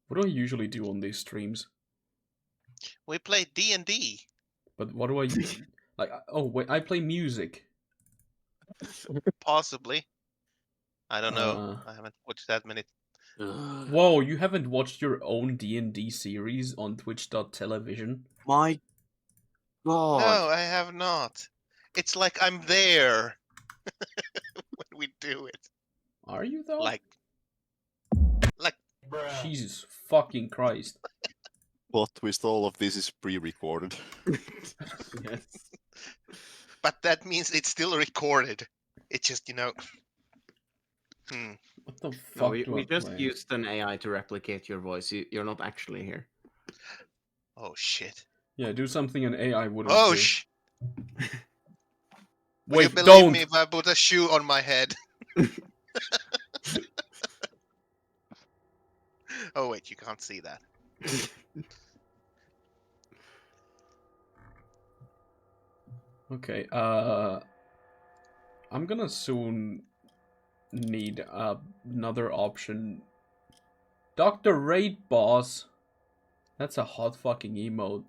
What do I usually do on these streams? We play D&D. But what do I like? Oh wait, I play music. Possibly. I don't know. Uh, I haven't watched that many. Whoa, you haven't watched your own D&D series on Twitch.television? My God. No, I have not. It's like I'm there when we do it. Are you though? Like, Jesus fucking Christ. Plot twist, all of this is pre-recorded. Yes. but that means it's still recorded. It's just, What the fuck No, do we I just play? used an AI to replicate your voice. You're not actually here. Oh shit. Yeah, do something an AI wouldn't Oh do. sh. Will you Wait, believe don't! me if I put a shoe on my head? Oh wait, you can't see that. Okay, I'm gonna soon need another option. Dr. Raid Boss! That's a hot fucking emote.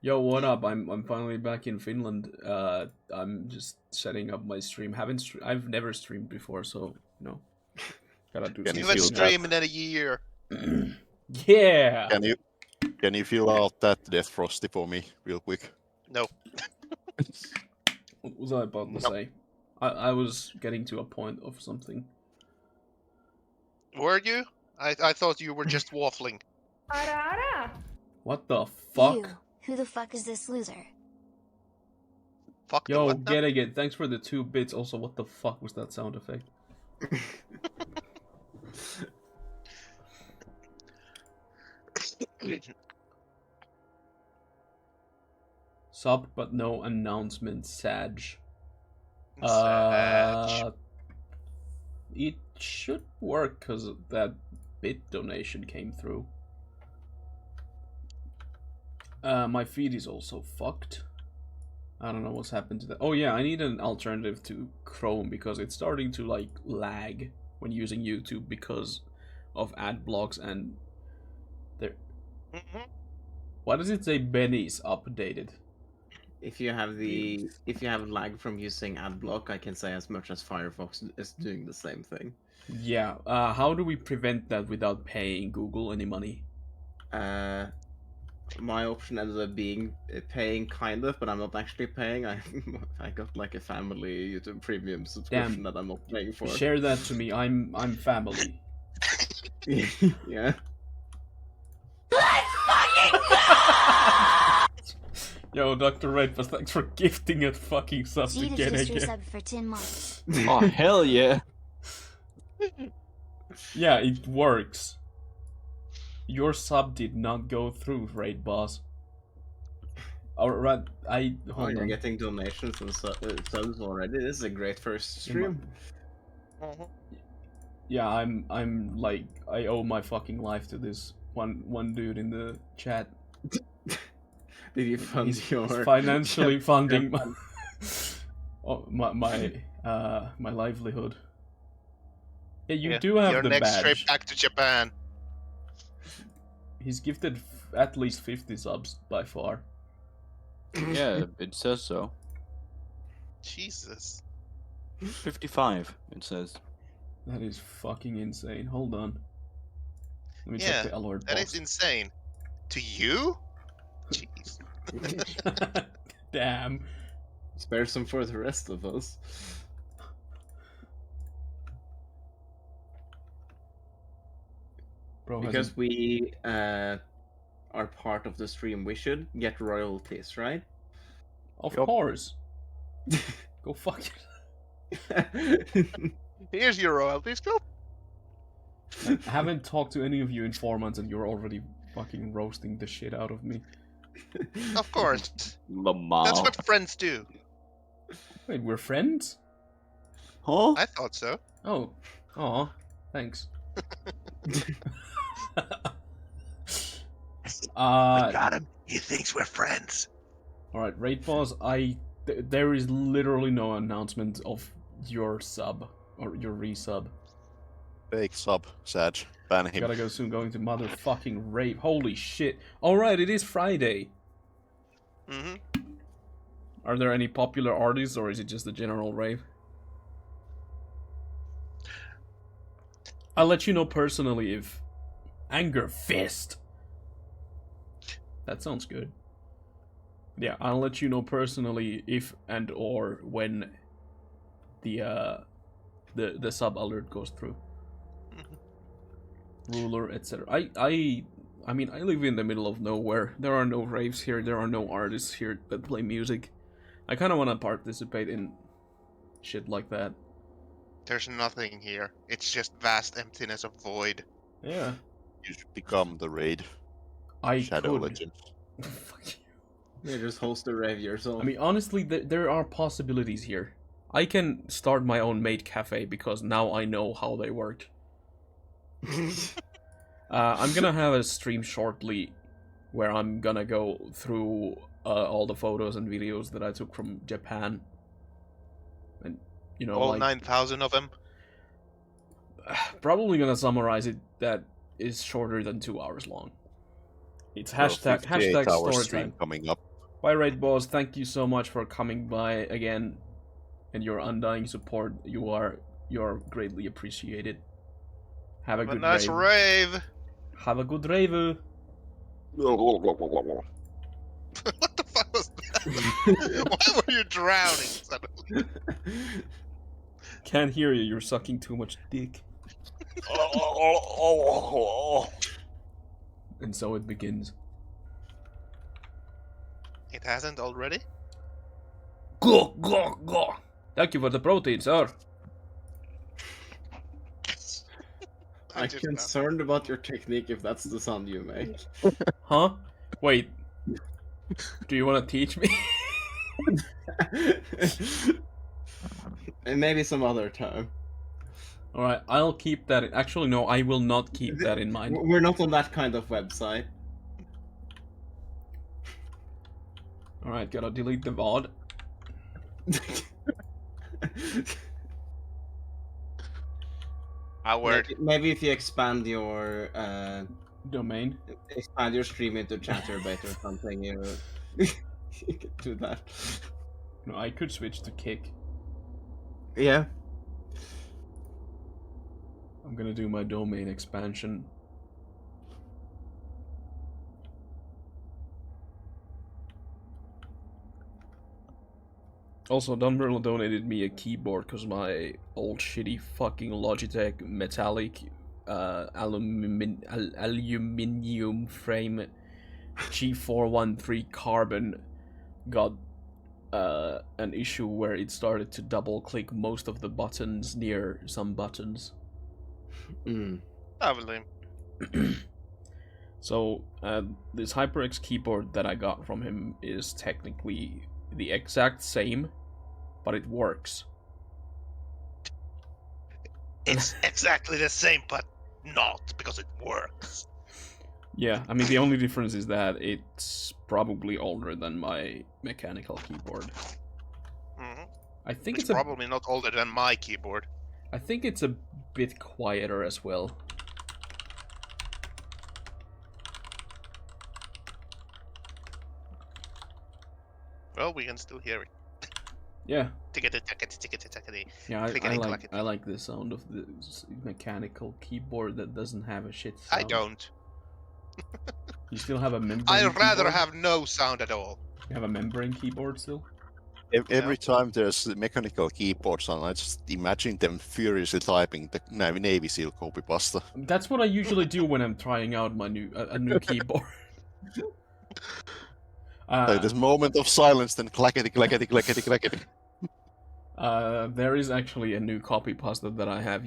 Yo, what up? I'm finally back in Finland. I'm just setting up my stream. I've never streamed before, so gotta do Can You you haven't feel something. that? streamed in a year. Yeah. Can you fill out that Death Frosty for me, real quick? No. What was I about to say? I was getting to a point of something. Were you? I thought you were just waffling. What the fuck? You. Who the fuck is this loser? Fuck the Yo, what the? getting it. Thanks for the 2 bits. Also, what the fuck was that sound effect? Sub, but no announcement. Sag. Sag. It should work because that bit donation came through. My feed is also fucked. I don't know what's happened to that. Oh yeah, I need an alternative to Chrome because it's starting to like lag when using YouTube because of ad blocks and there. Mhm. Why does it say Benny's updated? If you have lag from using AdBlock, I can say as much as Firefox is doing the same thing. Yeah. How do we prevent that without paying Google any money? My option ended up being paying kind of, but I'm not actually paying. I got like a family YouTube Premium subscription that I'm not paying for. Share that to me. I'm family. Yeah. Yo, Dr. Redbus, thanks for gifting a fucking sub to Cheetah's get history again. sub for 10 months. Oh, hell yeah. Yeah, it works. Your sub did not go through, Raid Boss. Alright, hold You're on. getting donations and subs already. This is a great first stream. Mhm. Yeah, I'm like, I owe my fucking life to this one dude in the chat. Did you fund He's your financially funding my livelihood. Yeah, you do have your the next badge. trip back to Japan. He's gifted at least 50 subs by far. Yeah, it says so. Jesus. 55, it says. That is fucking insane. Hold on. Let me Yeah, check the alert that box. is insane. To you? Jeez. Damn. Spare some for the rest of us. Bro, Because we are part of the stream, we should get royalties, right? of Yup. course. Go fuck Here's your royalties. Go. I haven't talked to any of you in 4 months and you're already fucking roasting the shit out of me. Of course. Lamau. That's what friends do. Wait, we're friends? Huh? I thought so. Oh. Aw. Thanks. Got him. He thinks we're friends. Alright, Raid Boss, there is literally no announcement of your sub or your resub. Fake sub, Sag. Ban him. Gotta go soon, going to motherfucking rave. Holy shit. Alright, it is Friday. Hmm. Are there any popular artists, or is it just a general rave? I'll let you know personally if Anger Fist. That sounds good. Yeah, I'll let you know personally if and or when the sub alert goes through. Ruler, etc. I mean, I live in the middle of nowhere. There are no raves here. There are no artists here that play music. I kind of want to participate in shit like that. There's nothing here. It's just vast emptiness of void. Yeah, You should become the raid. I Shadow could. Legends. Fuck you. Yeah, just host a rave yourself. I mean, honestly, there are possibilities here. I can start my own maid cafe because now I know how they work. I'm gonna have a stream shortly where I'm gonna go through all the photos and videos that I took from Japan. And, you know, All like, 9,000 of them. probably gonna summarize it that is shorter than 2 hours long. It's Well, hashtag 58 hour story stream time. coming up. Bye, Raid Boss. Thank you so much for coming by again and your undying support. You're greatly appreciated. Have a Have a good nice rave. rave. Have a good rave. What the fuck was that? Why were you drowning suddenly? Can't hear you. You're sucking too much dick. And so it begins. It hasn't already? Go, go, go. Thank you for the protein, sir. I'm I'm just not- concerned about your technique if that's the sound you make. Huh? Wait. Do you want to teach me? And maybe some other time. Alright, I'll keep that. Actually, no, I will not keep that in mind. We're not on that kind of website. Alright, gotta delete the VOD. Our Maybe if you expand your Domain. stream into Chatterbait or something, you can do that. No, I could switch to Kick. Yeah. I'm gonna do my domain expansion. Also, Dumbrell donated me a keyboard because my old shitty fucking Logitech metallic aluminium frame G413 carbon got an issue where it started to double click most of the buttons near some buttons. Mm. lovely. So this HyperX keyboard that I got from him is technically the exact same, but it works. It's exactly the same, but not because it works. Yeah, I mean the only difference is that it's probably older than my mechanical keyboard. Hmm. I think It's it's probably not older than my keyboard. I think it's a bit quieter as well. Well, we can still hear it. Yeah, Tickety, tickety, tickety, tickety. yeah, I Clickety-clackety. like the sound of the mechanical keyboard that doesn't have a shit sound. I don't. You still have a membrane. I'd rather keyboard? have no sound at all. You have a membrane keyboard still. Every time there's mechanical keyboards on, I just imagine them furiously typing the Navy SEAL copy pasta. That's what I usually do when I'm trying out my new a new keyboard. Like this moment of silence, then clackety, clackety, clackety, clackety. There is actually a new copy pasta that I have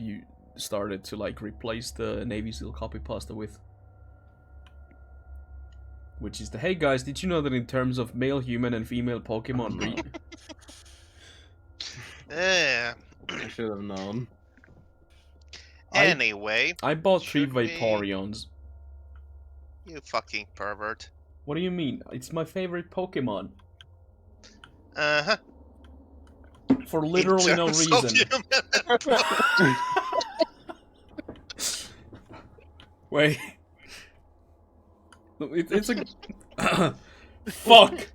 started to like replace the Navy SEAL copy pasta with. Which is the, hey guys, did you know that in terms of male human and female Pokemon breed? Yeah. I should have known. Anyway, I bought 3 Should we- Vaporeons. you fucking pervert. What do you mean? It's my favorite Pokemon. Uh-huh. For literally no In terms of reason. human- Wait. No, it's a. Fuck!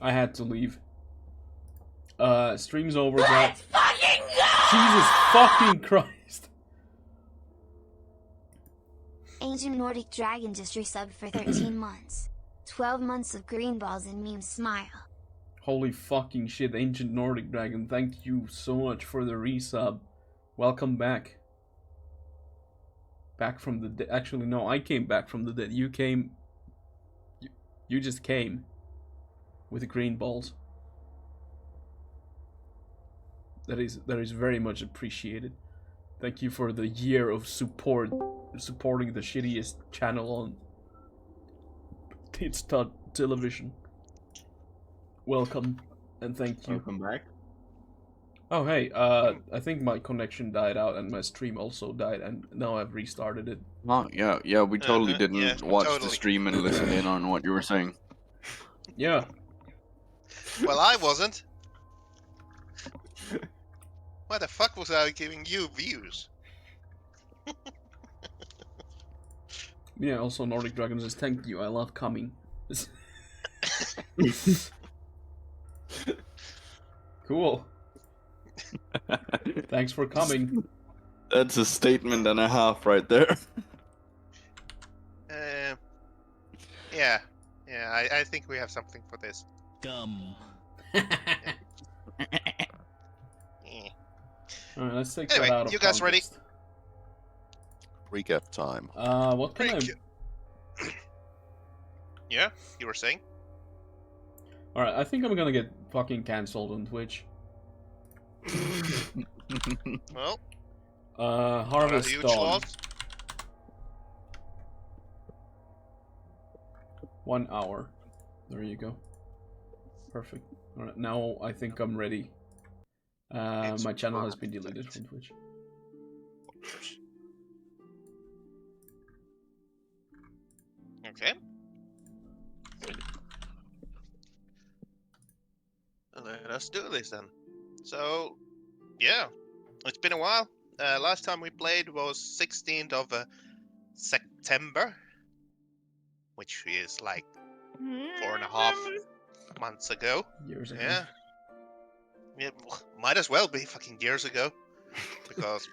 I had to leave. Stream's over, guys. Jesus fucking Christ. Ancient Nordic Dragon just resubbed for 13 months. 12 months of green balls and meme smile. Holy fucking shit, Ancient Nordic Dragon, thank you so much for the resub. Welcome back. Back from the dead. Actually, no, I came back from the dead. You came. You just came. With the green balls. That is very much appreciated. Thank you for the year of supporting the shittiest channel on Tits Television. Welcome and thank you. Welcome back. Oh hey, I think my connection died out and my stream also died, and now I've restarted it. Oh, yeah, we totally didn't yeah, watch the totally. stream and listen in on what you were saying. Yeah. Well, I wasn't. Why the fuck was I giving you views? Yeah, also Nordic Dragon says thank you, I love coming. Cool. Thanks for coming. That's a statement and a half right there. Yeah, I think we have something for this. Gum. Eh. Alright, let's take Anyway, that out of you guys ready? context. Recap time. What can I... Yeah, you were saying? Alright, I think I'm gonna get fucking cancelled on Twitch. Well, Harvest huge Dawn. loss. 1 hour. There you go. Perfect. Alright, now I think I'm ready. My channel has been deleted from Twitch. Okay. Let us do this then. So, yeah, it's been a while. Last time we played was 16th of September, which is like 4.5 months ago. Years ago. Yeah. Yeah, might as well be fucking years ago, because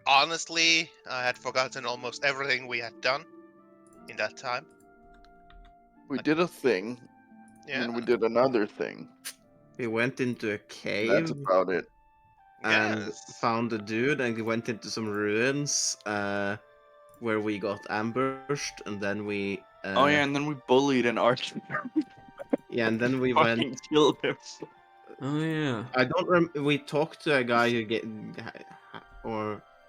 honestly, I had forgotten almost everything we had done in that time. We did a thing, Yeah. and we did another thing. We went into a cave That's about it. and Yes. found a dude, and we went into some ruins where we got ambushed, and then we. Oh yeah, and then we bullied an archer. Yeah, and then we Fucking went. killed him. Oh yeah. I don't we talked to a guy who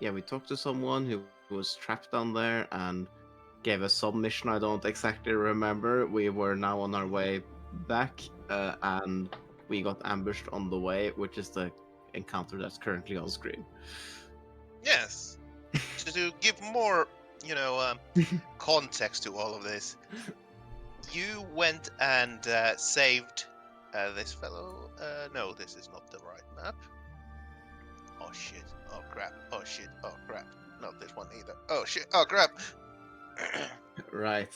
we talked to someone who was trapped down there and gave us some mission. I don't exactly remember. We were now on our way back, and we got ambushed on the way, which is the encounter that's currently on screen. Yes. To give more, context to all of this, you went and saved this fellow. No, this is not the right map. Oh shit. Oh crap. Oh shit. Oh crap. Not this one either. Oh shit. Oh crap. Right.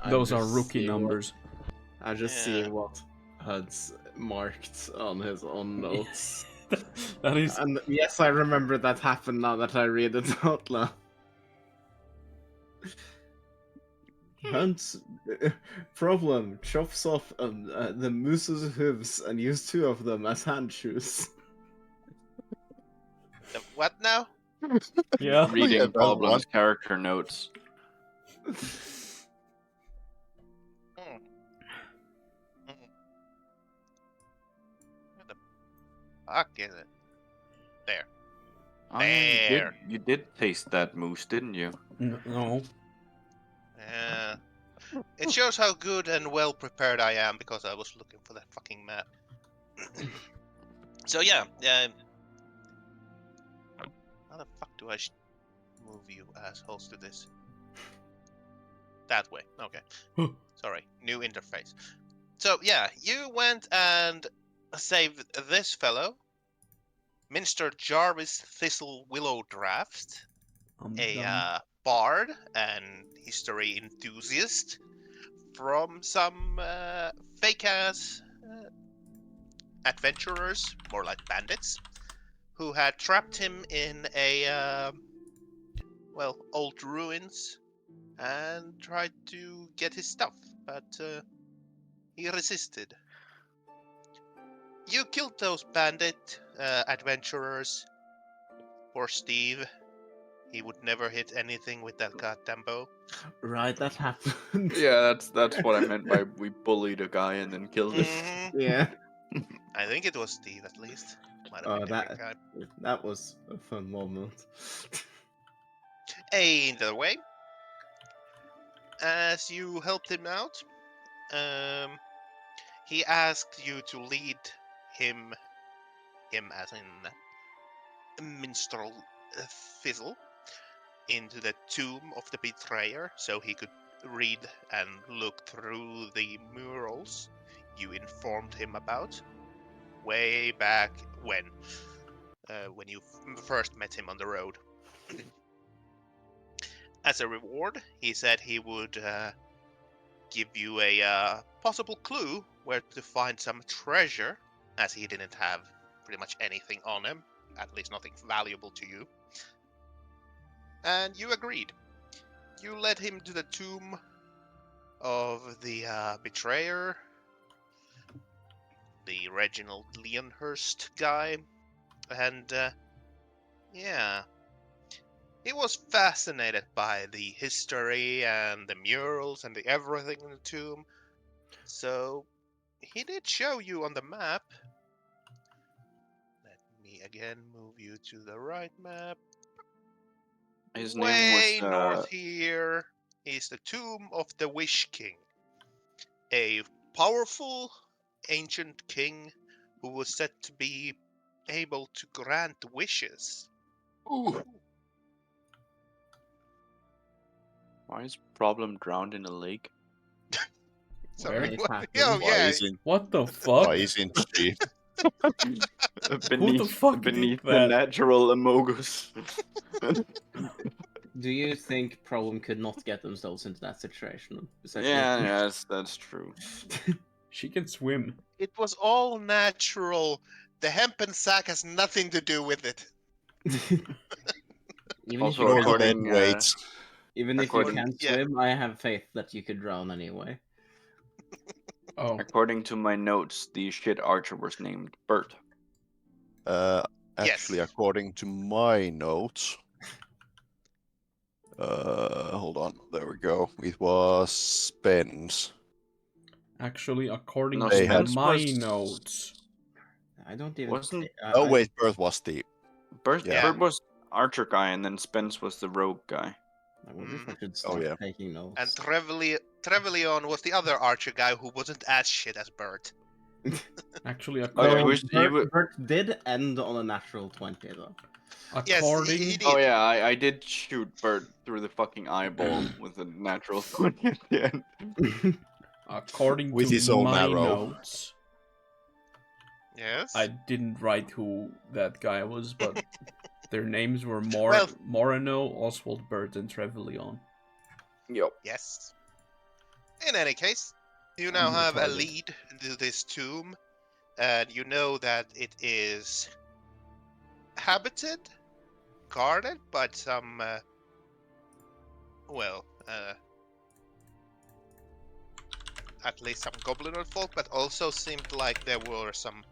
Those are rookie numbers. I just Yeah. see what Hud's marked on his own notes. That is... And yes, I remember that happened now that I read it out loud. Hunt's problem chops off the moose's hooves and use 2 of them as hand shoes. The what now? Yeah. Reading that Pablo's one. character notes. Hmm. Hmm. What the fuck is it? There. Oh, yeah, There. you did taste that moose, didn't you? No. Yeah. It shows how good and well prepared I am because I was looking for that fucking map. So yeah, how the fuck do I move you assholes to this? That way. Okay. Sorry. New interface. So yeah, you went and saved this fellow. Minster Jarvis Thistle Willowdraft, I'm a done. bard and history enthusiast from some fake-ass adventurers, more like bandits, who had trapped him in a old ruins and tried to get his stuff, but he resisted. You killed those bandit adventurers. Poor Steve. He would never hit anything with that goddamn bow. Right, that happened. Yeah, that's what I meant by we bullied a guy and then killed him. Mhm. Yeah. I think it was Steve at least. Might have Oh, been a different guy. that was a fun moment. Either way, as you helped him out, he asked you to lead him as in minstrel fizzle, into the tomb of the betrayer, so he could read and look through the murals you informed him about way back when you first met him on the road. As a reward, he said he would give you a possible clue where to find some treasure, as he didn't have pretty much anything on him, at least nothing valuable to you. And you agreed. You led him to the tomb of the betrayer, the Reginald Leonhurst guy, and yeah, he was fascinated by the history and the murals and the everything in the tomb. So he did show you on the map. Let me again move you to the right map. His Way name was north here is the tomb of the Wish King, a powerful ancient king who was said to be able to grant wishes. Ooh. Why is Problem drowned in a lake? Sorry, Where? what? happened? Oh Why yeah, isn't What the fuck? why isn't she? beneath fuck did beneath the that? natural Amogus. Do you think Problem could not get themselves into that situation? yeah, that's true. She can swim. it was all natural. The hempen sack has nothing to do with it. Even Also, if All you the can't, dead according, weights. even if you according- can't yeah. swim, I have faith that you could drown anyway. Oh, According to my notes, the shit archer was named Bert. Actually, Yes. according to my notes, hold on, there we go. It was Spence. actually, according No, to Spence my was- notes, I don't even. Wasn't- Oh wait, Bert was the. Bert, Yeah. Bert was archer guy, and then Spence was the rogue guy. I wonder if I should Oh, start yeah. taking notes. And Trevelyan was the other archer guy who wasn't as shit as Bert. actually, Oh, yeah, according, he was- Bert did end on a natural 20 though. Yes, according, he did. Oh yeah, I did shoot Bert through the fucking eyeball with a natural 20 at the end. according With to his own my arrow. notes, Yes. I didn't write who that guy was, but their names were Well- Moreno, Oswald, Bert, and Trevelyan. Yep. Yes. In any case, you now I'm have a retarded. lead into this tomb, and you know that it is habited, guarded by some, at least some goblinoid folk, but also seemed like there were some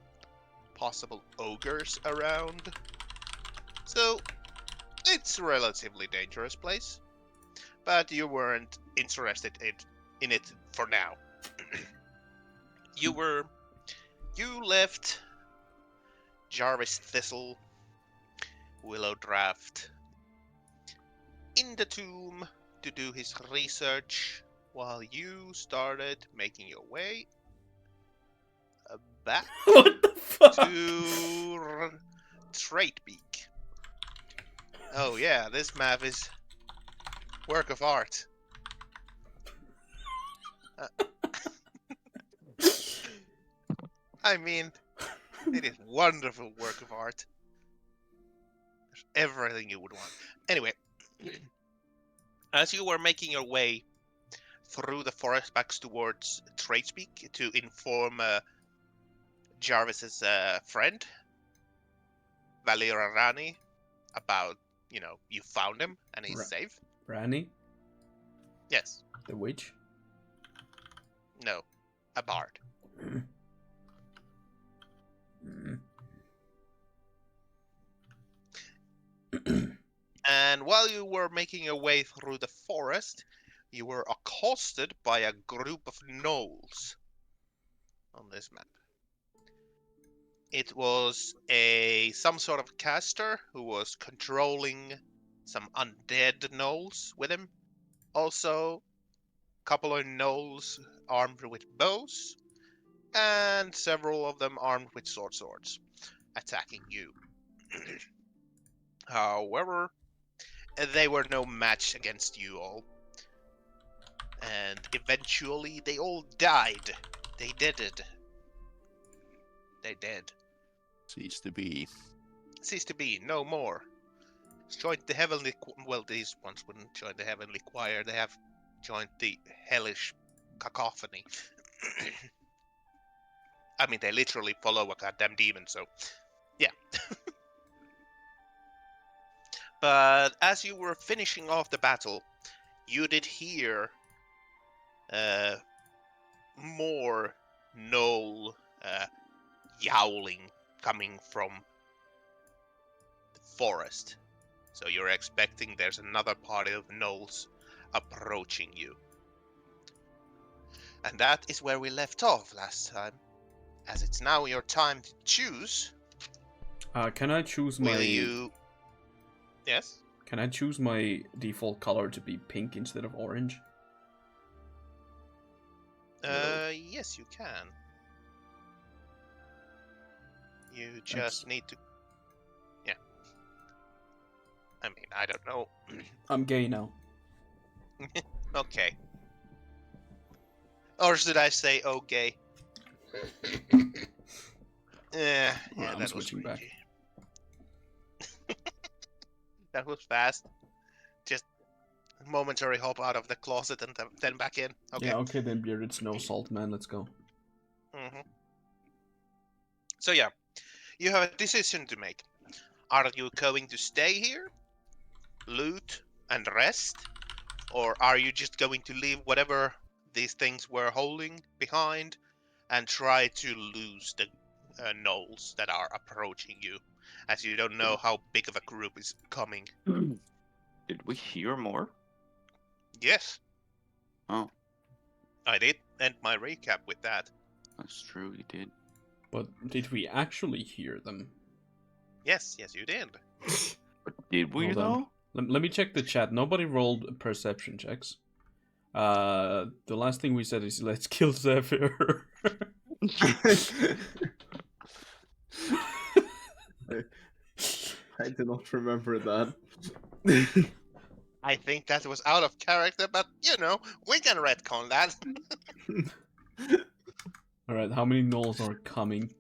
possible ogres around. So, it's a relatively dangerous place, but you weren't interested in it for now. You left Jarvis Thistle, Willowdraft in the tomb to do his research while you started making your way back What the fuck? to Traitbeak. Oh yeah, this map is work of art. I mean, it is wonderful work of art. everything you would want. Anyway, as you were making your way through the forest back towards Tradespeak to inform Jarvis's friend, Valera Rani, about, you found him and he's Right. safe. Rani, Yes. the witch. No. A bard. Mm. And while you were making your way through the forest, you were accosted by a group of gnolls on this map. It was some sort of caster who was controlling some undead gnolls with him. Also, a couple of gnolls armed with bows, and several of them armed with swords attacking you. However, they were no match against you all. And eventually they all died. They did it. They did. Cease to be. Cease to be, no more. Joined the heavenly... Well, these ones wouldn't join the heavenly choir. They have joined the hellish cacophony. I mean, they literally follow a goddamn demon, so... Yeah. But as you were finishing off the battle, you did hear more gnoll yowling coming from the forest. So you're expecting there's another party of gnolls approaching you. And that is where we left off last time. As it's now your time to choose. Can I choose my? Will you... Yes? Can I choose my default color to be pink instead of orange? Yes, you can. You just need to... Yeah. I mean, I don't know. I'm gay now. Okay. Or should I say, okay? Yeah, I'm that was switching back. freaky. That was fast. Just a momentary hop out of the closet and then back in. Okay. Yeah, okay then, bearded snow salt man. Let's go. Mm-hmm. So yeah, you have a decision to make. Are you going to stay here, loot, and rest? Or are you just going to leave whatever these things were holding behind and try to lose the gnolls that are approaching you, as you don't know how big of a group is coming? Did we hear more? Yes. Oh. I did end my recap with that. That's true, you did. But did we actually hear them? Yes, you did. Did we Hold on. though? Let me check the chat. Nobody rolled perception checks. The last thing we said is let's kill Zephyr. I do not remember that. I think that was out of character, but we can retcon that. Alright, how many gnolls are coming?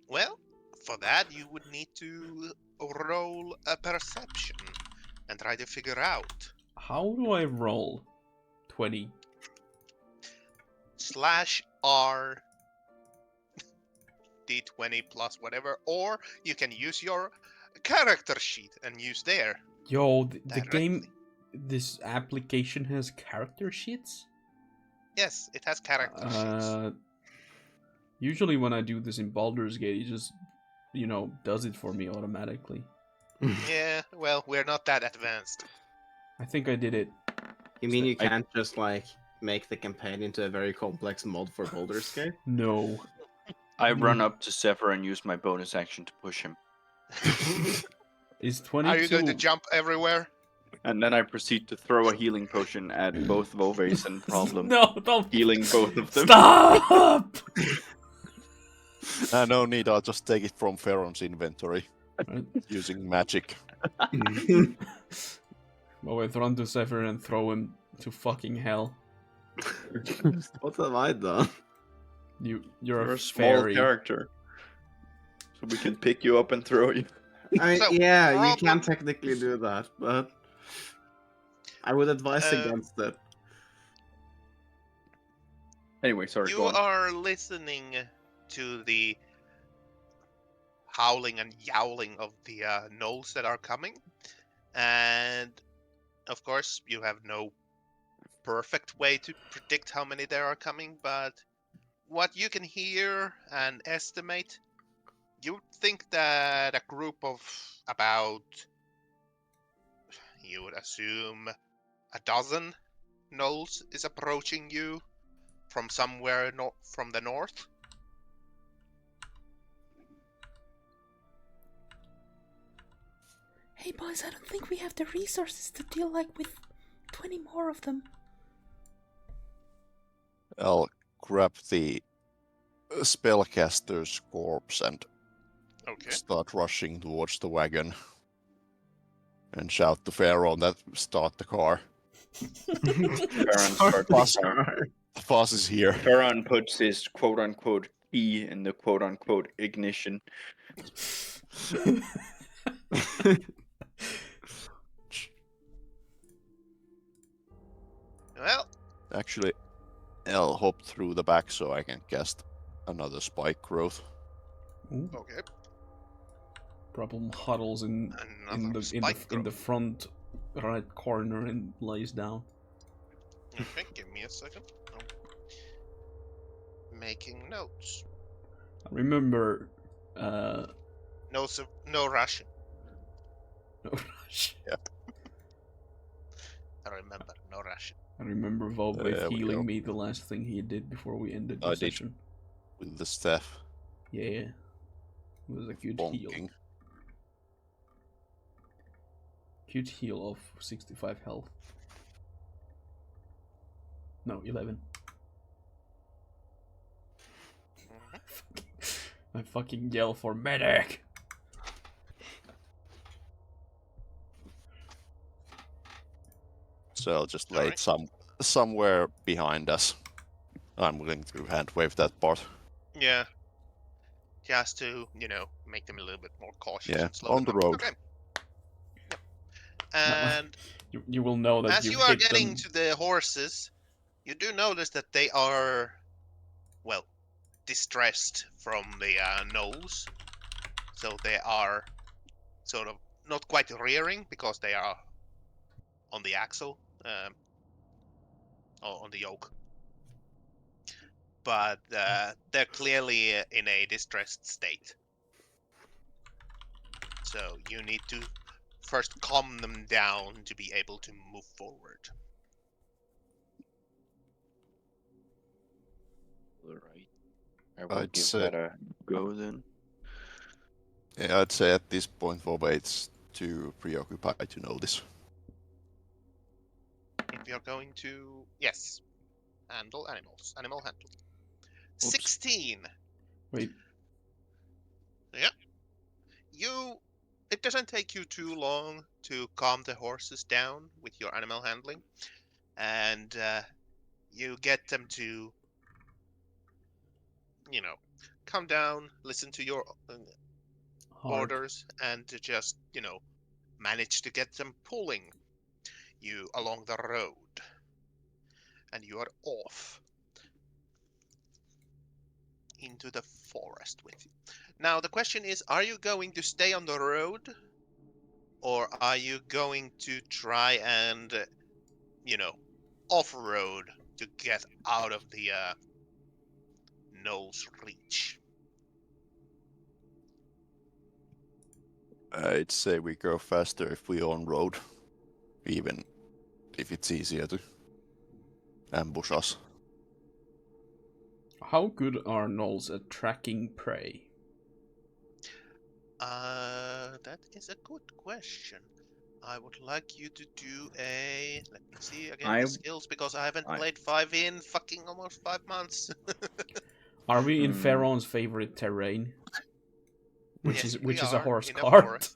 Well, for that you would need to roll a perception and try to figure out. How do I roll? 20. /R D20 plus whatever, or you can use your character sheet and use there. Yo, the directly. game, this application has character sheets? Yes, it has character sheets. Usually when I do this in Baldur's Gate, it just, does it for me automatically. Yeah, well, we're not that advanced. I think I did it. You mean you can't just make the campaign into a very complex mod for Baldur's Gate? No. I run up to Zephyr and use my bonus action to push him. Is 22... Are you going to jump everywhere? And then I proceed to throw a healing potion at both Voves and Problem. No, don't... Healing both of them. Stop! No need, I'll just take it from Feron's inventory. Right. Using magic. Well, I run to Zephyr and throw him to fucking hell. What have I done? You're You're a a small fairy. character. So we can pick you up and throw you. I mean, So, yeah, you problem- can technically do that, but I would advise against it. Anyway, sorry, You go on. are listening to the howling and yowling of the gnolls that are coming, and of course, you have no perfect way to predict how many there are coming, but what you can hear and estimate, you would think that a group of about, you would assume, a dozen gnolls is approaching you from somewhere from the north. Hey boys, I don't think we have the resources to deal with 20 more of them. I'll grab the spellcaster's corpse and Okay. start rushing towards the wagon. And shout to Pharaoh that start the car. Farron Start starts the the car. car. The boss is here. Farron puts his quote-unquote key in the quote-unquote ignition. Well, Actually, I'll hop through the back so I can cast another spike growth. Ooh, okay. problem huddles in Another spike the growth. front right corner and lays down. Okay, give me a second. I'm making notes. Remember, No Russian. no rush. I remember, no Russian. I remember Volwave There we healing go. me the last thing he did before we ended the I did. session. With the staff Yeah, it was a good heal. bonking. Cute heal of 65 health. No, 11. I fucking yell for medic! So I'll just lay it Alright. somewhere behind us. I'm willing to hand wave that part. Yeah. Just to, make them a little bit more cautious Yeah, and slow on them the down. road. Okay. Yep. And You will know that as you've you are hit getting them. to the horses, you do notice that they are, well, distressed from the nose. So they are sort of not quite rearing because they are on the axle, or on the yoke. But they're clearly in a distressed state. So you need to first calm them down to be able to move forward. Alright. I will I'd give say- that a go then. Yeah, I'd say at this point Vobate's too preoccupied to notice. If you're going to, yes, handle animals, animal handle. Oops. 16. Wait, It doesn't take you too long to calm the horses down with your animal handling, and you get them to, calm down, listen to your hard. orders, and to just, manage to get them pulling you along the road. And you are off into the forest with you. Now, the question is, are you going to stay on the road? Or are you going to try and, off-road to get out of the nose reach? I'd say we go faster if we on road, even if it's easier to ambush us. How good are gnolls at tracking prey? That is a good question. I would like you to do a. Let me see again the skills because I haven't played 5 in fucking almost 5 months. Are we in Hmm. Pharaoh's favorite terrain? Which Yes, is we a are horse in a cart?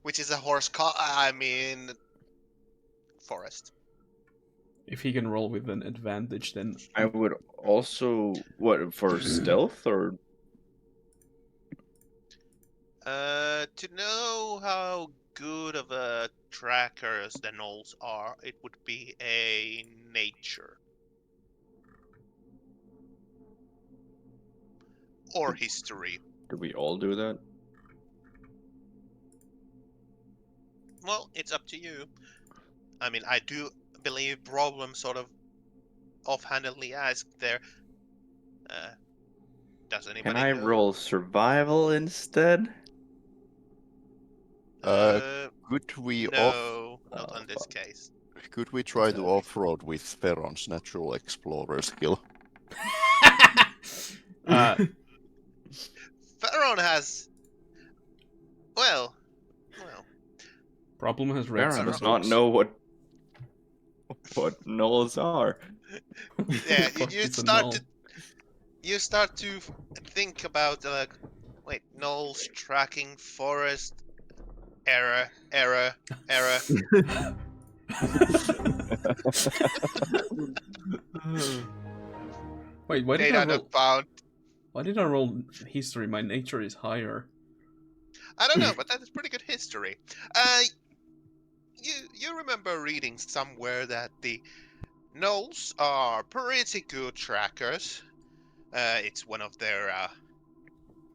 Which is a horse car. I mean, forest. If he can roll with an advantage, then I would also for stealth or To know how good of a trackers the gnolls are, it would be a nature. Or history. Do we all do that? Well, it's up to you. I mean, I do believe Problem sort of offhandedly asked there. Does anybody Can I know? roll survival instead? Could we No, not Oh, on this fuck. case. Could we try to Okay. off-road with Ferron's natural explorer skill? Pharaon has. Well. Problem has read Baron some does not books. know what gnolls are. Yeah, Fuck you is a start null? to. You start to think about like, wait, gnolls tracking forest. Error. Wait, why did I Data roll? not found. Why did I roll history? My nature is higher. I don't know, but that is pretty good history. You remember reading somewhere that the gnolls are pretty good trackers. It's one of their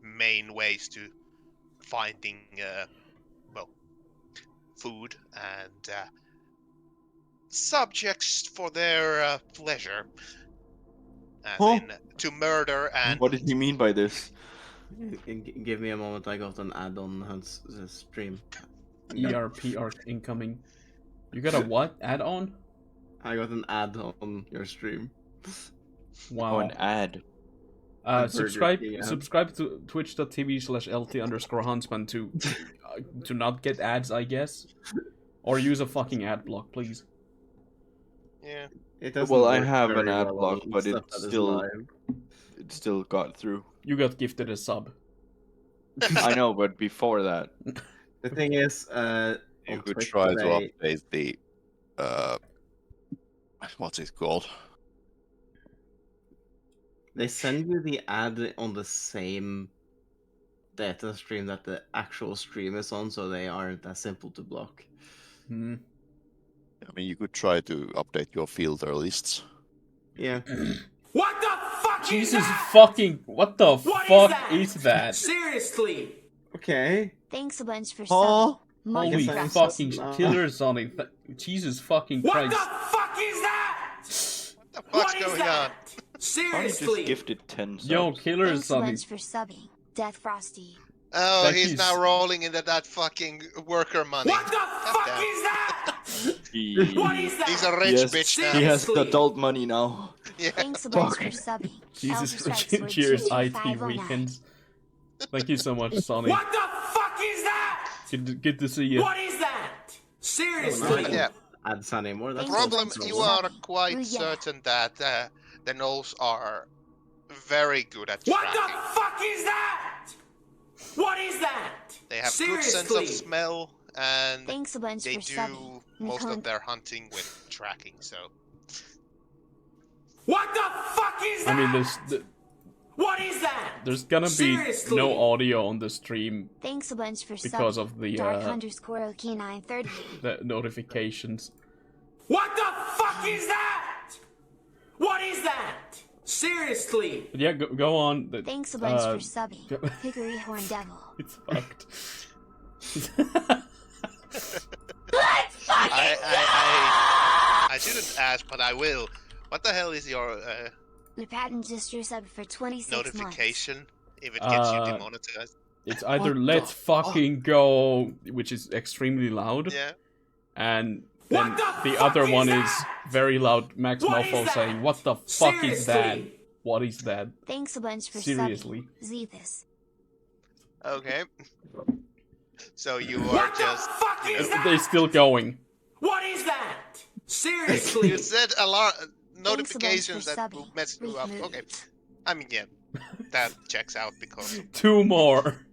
main ways to finding food and subjects for their pleasure, as Huh? in to murder and. What did he mean by this? Give me a moment. I got an ad on Hunt's stream. ERP arc incoming. You got a what? Add-on? I got an ad on your stream. Wow. Oh, an ad. Subscribe King ad. subscribe to twitch.tv/LT_Huntsman to not get ads, I guess. Or use a fucking ad block, please. Yeah. It doesn't Well, I work have an very ad well block, on but stuff it that is still live. got through. You got gifted a sub. I know, but before that, The thing is, You on could Twitch try today, to update the what's it called? they send you the ad on the same data stream that the actual stream is on, so they aren't that simple to block. Hmm. I mean, you could try to update your filter lists. Yeah. What the fuck is Jesus that? fucking... What the What fuck that? is that? Seriously. Okay. Thanks a bunch for Oh. subbing. Holy Much guess I'm fucking sus- killer Sonic. Jesus fucking What Christ. the fuck is that? What the fuck's What is going on? that? Sonny just Seriously. gifted 10 subs. Yo, killer Thanks a Sonic. bunch for subbing. Death Frosty. Oh, Thank he's you, now s- rolling into that fucking worker money. What the fuck damn. is that? He, What is that? He's a rich has, bitch he now. has Seriously. adult money now. Yeah. Thanks a bunch Fuck. for subbing. Jesus, Elder Strikes word cheers, IT 22509. weekends. Thank you so much, Sonic. What the fuck is that? Good to see you. What is that? Oh, Seriously. no. Yeah. Ads anymore. That's Thanks a Problem, bunch for you are subbing. quite Ooh, yeah. certain that the gnolls are very good at What tracking. the fuck is that? What is that? They have Seriously. good sense of smell, and Thanks a bunch they for do subbing. most Nicole- of their hunting with tracking. So What the fuck is that? I mean, What is that? there's gonna be Seriously. no audio on the stream Thanks a bunch for because subbing. of the Dark_OK930. the notifications. What the fuck is that? What is that? Seriously. But yeah, go on. Thanks a bunch for go- subbing. Hickory Horn Devil. It's fucked. I shouldn't ask, but I will. What the hell is your Le Patent just subbed for 26 months. notification if it gets you Uh, demonetized? It's either What the let's fucking go, which is extremely loud, Yeah. and then What the the other fuck is one is that? very loud Max What is Malfoy that? saying, "What the fuck is that? Seriously. What is that?" Thanks a bunch for Seriously. subbing. Zethus. Okay. So you are What the just. fuck you is know, that? They're still going. What is that? Seriously. You said a lot Thanks a bunch notifications for that will subbing. mess you up. Removed. Okay. I mean, yeah, that checks out because. Two more.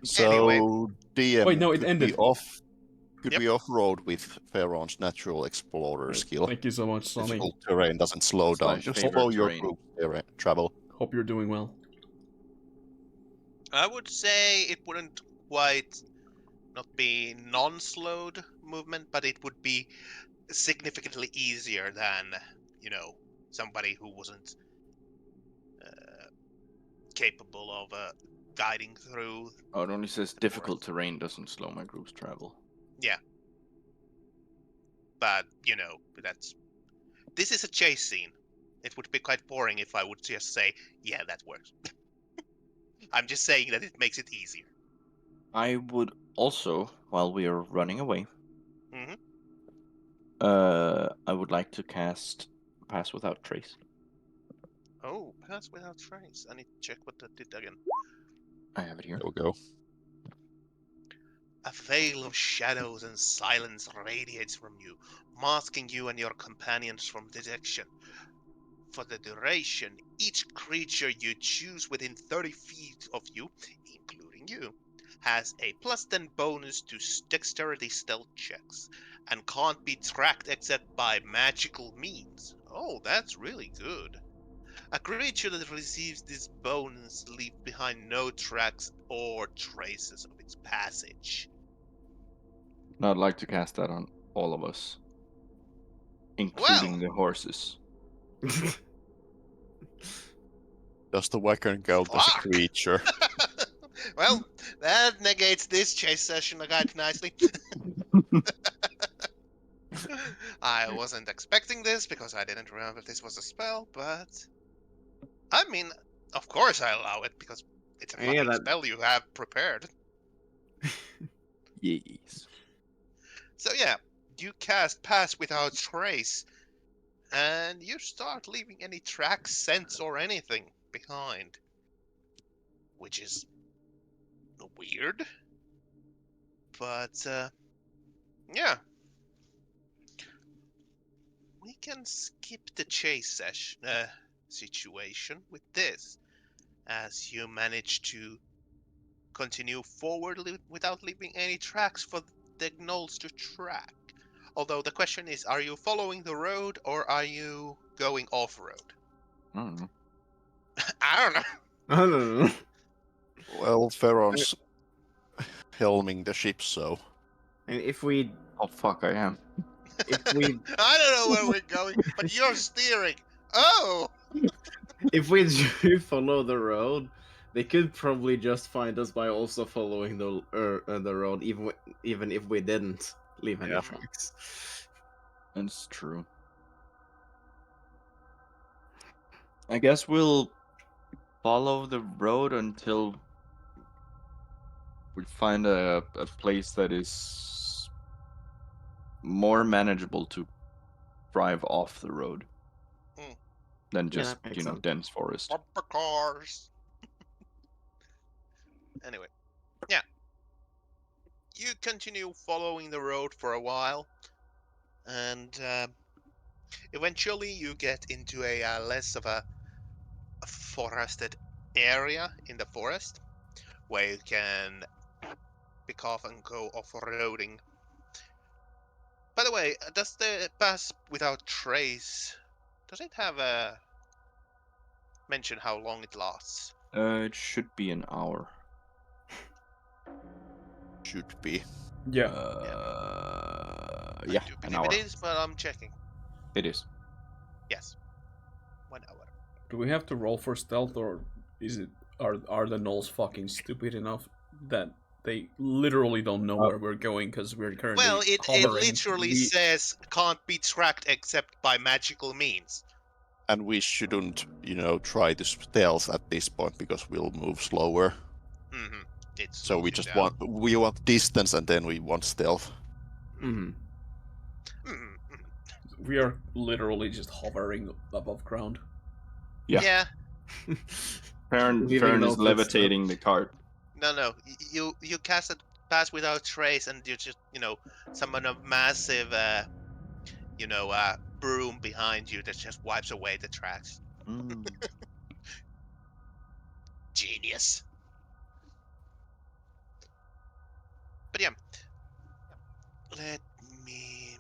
So Anyway. DM, Wait, no, it could ended. Could Yep. we off-road with Ferron's natural explorer skill? Thank you so much, Sonny. Difficult terrain doesn't slow down. Slash Just favorite slow your terrain. group travel. Hope you're doing well. I would say it wouldn't quite not be non-slowed movement, but it would be significantly easier than, somebody who wasn't capable of guiding through. Oh, it only says difficult terrain doesn't slow my group's travel. Yeah. But, this is a chase scene. It would be quite boring if I would just say, yeah, that works. I'm just saying that it makes it easier. I would also, while we are running away, Mhm. I would like to cast Pass Without Trace. Oh, Pass Without Trace. I need to check what that did again. I have it here. There we go. A veil of shadows and silence radiates from you, masking you and your companions from detection. For the duration, each creature you choose within 30 feet of you, including you, has a +10 bonus to dexterity stealth checks, and can't be tracked except by magical means. Oh, that's really good. A creature that receives this bonus leaves behind no tracks or traces of its passage. And I'd like to cast that on all of us, including Well, the horses. Does the Wagon count as a fuck! creature? Well, that negates this chase session quite nicely. I wasn't expecting this because I didn't remember this was a spell, but I mean, of course I allow it because it's a Yeah, fucking spell you have prepared. Yes. So yeah, you cast Pass Without Trace, and you start leaving any tracks, scents, or anything behind, which is weird. But yeah, we can skip the chase situation with this, as you manage to continue forward without leaving any tracks for the gnolls to track. Although the question is, are you following the road or are you going off-road? I don't know. I don't know. I don't know. Well, Feron's helming the ship, so And if we Oh fuck, I am. I don't know where we're going, but you're steering. Oh! if we do follow the road, they could probably just find us by also following the road, even if we didn't leave any Yeah. tracks. That's true. I guess we'll follow the road until we find a place that is more manageable to drive off the road Mm. than Yeah, just, that makes sense. dense forest. Bumper cars. Anyway, yeah. You continue following the road for a while, and eventually you get into a less of a forested area in the forest, where you can pick off and go off-roading. By the way, does the Pass Without Trace, does it have a mention how long it lasts? It should be an hour. should be. Yeah. Yeah, I do an believe hour. it is, but I'm checking. It is. Yes. 1 hour. Do we have to roll for stealth, or is it are the gnolls fucking stupid enough that they literally don't know where we're going because we're currently Well, it hovering? literally says can't be tracked except by magical means. And we shouldn't, try to stealth at this point because we'll move slower. Mm-hmm. It So we slows you just down. want distance and then we want stealth. Hmm. Mm-hmm. We are literally just hovering above ground. Yeah. Yeah. Farron Leaving no is levitating the cart. No. You cast a Pass Without Trace, and you just summon a massive broom behind you that just wipes away the tracks. Mm. Genius. But yeah, let me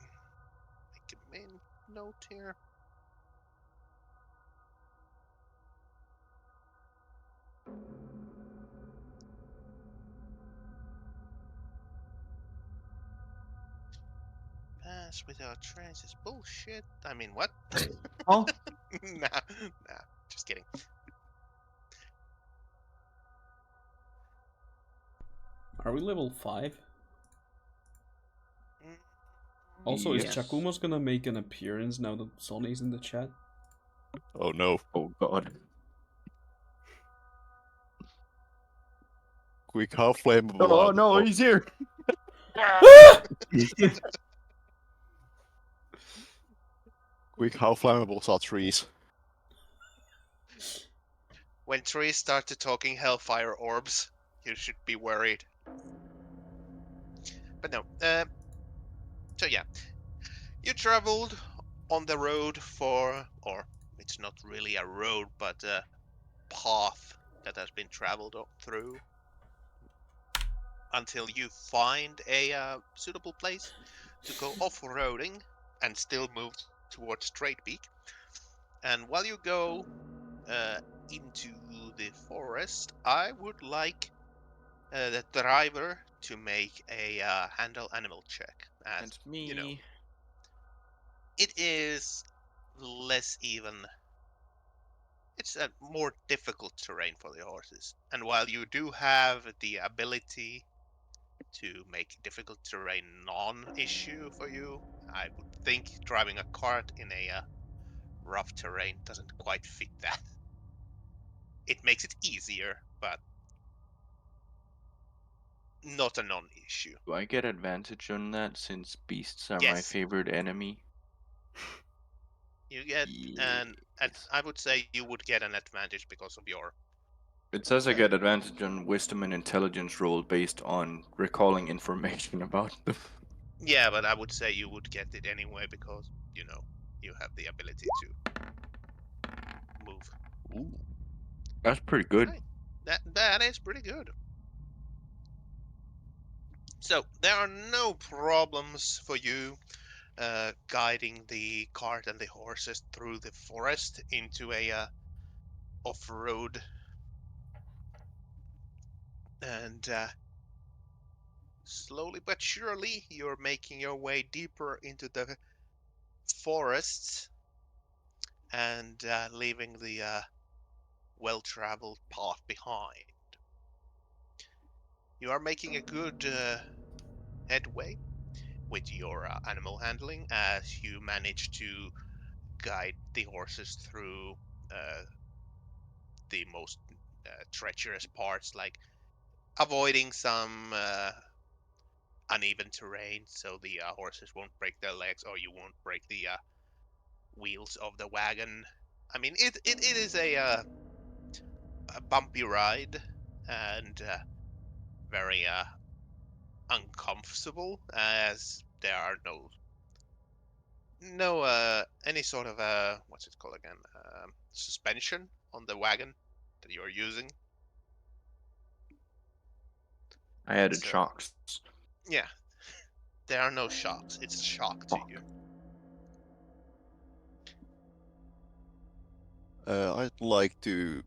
make a main note here. mess with our trains is bullshit. I mean, what? Oh, Nah, just kidding. Are we level 5? Mm, Also, is Yes. Chakuma's gonna make an appearance now that Sonny's in the chat? Oh no. oh god. Quick, how flammable Oh are no, the he's here. Quick, how flammable are trees? When trees started talking hellfire orbs, you should be worried. But no. So yeah, you traveled on the road or it's not really a road, but a path that has been traveled through until you find a suitable place to go off-roading and still move towards Straightbeak. And while you go into the forest, I would like the driver to make a handle animal check. As That's me. you know, it is less even. It's a more difficult terrain for the horses. And while you do have the ability to make difficult terrain non-issue for you, I would think driving a cart in a rough terrain doesn't quite fit that. It makes it easier, but not a non-issue. Do I get advantage on that since beasts are my Yes, favorite enemy? you get Yes. I would say you would get an advantage because of your It says I get advantage on wisdom and intelligence roll based on recalling information about them. yeah, but I would say you would get it anyway because you know you have the ability to move. Ooh. That's pretty good. Right. That is pretty good. So there are no problems for you guiding the cart and the horses through the forest into a off-road, and slowly but surely you're making your way deeper into the forests and leaving the well-traveled path behind. You are making a good headway with your animal handling as you manage to guide the horses through the most treacherous parts, like avoiding some uneven terrain so the horses won't break their legs or you won't break the wheels of the wagon. I mean, it is a bumpy ride and very uncomfortable as there are no any sort of what's it called again, suspension on the wagon that you're using. I added So shocks. yeah, there are no shocks. It's a shock to Fuck. you. I'd like to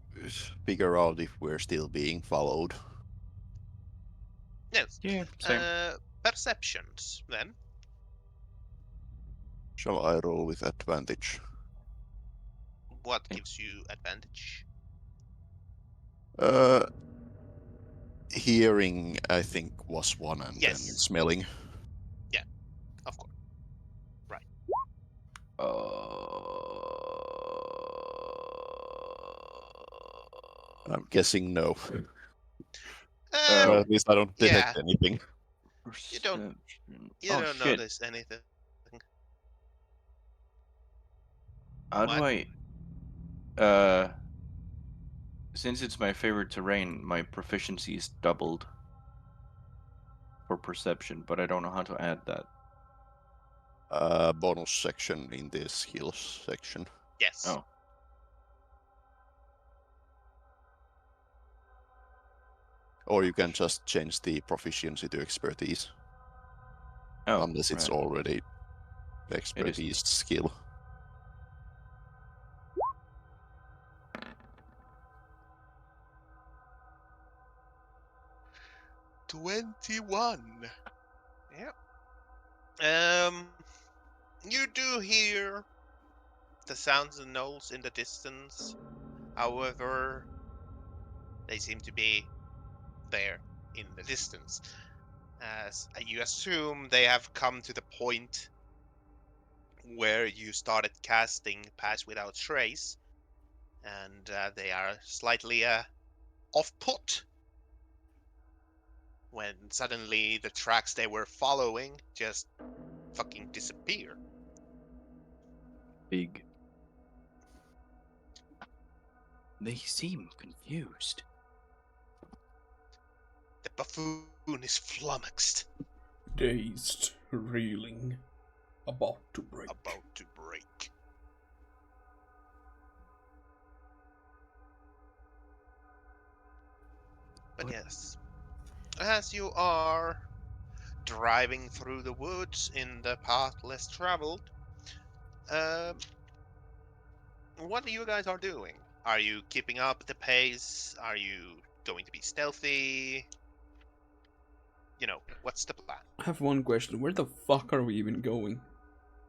figure out if we're still being followed. Yes. Yeah, same. Perceptions then. Shall I roll with advantage? What Okay. gives you advantage? Hearing, I think, was one, and then Yes. smelling. Yeah, of course. Right. I'm guessing no. Um, Or at least I don't detect yeah. anything. You don't- Perception. You Oh don't shit. notice anything. How do What? I since it's my favorite terrain, my proficiency is doubled for perception, but I don't know how to add that. Bonus section in this skills section. Yes. Oh. Or you can just change the proficiency to expertise. Oh, Unless it's right. already expertise skill. $21. Yeah. You do hear the sounds of gnolls in the distance. However, they seem to be there in the distance. As you assume they have come to the point where you started casting Pass Without Trace, and they are slightly off-put when suddenly the tracks they were following just fucking disappear. Big. They seem confused. The buffoon is flummoxed, Dazed, reeling, about to break. about to break. But yes, as you are driving through the woods in the path less traveled, what you guys are doing? Are you keeping up the pace? Are you going to be stealthy? You know, what's the plan? I have one question. Where the fuck are we even going?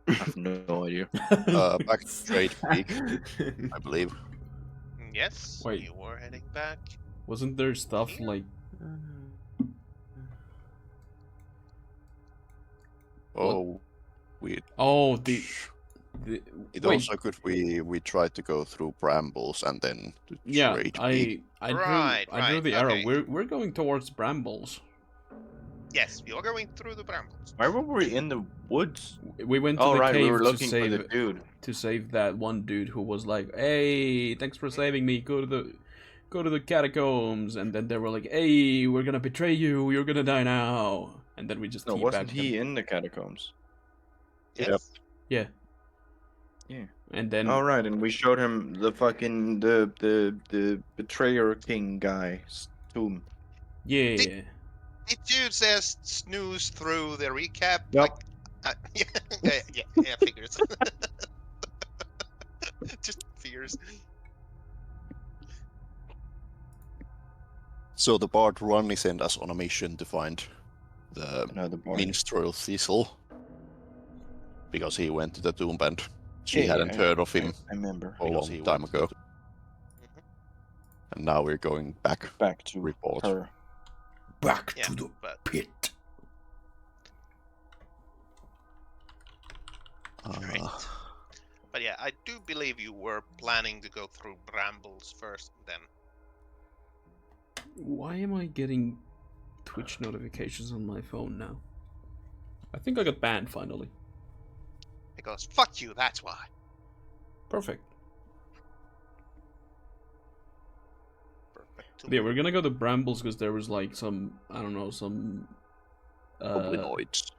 I have no idea. Back to Trade Peak, I believe. Yes, Wait. you were heading back. Wasn't there stuff like... Oh, we. Oh, the It wait. also could we tried to go through brambles and then to Yeah, Trade Peak. I drew Right, the right, arrow. okay. We're going towards brambles. Yes, you're going through the brambles. Why were we in the woods? We went to Oh the right, cave we were to looking for the save dude. that one dude who was like, "Hey, thanks for saving me. Go to the catacombs." And then they were like, "Hey, we're gonna betray you. You're gonna die now." And then we just No, teabagged wasn't him. he in the catacombs? Yes. Yeah. Yeah. And then All right, and we showed him the fucking the betrayer king guy's tomb. yeah. Did you just snooze through the recap? Yep. Yeah, figures. Just figures. So the Bard Ronnie sent us on a mission to find the Another boy. minstrel Thistle because he went to the tomb and she Yeah, hadn't heard of him I remember. a long time ago. And now we're going back to report. her. Back Yeah, to the but pit. Great. But yeah, I do believe you were planning to go through brambles first, then. Why am I getting Twitch notifications on my phone now? I think I got banned finally. Because fuck you, that's why. Perfect. Perfect. Yeah, we're gonna go to brambles because there was like some, I don't know, some... Goblinoids.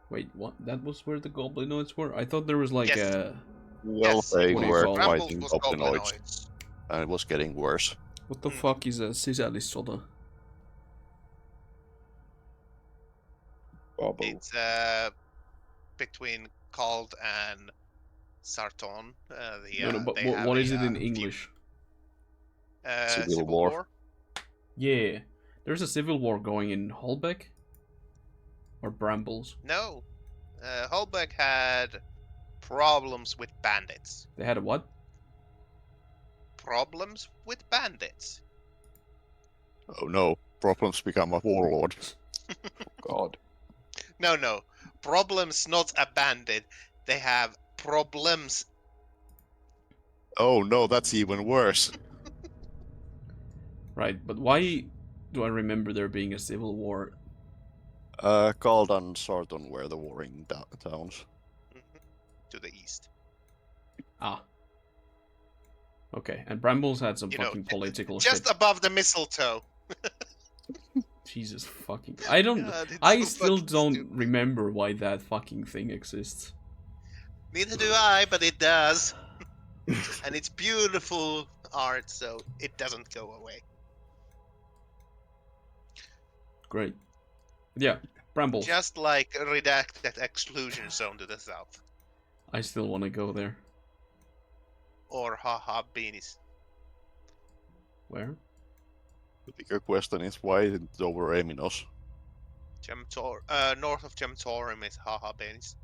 Wait, what? That was where the goblinoids were? I thought there was like Yes. a... Well, Yes, they what do you were call it? Brambles fighting was goblinoids, goblinoids. and it was getting worse. What the fuck is a sisällissota? Bobble. It's between Cald and Sarton. No, but they have what a, is it in feud. English? Civil War. Yeah. There's a civil war going in Holbeck? Or Brambles? No. Holbeck had problems with bandits. They had a what? Problems with bandits. Oh no, problems become a warlord. God. No. Problems, not a bandit. They have problems. Oh no, that's even worse. Right, but why do I remember there being a civil war? Called and Sarton were the warring towns. To the east. Ah. Okay, and Brambles had some You know, fucking political Just shit. above the mistletoe. Jesus fucking... I don't... God, it's I so still fucking don't stupid. remember why that fucking thing exists. Neither do I, but it does. And it's beautiful art, so it doesn't go away. Great. Yeah, Brambles. Just like a redacted exclusion zone to the south. I still want to go there. Or haha beanies. Where? The bigger question is why isn't it over Eminos? North of Gemtorum is haha beanies.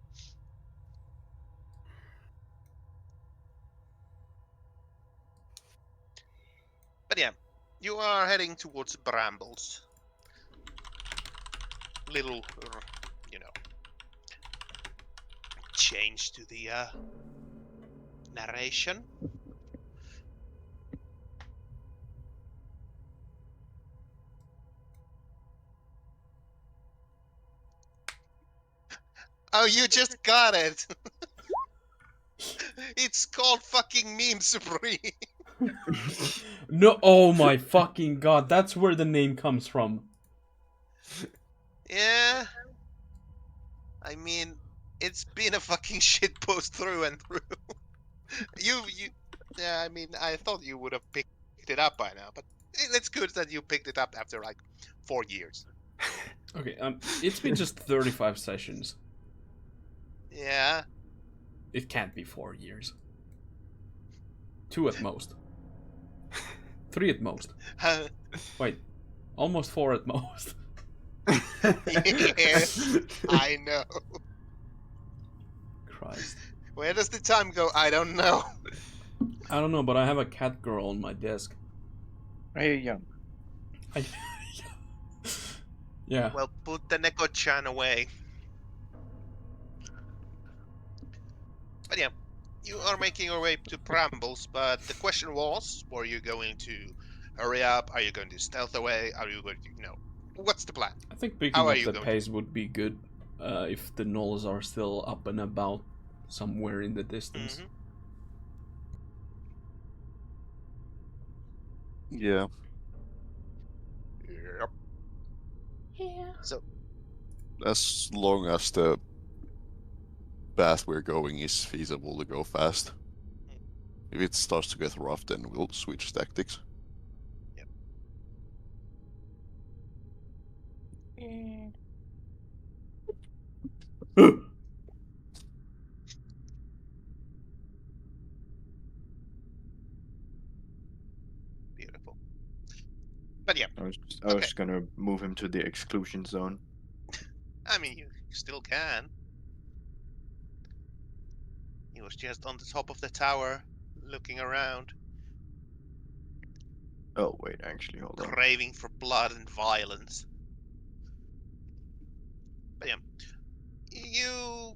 But yeah, you are heading towards Brambles. Little, change to the narration. Oh, you just got it! It's called fucking Meme Supreme! No, oh my fucking god, that's where the name comes from. Yeah. I mean, it's been a fucking shitpost through and through. you, yeah, I mean, I thought you would have picked it up by now, but it's good that you picked it up after like 4 years. Okay, it's been just 35 sessions. Yeah. It can't be 4 years. 2 at most. 3 at most. Wait, almost 4 at most. Yes, I know. Christ. Where does the time go? I don't know. I don't know, but I have a cat girl on my desk. Hey, young. Yeah. Well, put the Neko-chan away. But yeah, you are making your way to Brambles, but the question was, were you going to hurry up? Are you going to stealth away? Are you going to, what's the plan? I think picking How are up you the going pace would be good if the gnolls are still up and about somewhere in the distance. Yeah. Yep. Yeah. So, As long as the path we're going is feasible to go fast. If it starts to get rough, then we'll switch tactics. beautiful. But yeah, I was gonna move him to the exclusion zone. I mean, you still can. He was just on the top of the tower, looking around, Oh wait, actually, hold on. craving for blood and violence. But yeah, you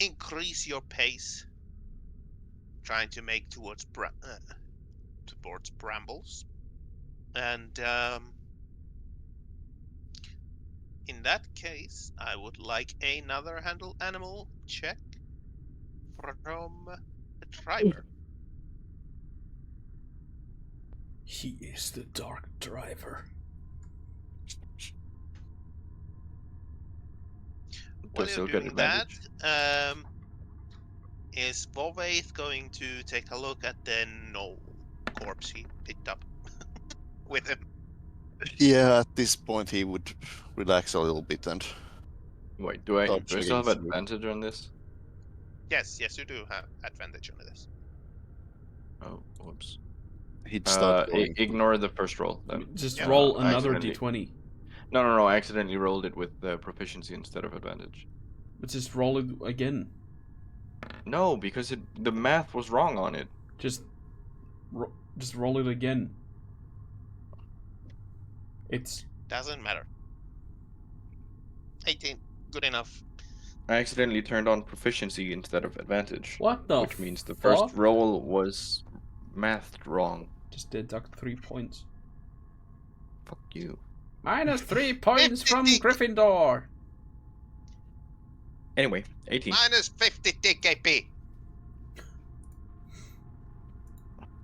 increase your pace, trying to make towards Brambles, and in that case, I would like another handle animal check from the driver. He is the Dark Driver. While Does you're still get doing that, advantage. is Vovaith going to take a look at the gnoll corpse he picked up with him? Yeah, at this point he would relax a little bit and Wait, do I start still checking have through. advantage on this? Yes, you do have advantage on this. Oh, whoops. He'd start going. Ignore the first roll then. Just Yeah. roll I another accidentally- d20. No, I accidentally rolled it with proficiency instead of advantage. But just roll it again. No, because the math was wrong on it. Just roll it again. It's Doesn't matter. 18, good enough. I accidentally turned on proficiency instead of advantage. what the Which means the fuck? first roll was mathed wrong. Just deduct 3 points. Fuck you. Minus 3 points from Gryffindor. Anyway, 18. Minus 50 DKP.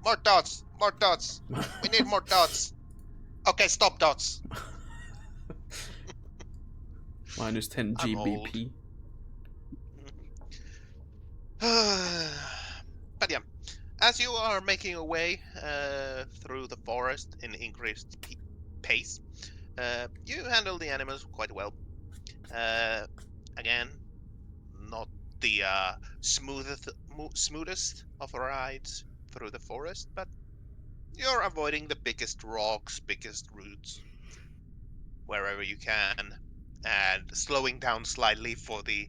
More dots. More dots. We need more dots. Okay, stop dots. Minus 10 I'm old. GBP. But yeah, as you are making your way through the forest in increased pace, you handle the animals quite well. Again, not the smoothest of rides through the forest, but you're avoiding the biggest rocks, biggest roots wherever you can, and slowing down slightly for the,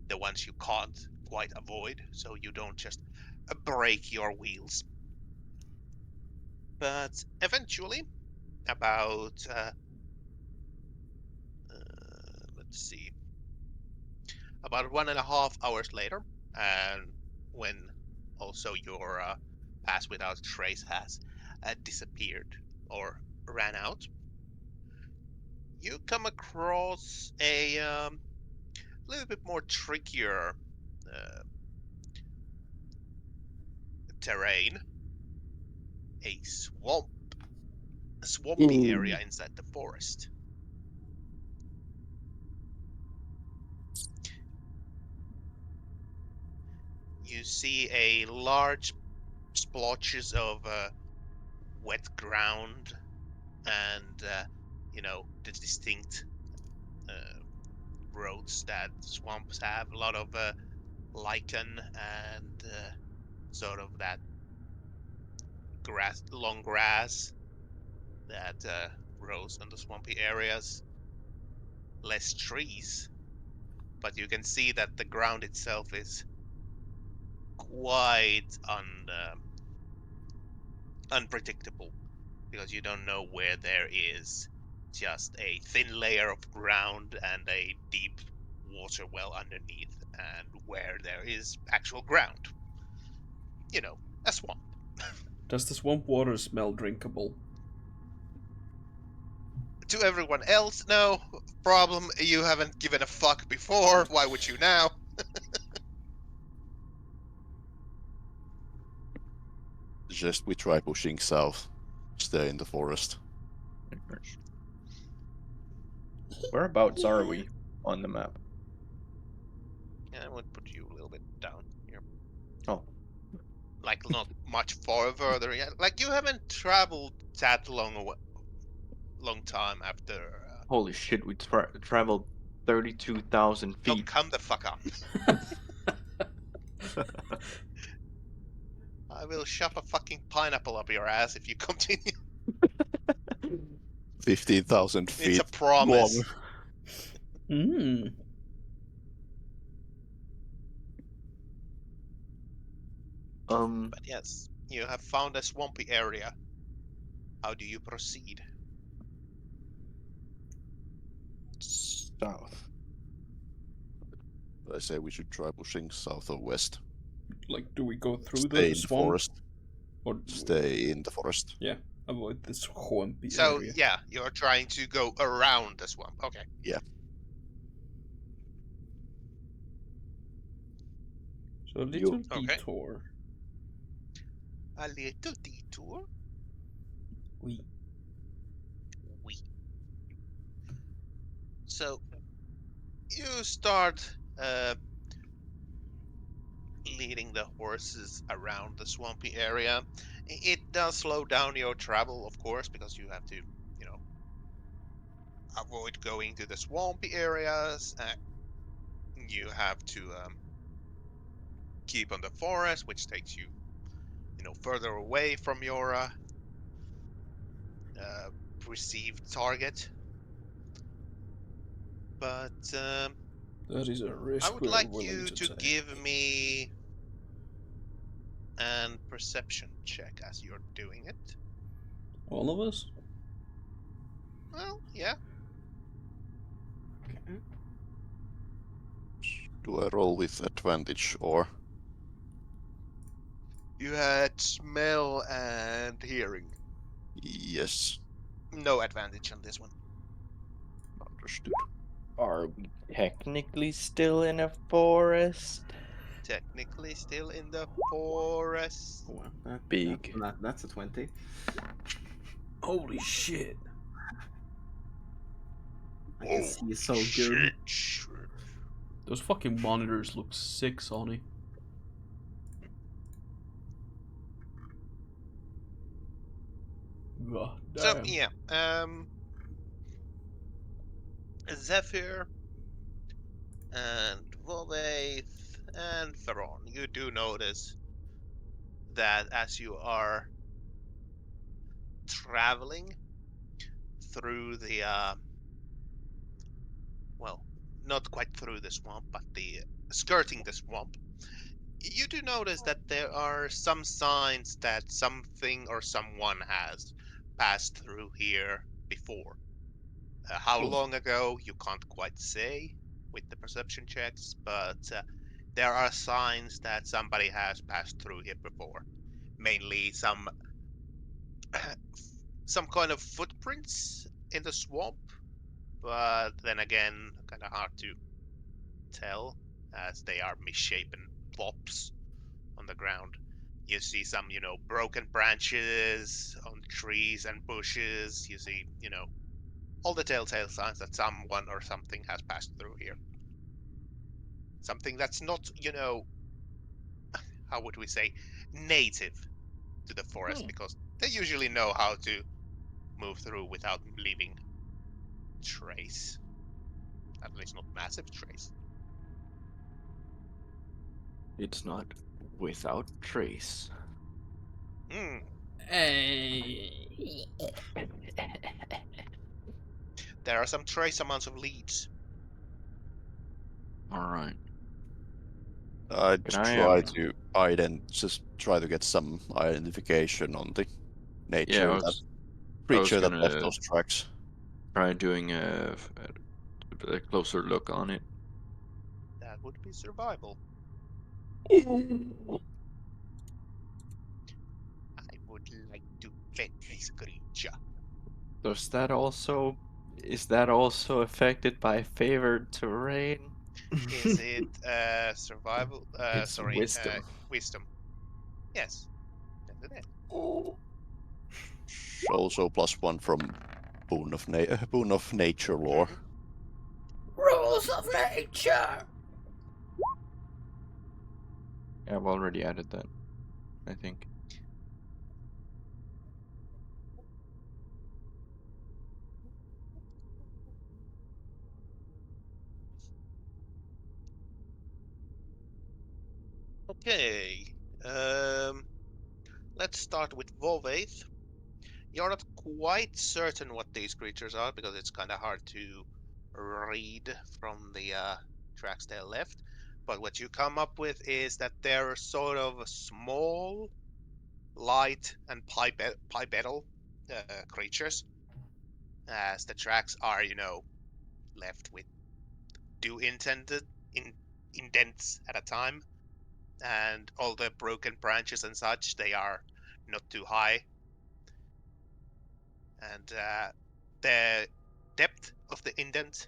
the ones you can't quite avoid, so you don't just break your wheels. But eventually, about let's see, about 1.5 hours later, and when also your pass without trace has disappeared or ran out, you come across a little bit more trickier uh, terrain, a swampy area inside the forest. You see a large splotches of wet ground and the distinct roads that swamps have, a lot of lichen and sort of that long grass that grows in the swampy areas. Less trees, but you can see that the ground itself is quite unpredictable because you don't know where there is just a thin layer of ground and a deep water well underneath, and where there is actual ground. A swamp. Does the swamp water smell drinkable? To everyone else, no problem. You haven't given a fuck before. Why would you now? Just we try pushing south. Stay in the forest. Whereabouts are we on the map? I would put you a little bit down here. Oh, Like not much further yet. Like you haven't traveled that long time after. holy shit! We traveled 32,000 Oh, feet. come the fuck up! I will shove a fucking pineapple up your ass if you continue. 15,000 feet. It's a promise. Mmm. But yes, you have found a swampy area. How do you proceed? South. I say we should try pushing south or west. Like, do we go through Stay the in the swamp? forest. Or Stay in the forest. yeah, avoid the swampy So area. yeah, you're trying to go around the swamp. Okay. Yeah. So a little Okay. detour. A little detour. Oui. Oui. So you start leading the horses around the swampy area. It does slow down your travel, of course, because you have to, avoid going to the swampy areas. You have to keep on the forest, which takes you, further away from your perceived target. But That is a risk I would we're like willing you to to take. give me an perception check as you're doing it. All of us? Well, yeah. Okay. Do I roll with advantage or? You had smell and hearing. Yes. No advantage on this one. Understood. Are we technically still in a forest? Technically still in the forest. Oh, well, Big. That's a 20. Holy shit. I can see so good. Shit. Those fucking monitors look sick, Sonny. God So damn. yeah, Zephyr and Volvaith and Theron, you do notice that as you are traveling through the well, not quite through the swamp, but the skirting the swamp, You do notice that there are some signs that something or someone has passed through here before. How long ago, you can't quite say with the perception checks, but there are signs that somebody has passed through here before. Mainly some kind of footprints in the swamp, but then again, kind of hard to tell as they are misshapen plops on the ground. You see some, broken branches on trees and bushes. You see, all the telltale signs that someone or something has passed through here. Something that's not, how would we say, native to the forest, because they usually know how to move through without leaving trace. At least not massive trace. It's not without trace. Hmm. Hey. There are some trace amounts of leads. All right. I'd Can I, just try to get some identification on the nature I of that was creature that left gonna those tracks. try doing a closer look on it. That would be survival. I would like to pet this creature. Is that also affected by favored terrain? Is it survival? It's Sorry, wisdom. wisdom. Yes, yes it is. Also +1 from Boon of Nature lore. Rules of nature! Yeah, I've already added that, I think. Okay. Let's start with Volvaith. You're not quite certain what these creatures are because it's kind of hard to read from the tracks they left. But what you come up with is that they're sort of small, light, and bipedal creatures, as the tracks are, left with two indents at a time, and all the broken branches and such, they are not too high, and the depth of the indent,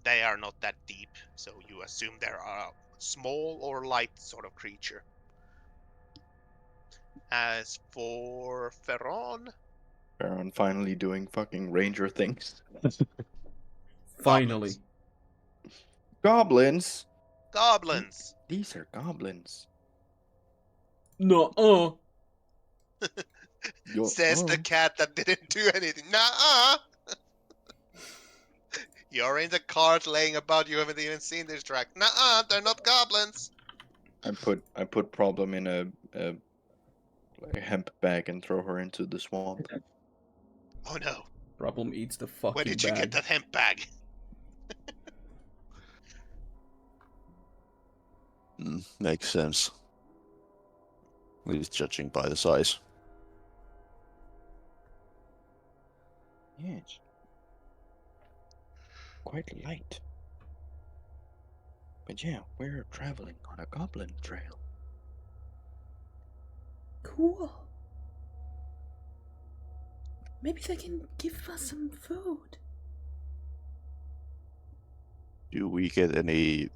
they are not that deep, so you assume they're a small or light sort of creature. As for Ferron, Baron finally doing fucking ranger things. Finally. Goblins? goblins. These are goblins. No. Says the cat that didn't do anything. Nuh-uh. You're in the cart laying about. You haven't even seen this track. Nuh-uh, they're not goblins. I put Problem in a hemp bag and throw her into the swamp. Oh no. Problem eats the fucking Where did you get bag. that hemp bag? Makes sense. At least judging by the size. Yes. Quite light. But yeah, we're traveling on a goblin trail. Cool. Maybe they can give us some food. Do we get any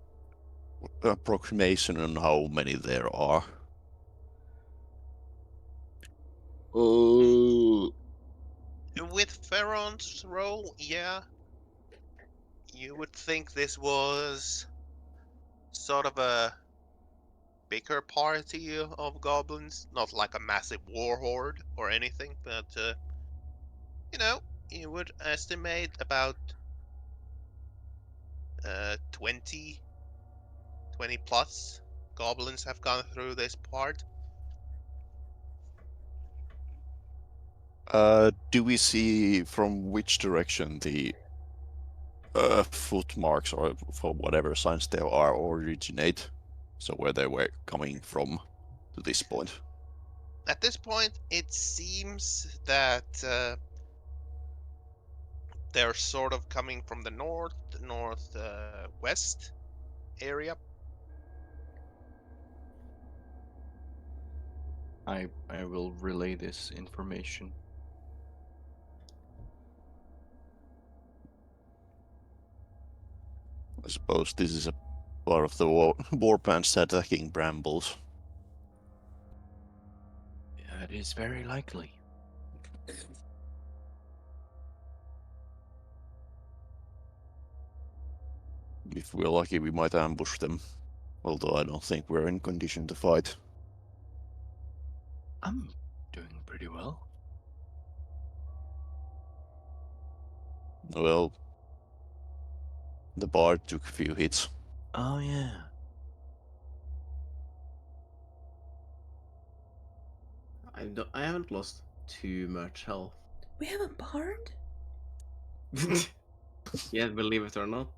approximation on how many there are? With Ferron's role, yeah. You would think this was sort of a bigger party of goblins, not like a massive war horde or anything, but you would estimate about 20 plus goblins have gone through this part. Do we see from which direction the footmarks, or for whatever signs there are, originate? So where they were coming from to this point. At this point, it seems that they're sort of coming from the northwest area. I will relay this information. I suppose this is a part of the war bands attacking brambles. That is very likely. If we're lucky, we might ambush them. Although I don't think we're in condition to fight. I'm doing pretty well. Well, the bard took a few hits. Oh yeah. I haven't lost too much health. We have a bard? Yeah, believe it or not.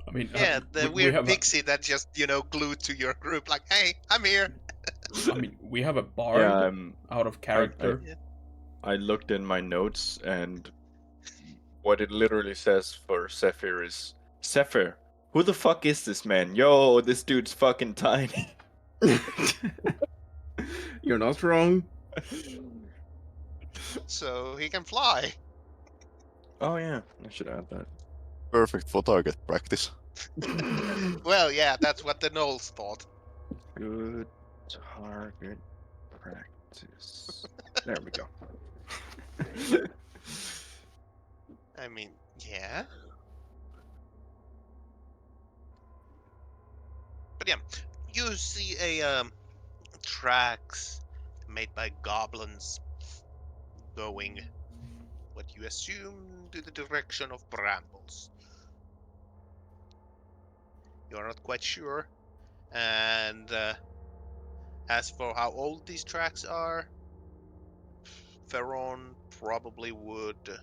I mean, Yeah, the we weird have pixie that just, glued to your group, like, hey, I'm here. I mean, we have a bard Yeah, out of character. I looked in my notes, and what it literally says for Zephyr is, Zephyr, who the fuck is this man? Yo, this dude's fucking tiny. You're not wrong. So he can fly. Oh yeah, I should add that. Perfect for target practice. Well, yeah, that's what the Knolls thought. Good target practice. There we go. I mean, yeah. But yeah, you see a tracks made by goblins going what you assume to the direction of brambles. You're not quite sure. And as for how old these tracks are, Ferron probably would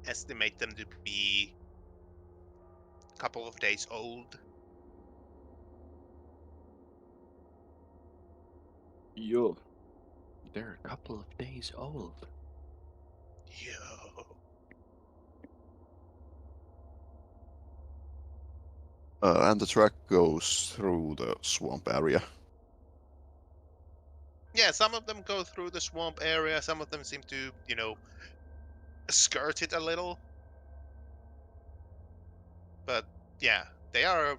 estimate them to be a couple of days old. Yo, they're a couple of days old. Yo. And the track goes through the swamp area. Yeah, some of them go through the swamp area, some of them seem to, skirt it a little. But yeah, they are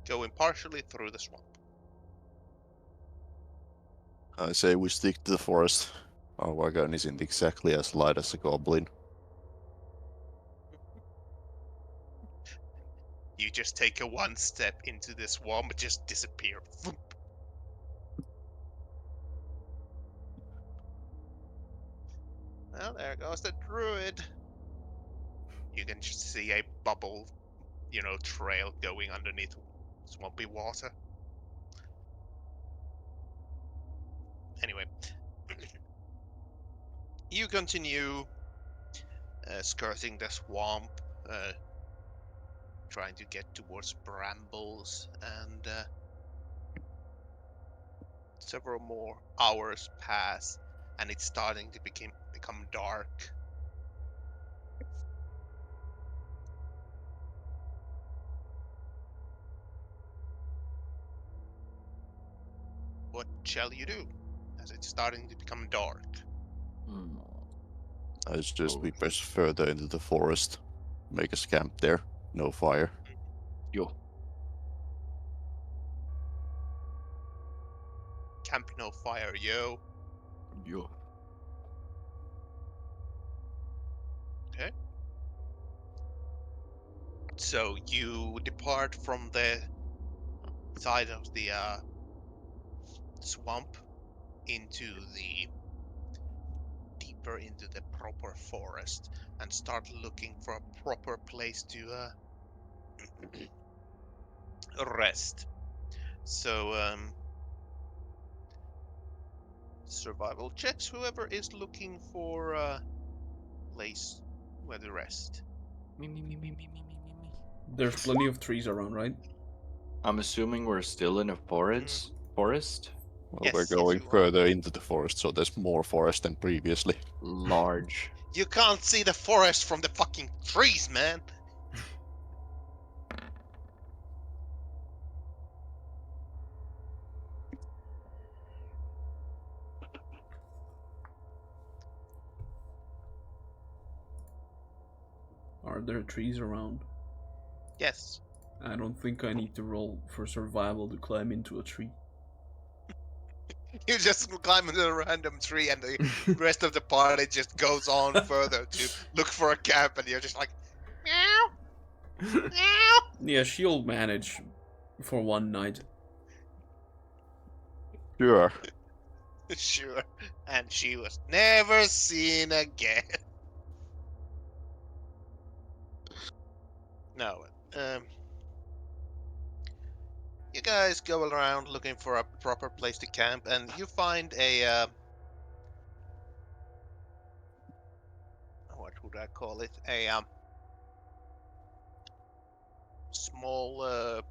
going partially through the swamp. I say we stick to the forest. Our wagon isn't exactly as light as a goblin. You just take a one step into the swamp and just disappear. Vroom. Well, there goes the druid. You can just see a bubble, trail going underneath swampy water. Anyway, you continue skirting the swamp, trying to get towards brambles, and several more hours pass, and it's starting to become dark. What shall you do as it's starting to become dark? I suggest we press further into the forest. Make us camp there. No fire. Yo. Camp no fire, yo. Yo. Okay. So you depart from the side of the swamp deeper into the proper forest and start looking for a proper place to rest. So survival checks, whoever is looking for a place where to rest. Me. There's plenty of trees around, right? I'm assuming we're still in a forest. Forest? Well, we're Yes, going you are. further into the forest, so there's more forest than previously. Large. You can't see the forest from the fucking trees, man. Are there trees around? Yes. I don't think I need to roll for survival to climb into a tree. You just climb into a random tree, and the rest of the party just goes on further to look for a camp, and you're just like, meow, meow. Yeah, she'll manage for one night. Sure. Sure. And she was never seen again. No. You guys go around looking for a proper place to camp, and you find a what would I call it? A small oh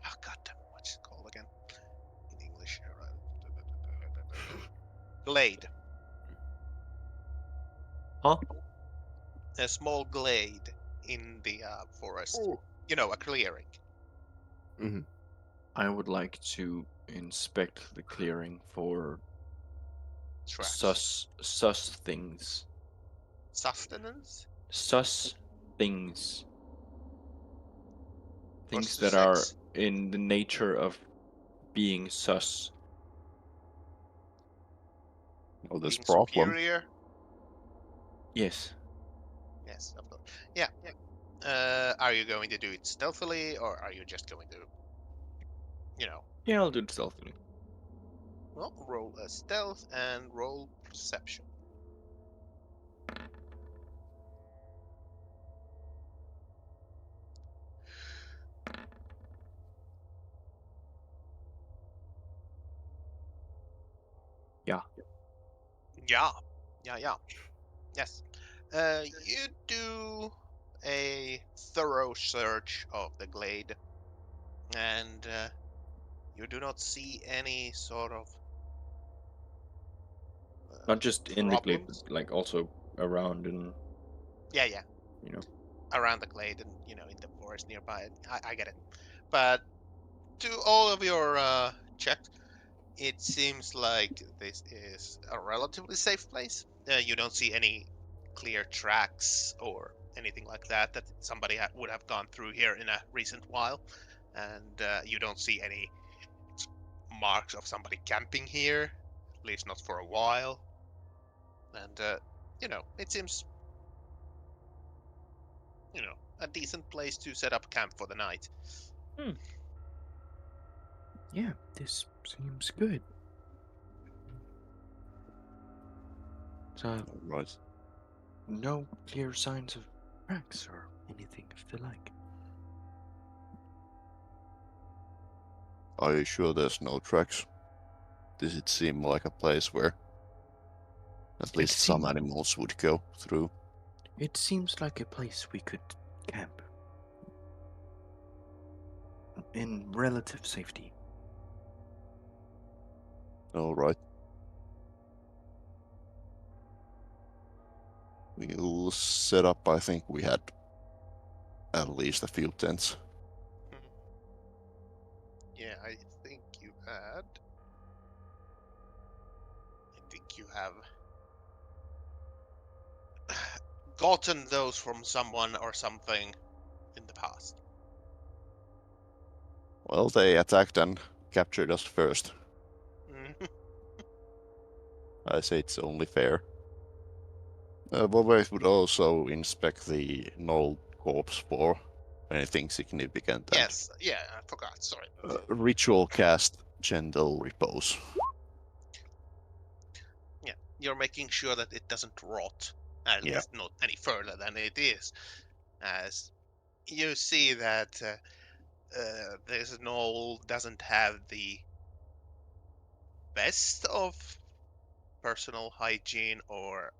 god damn, what's it called again in English? Glade. Huh? A small glade in the forest. You know, a clearing. I would like to inspect the clearing for Tracks. sus things. Sustenance? Sus things. Things What's the that are sex? in the nature of being sus. Oh, there's Being problem. superior? Yes. Yes, of course. Yeah. Are you going to do it stealthily, or are you just going to, you know, Yeah, I'll do it stealthily. well, roll a stealth and roll perception? Yeah. Yeah. Yes. You do a thorough search of the glade, and you do not see any sort of Not just in the glade, problems. but like also around and Yeah, you know. around the glade and in the forest nearby. I get it, but to all of your checks, it seems like this is a relatively safe place. You don't see any clear tracks or anything like that somebody would have gone through here in a recent while, and you don't see any marks of somebody camping here, at least not for a while. And it seems a decent place to set up camp for the night. Yeah, this seems good. So, Right. no clear signs of cracks or anything of the like. Are you sure there's no tracks? Does it seem like a place where at least some animals would go through? It seems like a place we could camp in relative safety. All right. We'll set up. I think we had at least a few tents. Yeah, I think you had. I think you have gotten those from someone or something in the past. Well, they attacked and captured us first. Mhm. I say it's only fair. Bobette would also inspect the Knoll corpse for anything significant. Yes, yeah, I forgot. Sorry. And ritual cast Gentle Repose. Yeah, you're making sure that it doesn't rot, at Yeah. least not any further than it is, as you see that this knoll doesn't have the best of personal hygiene, or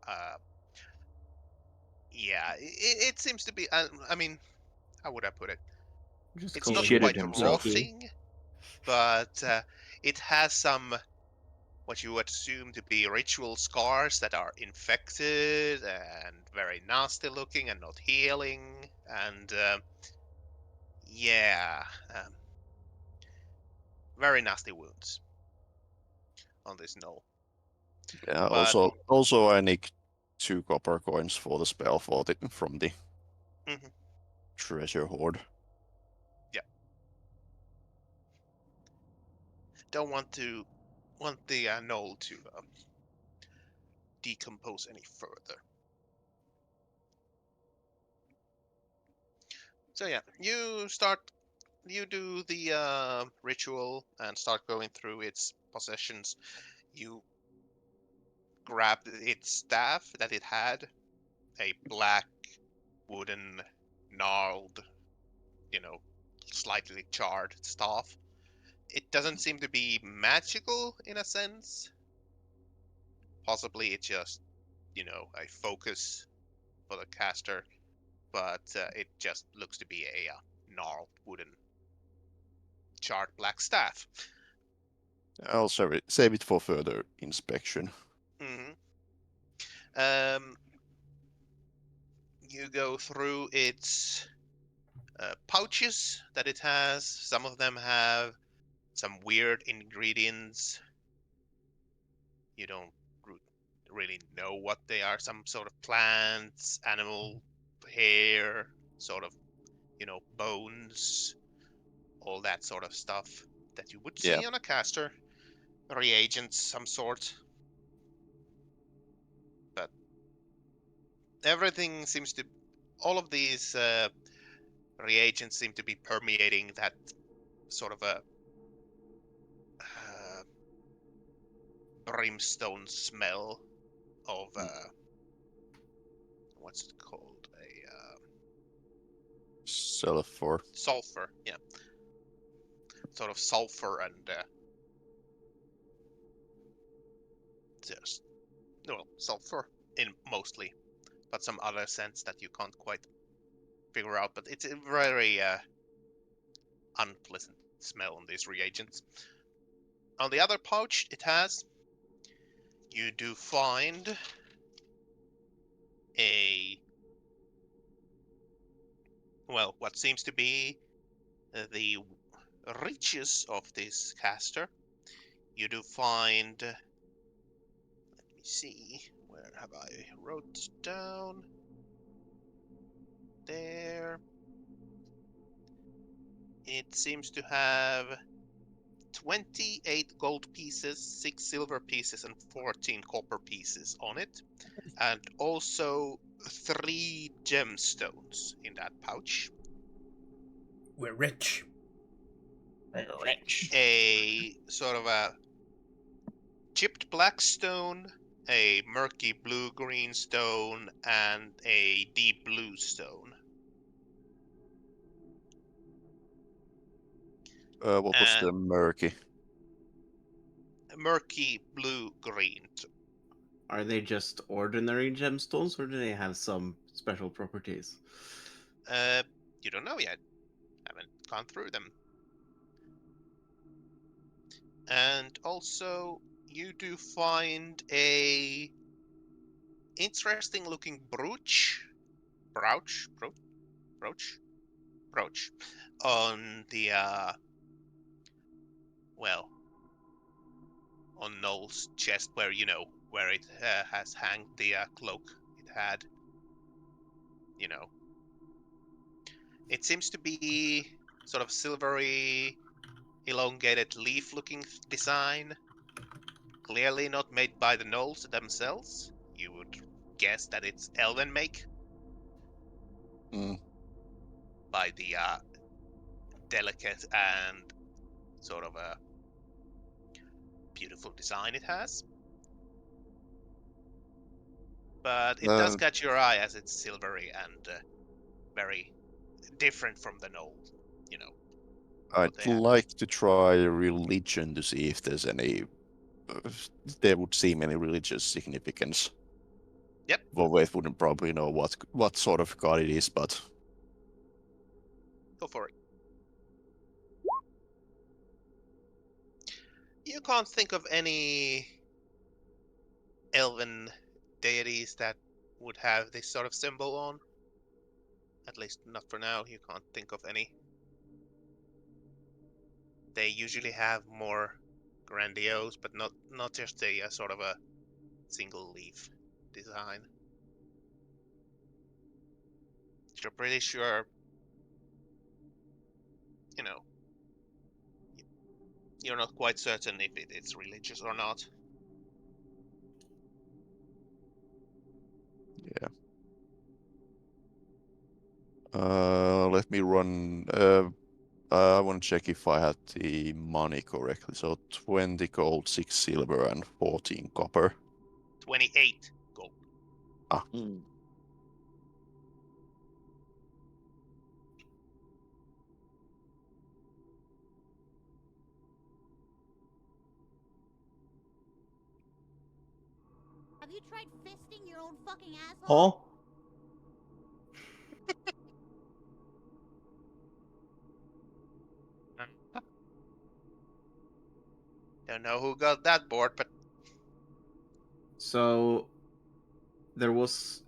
yeah, it seems to be. I mean, how would I put it? Just It's call not it shitted quite himself. rotting, but it has some what you would assume to be ritual scars that are infected and very nasty looking and not healing. And yeah, very nasty wounds on this knoll. Yeah. But Also, I need 2 copper coins for the spell from the mhm, treasure hoard. don't want the knoll to decompose any further. So yeah, you do the ritual and start going through its possessions. You grab its staff that it had, a black wooden gnarled, you know, slightly charred staff. It doesn't seem to be magical in a sense. Possibly it's just, a focus for the caster, but it just looks to be a gnarled wooden charred black staff. I'll save it for further inspection. hmm You go through its pouches that it has. Some of them have some weird ingredients. You don't really know what they are. Some sort of plants, animal hair, sort of, bones, all that sort of stuff that you would Yeah. see on a caster. Reagents, some sort. But everything seems to. All of these reagents seem to be permeating that sort of a brimstone smell of what's it called? Sulfur. Sulfur. Yeah, sort of sulfur and just sulfur in mostly, but some other scents that you can't quite figure out. But it's a very unpleasant smell on these reagents. On the other pouch, you do find what seems to be the riches of this caster. You do find, let me see, where have I wrote down? There. It seems to have 28 gold pieces, 6 silver pieces, and 14 copper pieces on it, and also 3 gemstones in that pouch. We're rich. A sort of a chipped black stone, a murky blue-green stone, and a deep blue stone. What was the murky? Murky blue-green. Are they just ordinary gemstones, or do they have some special properties? You don't know yet. Haven't gone through them. And also, you do find a interesting looking brooch on the on Noel's chest, where it has hanged the cloak it had. It seems to be sort of silvery, elongated leaf-looking design. Clearly not made by the Knolls themselves. You would guess that it's elven make. By the delicate and sort of a beautiful design it has. But it does catch your eye as it's silvery and very different from the Knoll, I'd like to try religion to see if there's any. There would seem any religious significance. Yep. Volvaith wouldn't probably know what sort of god it is, but Go for it. You can't think of any elven deities that would have this sort of symbol on. At least not for now. You can't think of any. They usually have more grandiose, but not just a sort of a single leaf design. You're pretty sure, you know, you're not quite certain if it's religious or not. Yeah. Let me run. I want to check if I had the money correctly. So 20 gold, 6 silver, and 14 copper. 28 gold. Hmm. Have you tried fisting your own fucking asshole? Huh? Don't know who got that board, but So there was,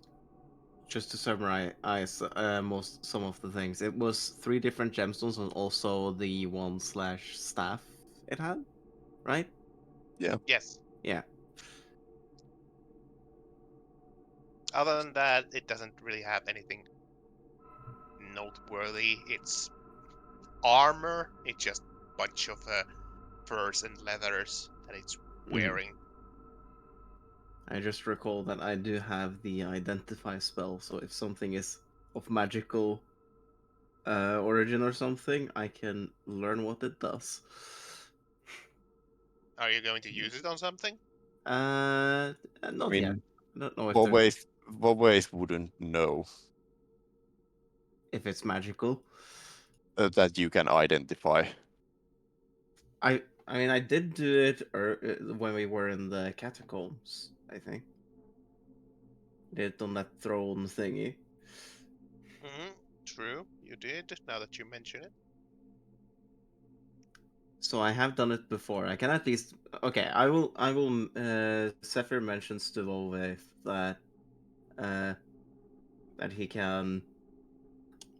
just to summarize some of the things, it was 3 different gemstones and also the 1/staff it had, right? yes. Yeah. Other than that, it doesn't really have anything noteworthy. It's armor. It's just a bunch of furs and leathers that it's wearing. I just recall that I do have the identify spell, so if something is of magical origin or something, I can learn what it does. Are you going to use it on something? Not mean, yet. I don't know if there's- Bobway wouldn't know if it's magical. that you can identify. I mean, I did do it when we were in the catacombs, I think. Did it on that throne thingy. True, you did, now that you mention it. So I have done it before. I can at least... Okay, I will... Zephyr mentions to Volve that that he can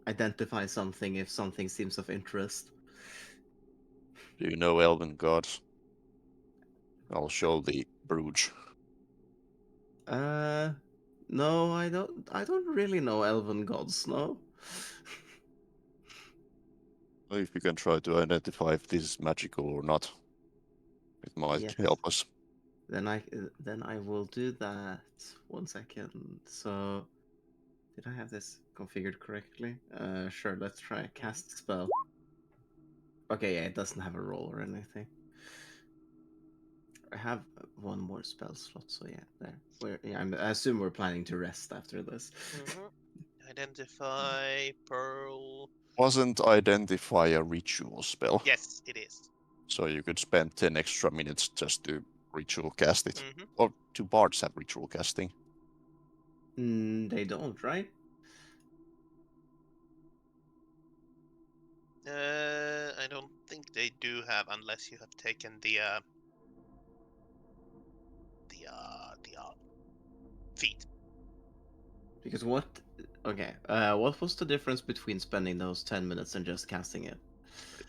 identify something if something seems of interest. Do you know Elven gods? I'll show the brooch. No, I don't. I don't really know elven gods. No. If you can try to identify if this is magical or not, it might Yes. help us. Then I will do that. 1 second. So, did I have this configured correctly? Sure. Let's try a cast spell. Okay, yeah, it doesn't have a roll or anything. I have 1 more spell slot, so yeah, there. I assume we're planning to rest after this. Identify pearl. Wasn't identify a ritual spell? Yes, it is. So you could spend 10 extra minutes just to ritual cast it. Mhm. Or do bards have ritual casting? They don't, right? I don't think they do have, unless you have taken the feat. Because what? Okay. What was the difference between spending those 10 minutes and just casting it?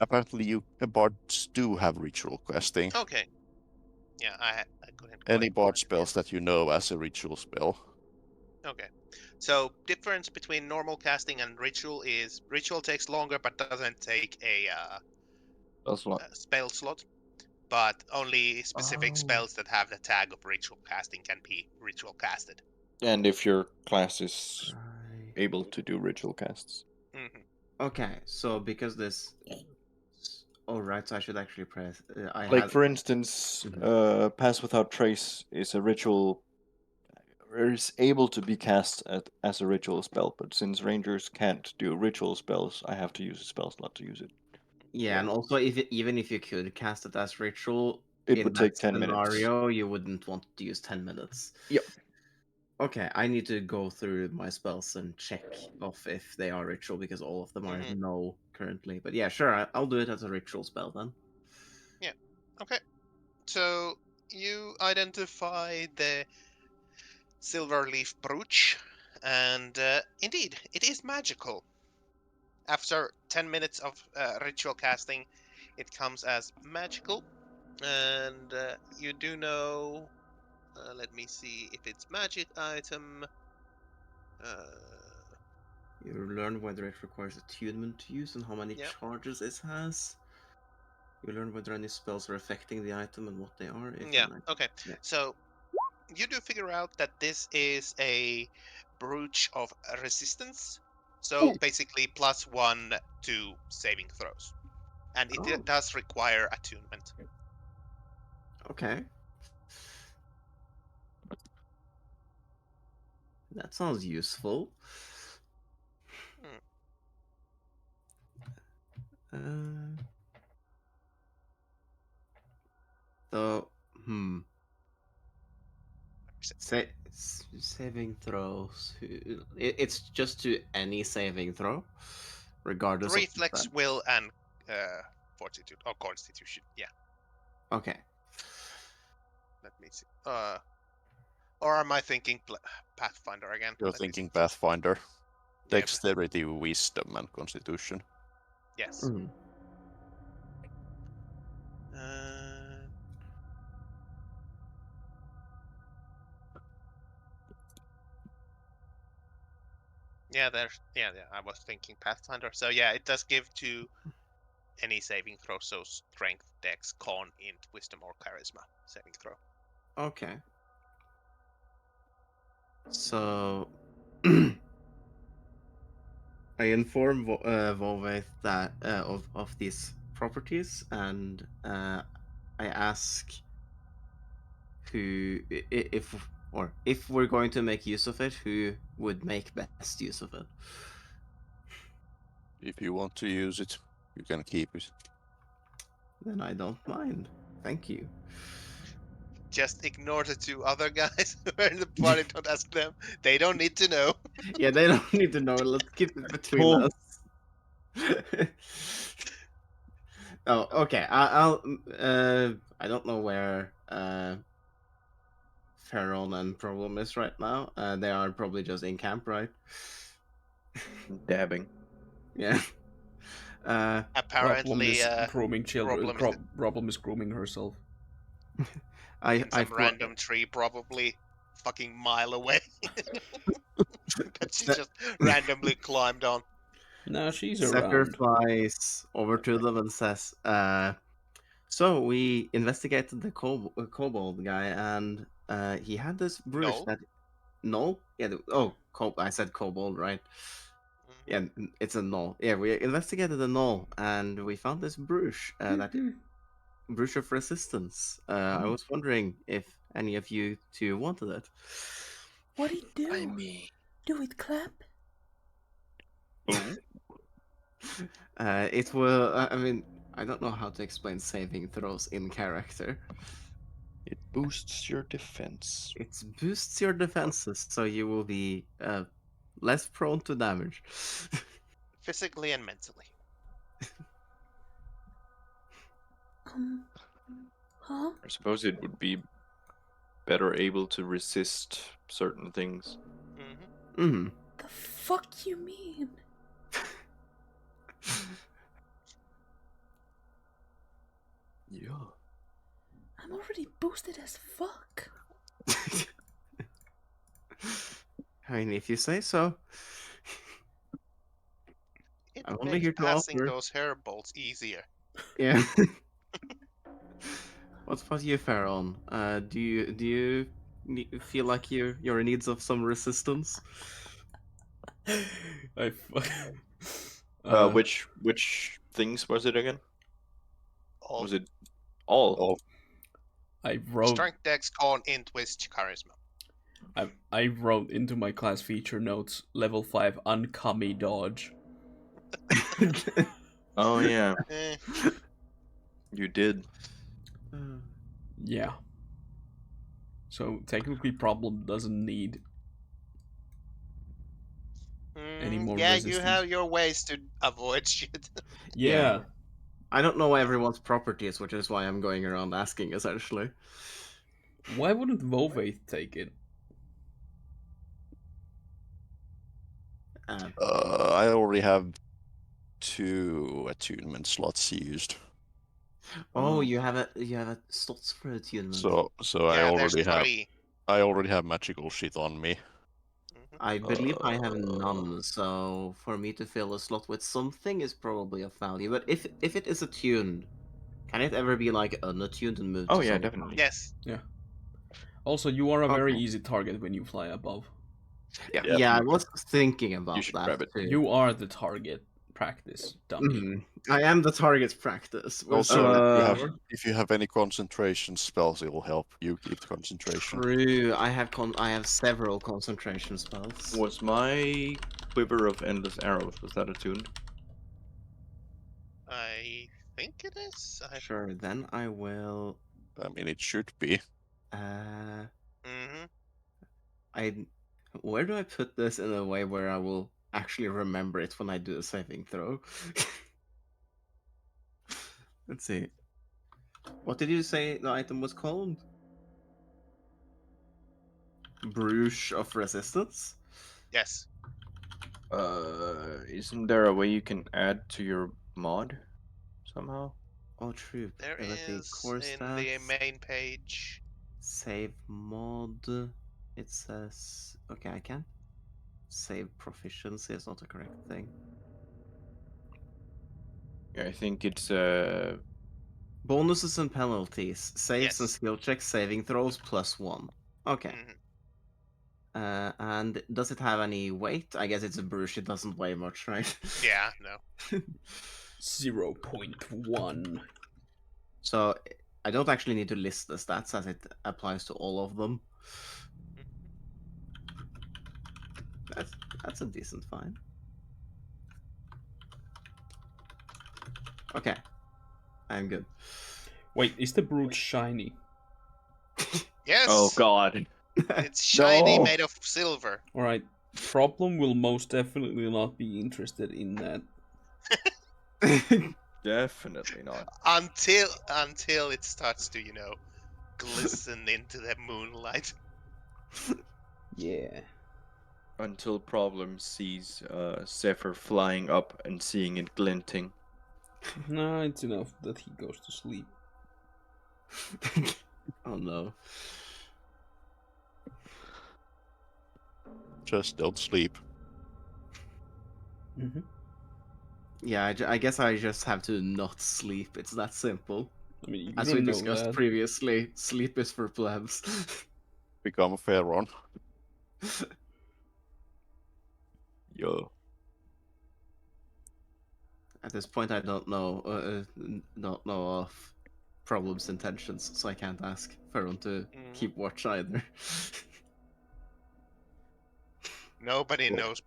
Apparently, bards do have ritual casting. Okay. Yeah, I couldn't. Any quite bard find it. spells that you know as a ritual spell. Okay. So difference between normal casting and ritual is ritual takes longer but doesn't take a spell slot. But only specific spells that have the tag of ritual casting can be ritual casted. And if your class is able to do ritual casts. Okay, so because this... Oh, right, so I should actually press... For instance, Pass Without Trace is a ritual... is able to be cast as a ritual spell, but since rangers can't do ritual spells, I have to use a spell slot to use it. Yeah, and also even if you could cast it as ritual, It in would that take 10 minutes. scenario, you wouldn't want to use 10 minutes. Yep. Okay, I need to go through my spells and check off if they are ritual, because all of them are no currently. But yeah, sure, I'll do it as a ritual spell then. Yeah. Okay. So you identify the silver leaf brooch, and indeed, it is magical. After 10 minutes of ritual casting, it comes as magical, and you do know. Let me see if it's magic item. You learn whether it requires attunement to use and how many Yep. charges it has. You learn whether any spells are affecting the item and what they are. If Yeah. an item- Okay. Yeah. So you do figure out that this is a brooch of resistance. So basically, +1 to saving throws, and it Oh. does require attunement. Okay. That sounds useful. So, saving throws. It's just to any saving throw, regardless Reflex, of will, and fortitude or constitution. Yeah. Okay. Let me see. Or am I thinking Pathfinder again? You're Let me thinking see. Pathfinder. Yeah, Dexterity, wisdom, and constitution. Yes. Yeah, I was thinking Pathfinder. So yeah, it does give to any saving throw. So strength, dex, con, int, wisdom, or charisma saving throw. Okay. So I inform Volvaith that of these properties, and I ask who, if we're going to make use of it, who would make best use of it. If you want to use it, you can keep it. Then I don't mind. Thank you. Just ignore the two other guys who are in the party. Don't ask them. They don't need to know. Yeah, they don't need to know. Let's keep it between Cool. us. Oh, okay. I'll. I don't know where Pharaon and Problem is right now. They are probably just in camp, right? Dabbing. Yeah. Problem Apparently, is grooming children. Problem is Problem is grooming herself. in some random tree, probably fucking mile away. That she just randomly climbed on. No, she's Setter around. flies over to them and says, so we investigated the kobold guy, and he had this brooch Gnoll? that... No? Yeah, I said kobold, right? Yeah, it's a gnoll. Yeah, we investigated the gnoll, and we found this brooch, that brooch of resistance. I was wondering if any of you two wanted it. What'd he do? Do it clap? It will. I mean, I don't know how to explain saving throws in character. It boosts your defense. It boosts your defenses, so you will be less prone to damage. Physically and mentally. Huh? I suppose it would be better able to resist certain things. Mm-hmm. The fuck you mean? Yeah. I'm already boosted as fuck. I mean, if you say so. It I'm only makes here to passing offer. those hair bolts easier. Yeah. What about you, Pharaon? Do you feel like you're in need of some resistance? Which things was it again? All. Was it all? I wrote. Strength, dex, con, int, wisdom, charisma. I wrote into my class feature notes level 5 uncummy dodge. Oh yeah, Eh, you did. Yeah. So technically, Problem doesn't need any more yeah, resistance. you have your ways to avoid shit. Yeah. I don't know everyone's properties, which is why I'm going around asking, essentially. Why wouldn't Vovaith take it? I already have 2 attunement slots used. Oh, you have a slots for attunement. So Yeah, there's 3. I already have magical shit on me. I believe I have none, so for me to fill a slot with something is probably of value. But if it is attuned, can it ever be like unattuned and moved? Oh to yeah, somewhere definitely. Yes. Yeah. Also, you are a very Okay. easy target when you fly above. Yeah. Yeah, I was thinking about should that grab it. too. You are the target. Practice, dummy. Mhm. I am the target's practice. We've Also, said that Uh, before. if you have any concentration spells, it will help you keep the concentration. True. I have several concentration spells. Was my quiver of endless arrows, was that attuned? I think it is. Sure. Then I will. I mean, it should be. Where do I put this in a way where I will actually remember it when I do a saving throw? Let's see. What did you say the item was called? Brush of Resistance? Yes. Isn't there a way you can add to your mod somehow? Oh, true. There Let's see, is core in the stats, main page. save mod. It says okay, I can't save proficiency. It's not the correct thing. Yeah, I think it's Bonuses and penalties, saves and Yes. skill checks, saving throws +1. Okay. And does it have any weight? I guess it's a brush. It doesn't weigh much, right? Yeah, no. 0.1. So I don't actually need to list the stats as it applies to all of them. That's a decent find. Okay, I'm good. Wait, is the brute shiny? Yes. Oh god. It's shiny, No. made of silver. Alright, Problem will most definitely not be interested in that. Definitely not. Until it starts to, glisten into the moonlight. Yeah. Until Problem sees Zephyr flying up and seeing it glinting. No, it's enough that he goes to sleep. Oh no. Just don't sleep. Mm-hmm. Yeah, I guess I just have to not sleep. It's that simple. I mean, you As don't we know discussed that. previously, sleep is for plebs. Become a Pharaoh. Yo. At this point, I don't know of Problem's intentions, so I can't ask Pharaoh to keep watch either. Nobody knows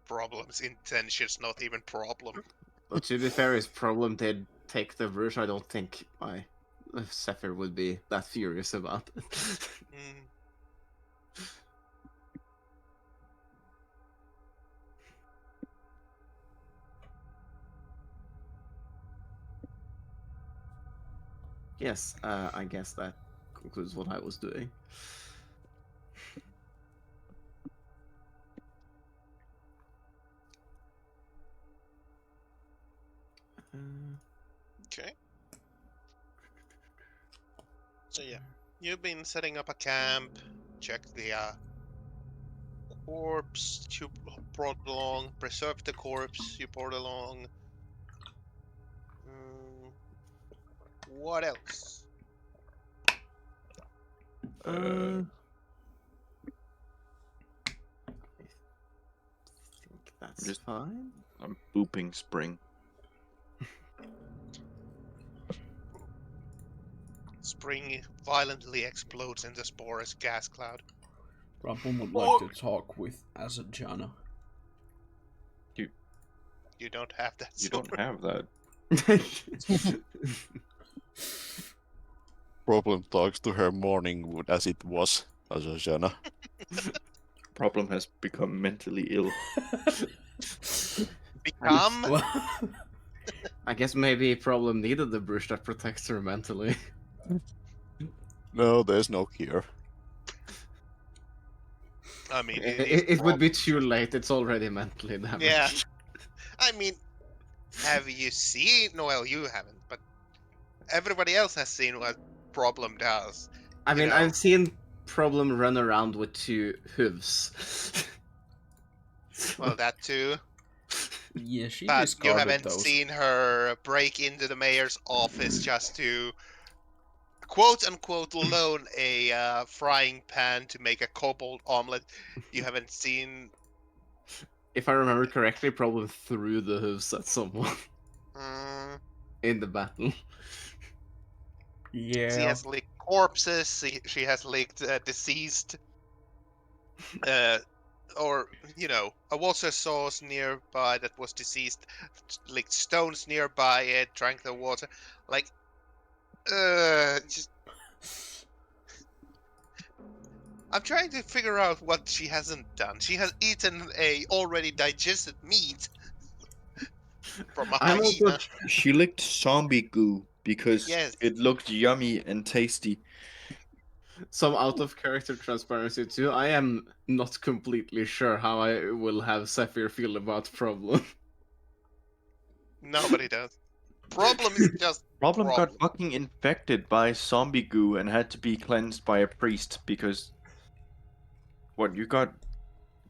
Problem's intentions, not even Problem. But to be fair, his Problem did take the brush. I don't think my Zephyr would be that furious about it. Yes, I guess that concludes what I was doing. Okay. So yeah, you've been setting up a camp, check the corpse you brought along, preserve the corpse you brought along. What else? I think that's Just fine. I'm booping Spring. Spring violently explodes in the sporous gas cloud. Problem would like to talk with Azajana. You don't have that. You don't have that. Problem talks to her morning wood as it was, Azajana. Problem has become mentally ill. Become? I guess maybe Problem needed the brush that protects her mentally. No, there's no cure. I mean, It would be too late. It's already mentally damaged. Yeah. I mean, have you seen? No, well, you haven't, but everybody else has seen what Problem does. I mean, know. I've seen Problem run around with 2 hooves. Well, that too. Yeah, she But you discarded haven't those. seen her break into the mayor's office just to quote unquote loan a frying pan to make a kobold omelet. You haven't seen. If I remember correctly, Problem threw the hooves at someone in the battle. Yeah. She has licked corpses. She has licked deceased. Or a water source nearby that was deceased, licked stones nearby it, drank the water. Like, just. I'm trying to figure out what she hasn't done. She has eaten a already digested meat from a hyena. She licked zombie goo because Yes. it looked yummy and tasty. Some out of character transparency too. I am not completely sure how I will have Zephyr feel about Problem. Nobody does. Problem is just Problem got fucking infected by zombie goo and had to be cleansed by a priest because what, you got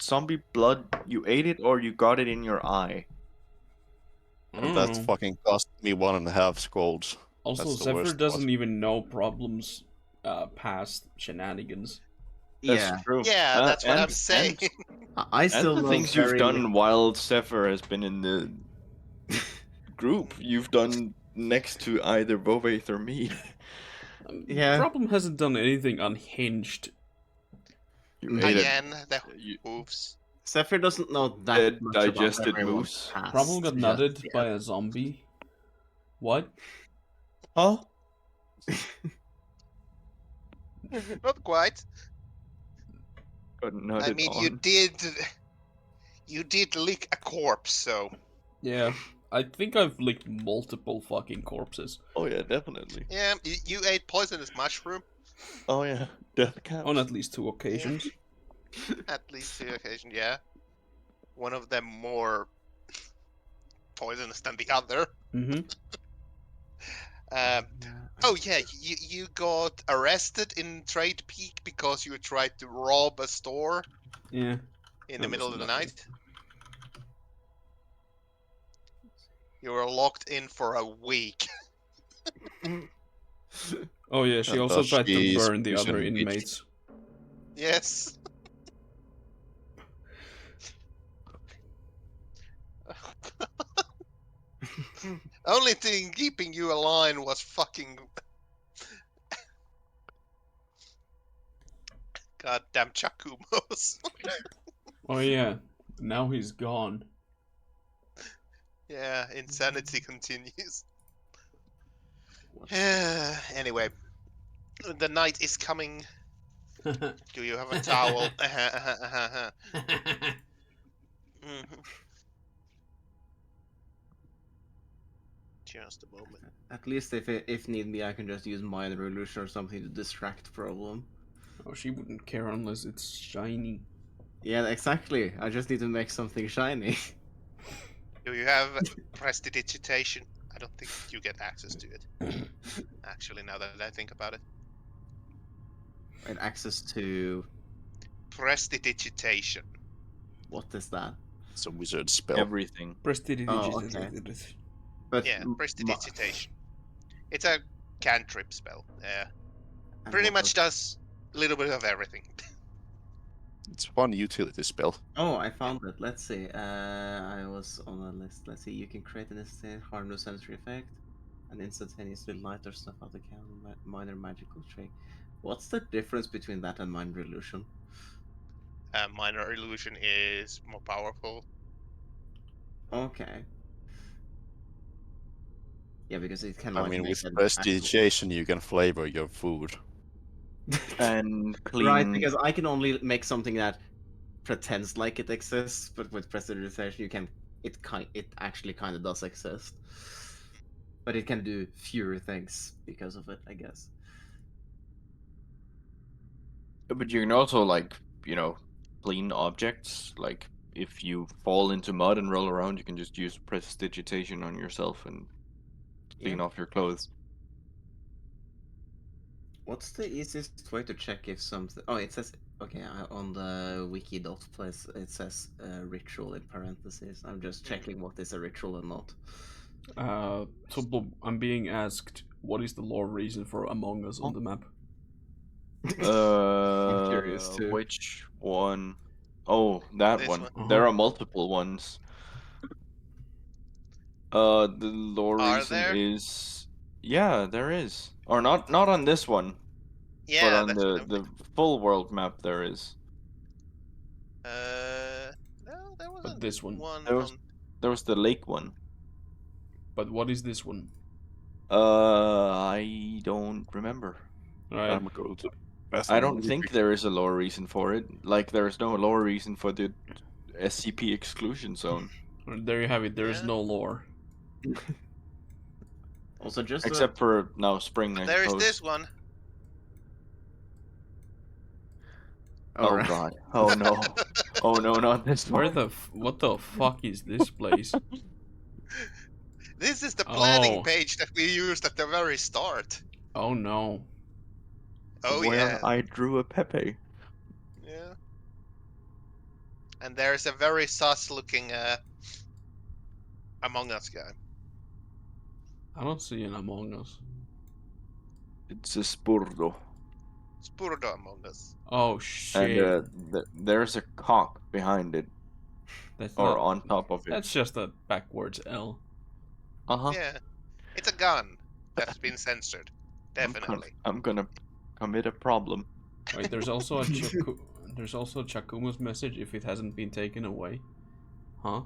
zombie blood, you ate it or you got it in your eye? And that Mm. fucking cost me 1.5 skulls. Also, That's the Zephyr worst doesn't part. even know Problem's past shenanigans. That's true. Yeah, that's what I'm saying. I still and the know things very you've done while Zephyr has been in the group, you've done next to either Bovaith or me. Yeah. Problem hasn't done anything unhinged. You ate it. Again, the moves. Zephyr doesn't know that Dead much digested about everyone's moose. past Problem got just nutted yet. by a zombie. What? Huh? Not quite. Got I nutted mean, on. you did lick a corpse, so Yeah, I think I've licked multiple fucking corpses. Oh yeah, definitely. yeah, you ate poisonous mushroom Oh yeah, death cows. On at least 2 occasions. at least 2 occasions. Yeah, one of them more poisonous than the other. Mm-hmm. Oh yeah, you got arrested in Trade Peak because you tried to rob a store Yeah. in the That middle was of the nothing. night. You were locked in for a week. Oh yeah, she And also thus tried to she is burn the other prison bitch. inmates. Yes. Only thing keeping you alive was fucking goddamn Chakumos. Oh yeah, now he's gone. Yeah, insanity continues. Anyway, the night is coming. Do you have a towel? Mhm. Just a moment. At least if need be, I can just use Minor Illusion or something to distract Problem. Oh, she wouldn't care unless it's shiny. Yeah, exactly. I just need to make something shiny. Do you have prestidigitation? I don't think you get access to it. Actually, now that I think about it. And access to Prestidigitation. what is that? It's a wizard spell. Everything. Oh, okay. But Yeah, prestidigitation. It's a cantrip spell. Yeah. and Pretty what much does- does a little bit of everything. It's one utility spell. Oh, I found it. Let's see. I was on a list. Let's see. You can create an instant harmless sensory effect and instantaneously light or stuff out the camera. Minor magical trick. What's the difference between that and Minor Illusion? Minor illusion is more powerful. Okay. Yeah, because it can I like mean, make with an prestidigitation, you can flavor your food. And clean. Right, because I can only make something that pretends like it exists, but with prestidigitation, you can. It actually kind of does exist. but it can do fewer things because of it, I guess. But you can also, like, clean objects. Like, if you fall into mud and roll around, you can just use prestidigitation on yourself and clean Yeah. off your clothes. What's the easiest way to check if something? Oh, it says okay on the wiki.place. It says ritual in parentheses. I'm just checking what is a ritual and not. So I'm being asked, what is the lore reason for Among Us on the map? I'm curious too. Which one? Oh, that This one. one. There Uh-huh. are multiple ones. The lore Are reason there? is, yeah, there is, or not on this one, but Yeah, on that's what I'm the full world map there is. No, there But wasn't this one. one There was the lake one. But what is this one? I don't remember. Right. I'm going to I don't think there is a lore reason for it. Like, there is no lore reason for the SCP exclusion zone, There you have it. There is Yeah. no lore. Also, just except for now spring, I There is suppose. this one. Oh right. god. Oh no. Oh no, not this Where one. what the fuck is this place? This is the planning Oh. page that we used at the very start. Oh no. Oh Where yeah, I drew a Pepe. yeah. And there's a very sus-looking Among Us guy. I don't see an Among Us. It's a Spurdo. Spurdo Among Us. Oh And shit. there's a cock behind it, That's or not. on top of it. That's just a backwards L. Uh-huh. Yeah, it's a gun that's been censored. Definitely. I'm gonna commit a problem. Wait, there's also a there's also Chakuma's message if it hasn't been taken away. Huh?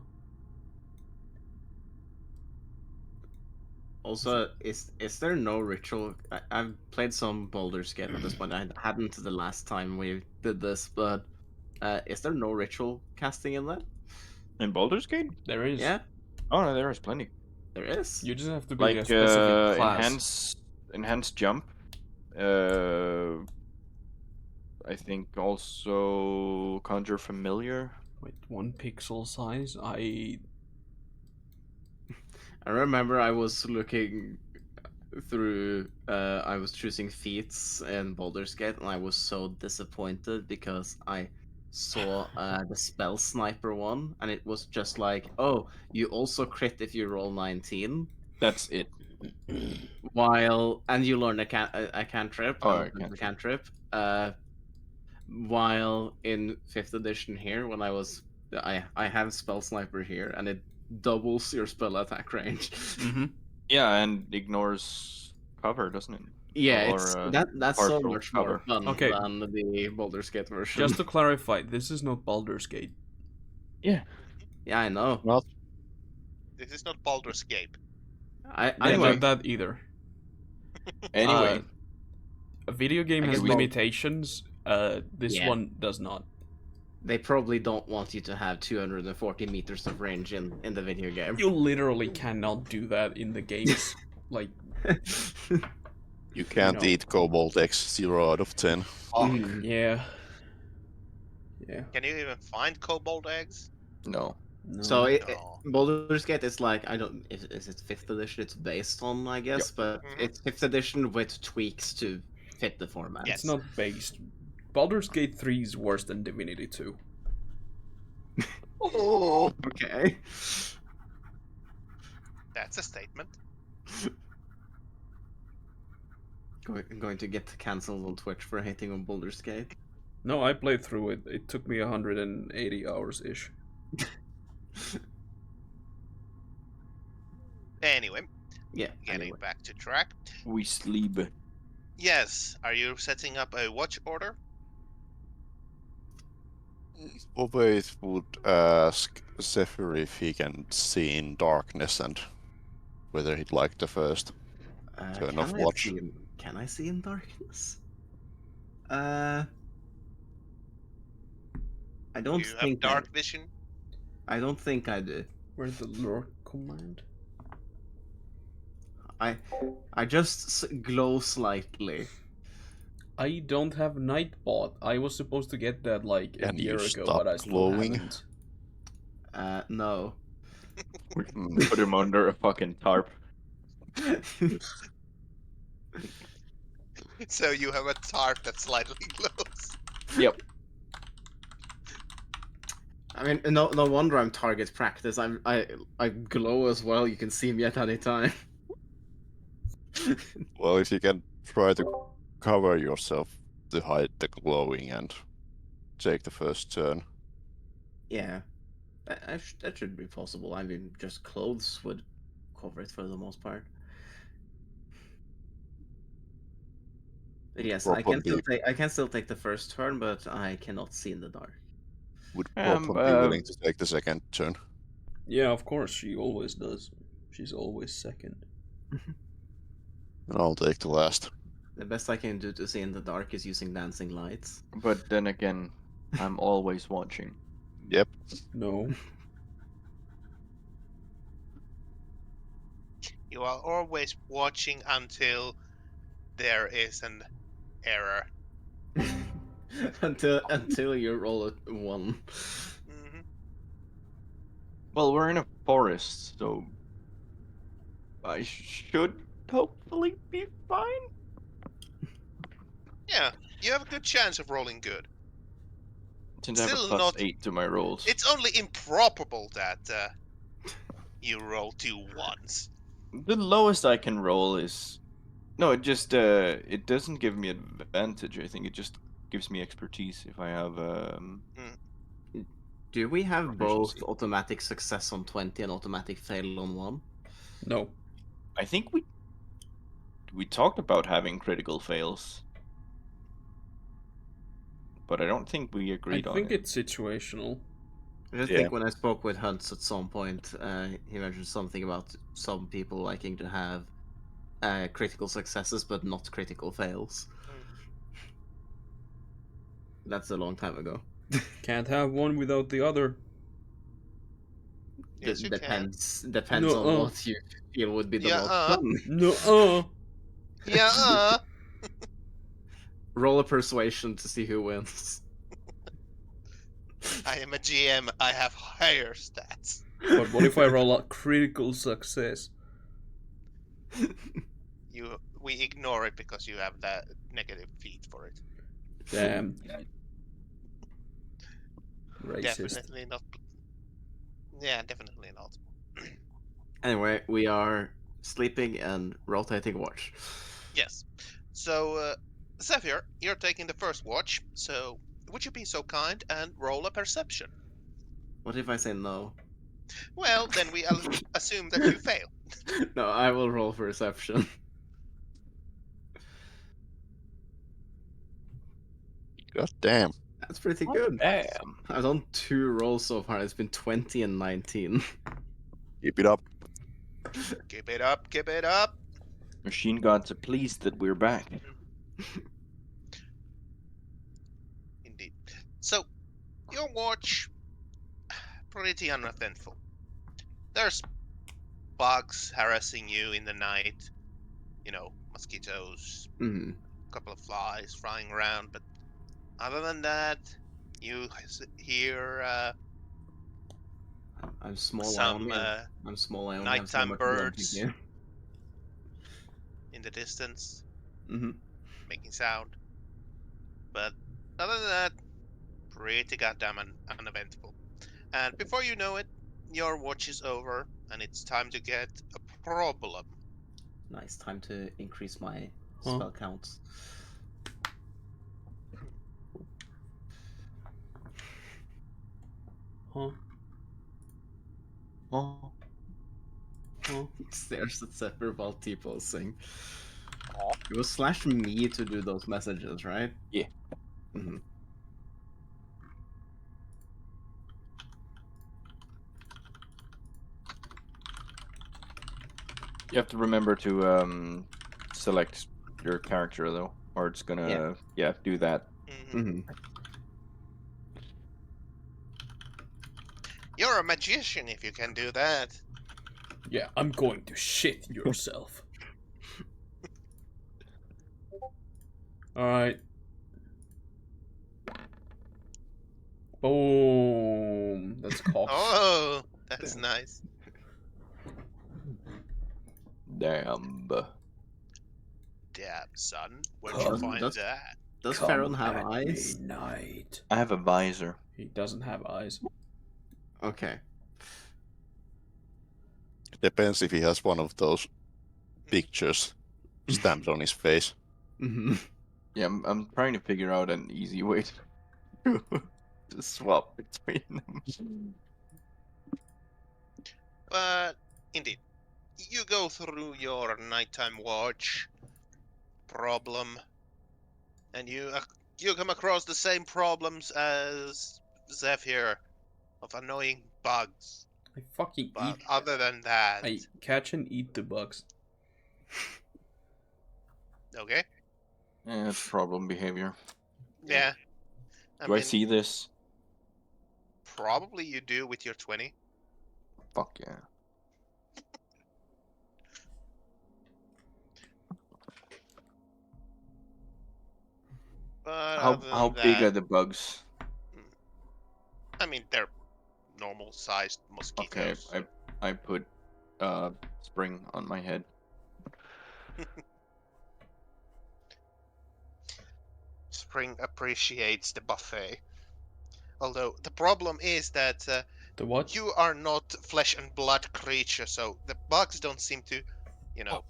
Also, is there no ritual? I've played some Baldur's Gate at this point. I hadn't the last time we did this, but is there no ritual casting in that? In Baldur's Gate? There is. Yeah, Oh no, there is plenty. there is. You just have to be Like a specific class. enhanced jump. I think also conjure familiar. Wait, 1 pixel size? I remember I was looking through. I was choosing feats in Baldur's Gate, and I was so disappointed because I saw the spell sniper one, and it was just like, oh, you also crit if you roll 19. That's it. And you learn a cantrip. Oh, and a cantrip. While in 5th edition here, when I have spell sniper here, and it doubles your spell attack range. Yeah, and ignores cover, doesn't it? Yeah, Or, that's so partial much cover. more fun Okay. than the Baldur's Gate version. just to clarify, this is not Baldur's Gate. Yeah. Yeah, I know. Not This is not Baldur's Gate. Anyway, That either. Anyway, A video game I has guess we- limitations. This Yeah. one does not. they probably don't want you to have 240 meters of range in the video game. You literally cannot do that in the games. Like, you can't know. eat Cobalt X 0 out of 10. yeah. Yeah. Can you even find kobold eggs? no. No. So No. Baldur's Gate is like, I don't, is it 5th edition? It's based on, I guess, but Mhm. it's 5th edition with tweaks to fit the format. Yes. It's not based. Baldur's Gate 3 is worse than Divinity 2. Okay. That's a statement. Going to get cancelled on Twitch for hating on Baldur's Gate. No, I played through it. It took me 180 hours ish. Anyway, Yeah. getting Anyway. back to track. We sleep. Yes, are you setting up a watch order? Always would ask Zephyr if he can see in darkness and whether he'd like the first turn of watch. Can I see in darkness? I Do don't you have think dark vision? I don't think I do. Where's the lure command? I just glow slightly. I don't have Nightbot. I was supposed to get that like a Can year you ago, stop but I still glowing? haven't. No. We can put him under a fucking tarp. So you have a tarp that slightly glows. Yep. I mean, no wonder I'm target practice. I glow as well. You can see me at any time. Well, if you can try to cover yourself to hide the glowing and take the first turn. Yeah, that should be possible. I mean, just clothes would cover it for the most part. But yes, I can still take the first turn, but I cannot see in the dark. Would Rob be willing to take the second turn? Yeah, of course, she always does. She's always second. And I'll take the last. The best I can do to see in the dark is using dancing lights. But then again, I'm always watching. Yep. No. You are always watching until there is an error. until you roll a 1. Mm-hmm. Well, we're in a forest, so I should hopefully be fine. Yeah, you have a good chance of rolling good. Since I have a Still plus not- 8 to my rolls. It's only improbable that you roll 2 1s. The lowest I can roll is... No, it just, it doesn't give me advantage, I think. It just gives me expertise if I have, Do we have both Proficiency. automatic success on 20 and automatic fail on 1? No. I think we talked about having critical fails. But I don't think we I agreed on think it. it's situational. I just Yeah. think when I spoke with Hunts at some point, he mentioned something about some people liking to have critical successes but not critical fails. That's a long time ago. Can't have one without the other. Yes, you can. Depends No, on what you feel would be the Yeah, most fun. No. Yeah. Roll a persuasion to see who wins. I am a GM. I have higher stats. But what if I roll a critical success? We ignore it because you have that negative feat for it. Damn. Racist. Definitely not. Yeah, definitely not. Anyway, we are sleeping and rotating watch. Yes. So, Zephyr, you're taking the first watch. So, would you be so kind and roll a perception? What if I say no? Well, then we assume that you fail. No, I will roll perception. God damn. That's pretty good. Damn. I've done 2 rolls so far. It's been 20 and 19. Keep it up. Keep it up, keep it up. Machine gods are pleased that we're back. Indeed. So, your watch, pretty uneventful. There's bugs harassing you in the night. You know, mosquitoes, Mm-hmm. a couple of flies flying around, but other than that, you hear I'm small. some I'm small. I only have so nighttime much blood to birds give. in the distance Mm-hmm. making sound. But other than that, pretty goddamn uneventful. And before you know it, your watch is over, and it's time to get a problem. Nice. Time to increase my Huh? spell counts. Huh? Oh. Huh? Stares at Zephyr while T-posing. It was /me to do those messages, right? Yeah. Mm-hmm. You have to remember to select your character though, or it's gonna do that. Mm-hmm. You're a magician if you can do that. Yeah, I'm going to shit yourself. Alright. Boom. That's cocked. Oh, that's nice. Damn. Damn, son. Where'd you Come. find Does- that? Does Come Farron have at eyes? midnight. I have a visor. He doesn't have eyes. Okay. Depends if he has one of those pictures stamped on his face. Mm-hmm. Yeah, I'm trying to figure out an easy way to swap between them. But indeed, you go through your nighttime watch problem, and you come across the same problems as Zephyr of annoying bugs. I fucking But eat. other than that, I catch and eat the bugs. okay, Yeah, it's problem behavior. yeah. Do I see this? Probably you do with your 20. Fuck yeah. But How other how than big that, are the bugs? I mean, they're normal-sized Okay, mosquitoes. I put spring on my head. Spring appreciates the buffet. Although the problem is that The what? you are not flesh and blood creature, so the bugs don't seem to, you know,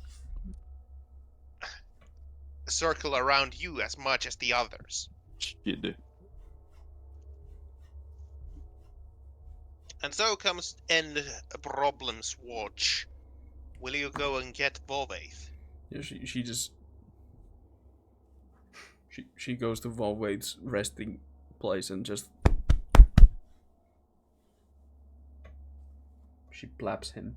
circle around you as much as the others. Shit. And so comes end problems watch. Will you go and get Volvaith? Yeah, she just she goes to Volvade's resting place and just she plaps him.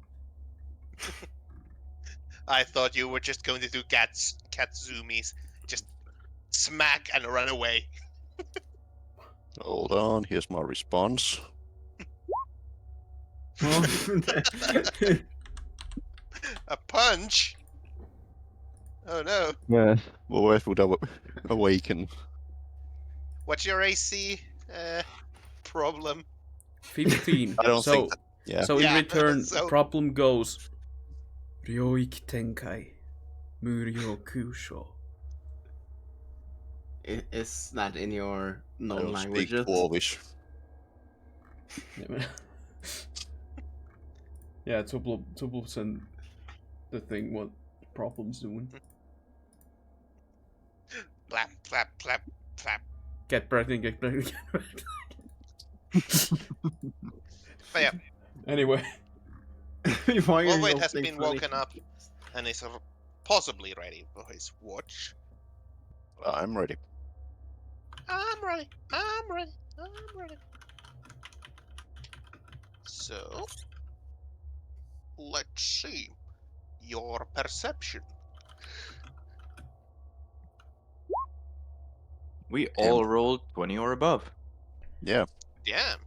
I thought you were just going to do cat zoomies, just smack and run away. Hold on, here's my response. A punch? Oh no. Yeah. Well, where would awaken? What's your AC problem? 15. I don't so, think that- yeah. So in Yeah, return, so- problem goes Ryoiki Tenkai Muryo Kusho. Is that in your I known don't speak languages? Dwarvish. Yeah, Tuplo send the thing what problem's doing. Flap, flap, flap, flap. Get pregnant, get pregnant, get pregnant. But yeah, Anyway. Why are you Volvaith has yelping been for woken up and is possibly ready for his watch. I'm ready. I'm ready. I'm ready. I'm ready. So, let's see. Your perception. We all rolled 20 or above. Yeah. Damn.